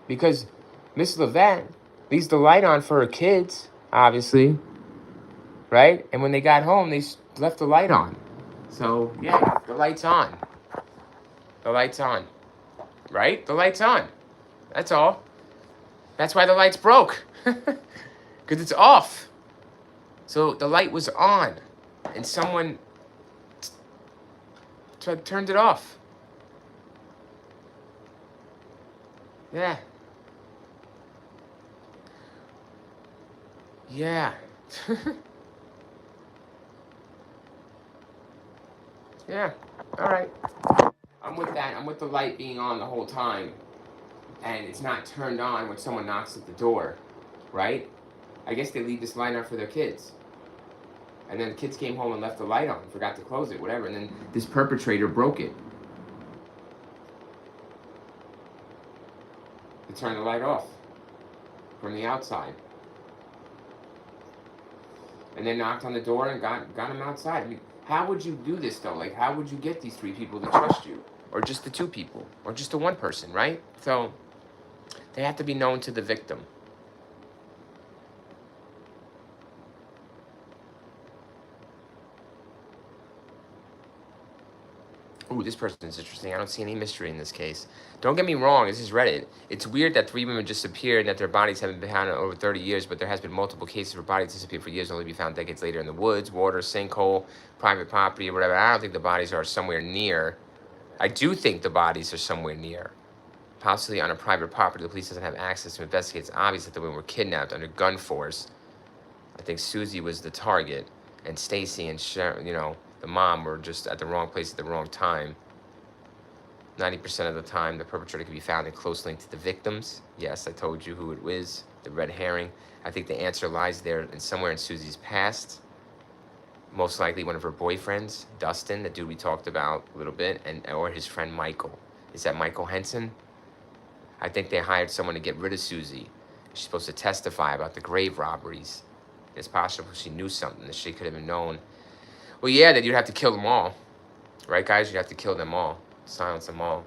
Speaker 1: Because Miss Levette leaves the light on for her kids, obviously. Right? And when they got home, they left the light on. So, yeah, the light's on. The light's on. Right? The light's on. That's all. That's why the light's broke. Because it's off. So the light was on. And someone turned it off. Yeah. Yeah. Yeah. All right. I'm with that. I'm with the light being on the whole time. And it's not turned on when someone knocks at the door. Right? I guess they leave this light on for their kids. And then the kids came home and left the light on, forgot to close it, whatever. And then this perpetrator broke it to turn the light off from the outside. And then knocked on the door and got him outside. I mean, how would you do this though? Like, how would you get these 3 people to trust you? Or just the 2 people? Or just the 1 person, right? So they have to be known to the victim. Ooh, this person's interesting. I don't see any mystery in this case. Don't get me wrong, this is Reddit. It's weird that 3 women disappeared and that their bodies haven't been found in over 30 years, but there has been multiple cases where bodies disappeared for years and only be found decades later in the woods, water, sinkhole, private property, or whatever. I don't think the bodies are somewhere near. I do think the bodies are somewhere near. Possibly on a private property. The police doesn't have access to investigate. It's obvious that the women were kidnapped under gun force. I think Susie was the target, and Stacy and Sharon, the mom, were just at the wrong place at the wrong time. 90% of the time, the perpetrator can be found in close link to the victims. Yes, I told you who it was, the red herring. I think the answer lies there and somewhere in Susie's past. Most likely one of her boyfriends, Dustin, the dude we talked about a little bit, or his friend Michael. Is that Michael Henson? I think they hired someone to get rid of Susie. She's supposed to testify about the grave robberies. It's possible she knew something that she could have known. Well, yeah, then you'd have to kill them all. Right, guys? You'd have to kill them all. Silence them all.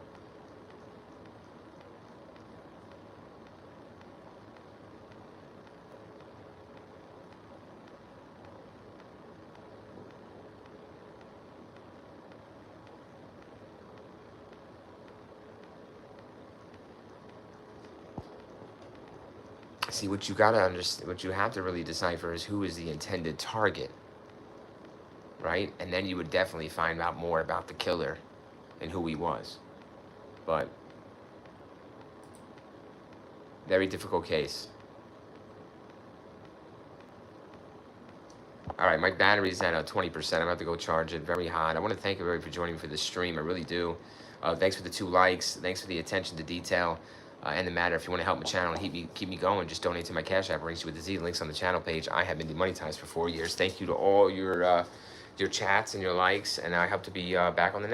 Speaker 1: See, what you gotta understand, what you have to really decipher is who is the intended target, right? And then you would definitely find out more about the killer and who he was. But very difficult case. All right, my battery's at 20%. I'm about to go charge it. Very hot. I want to thank everybody for joining me for this stream. I really do. Thanks for the 2 likes. Thanks for the attention to detail and the matter. If you want to help my channel and keep me going, just donate to my Cash App. Rings you with the Z. Links on the channel page. I have been demonetized for 4 years. Thank you to all your chats and your likes, and I hope to be back on the next.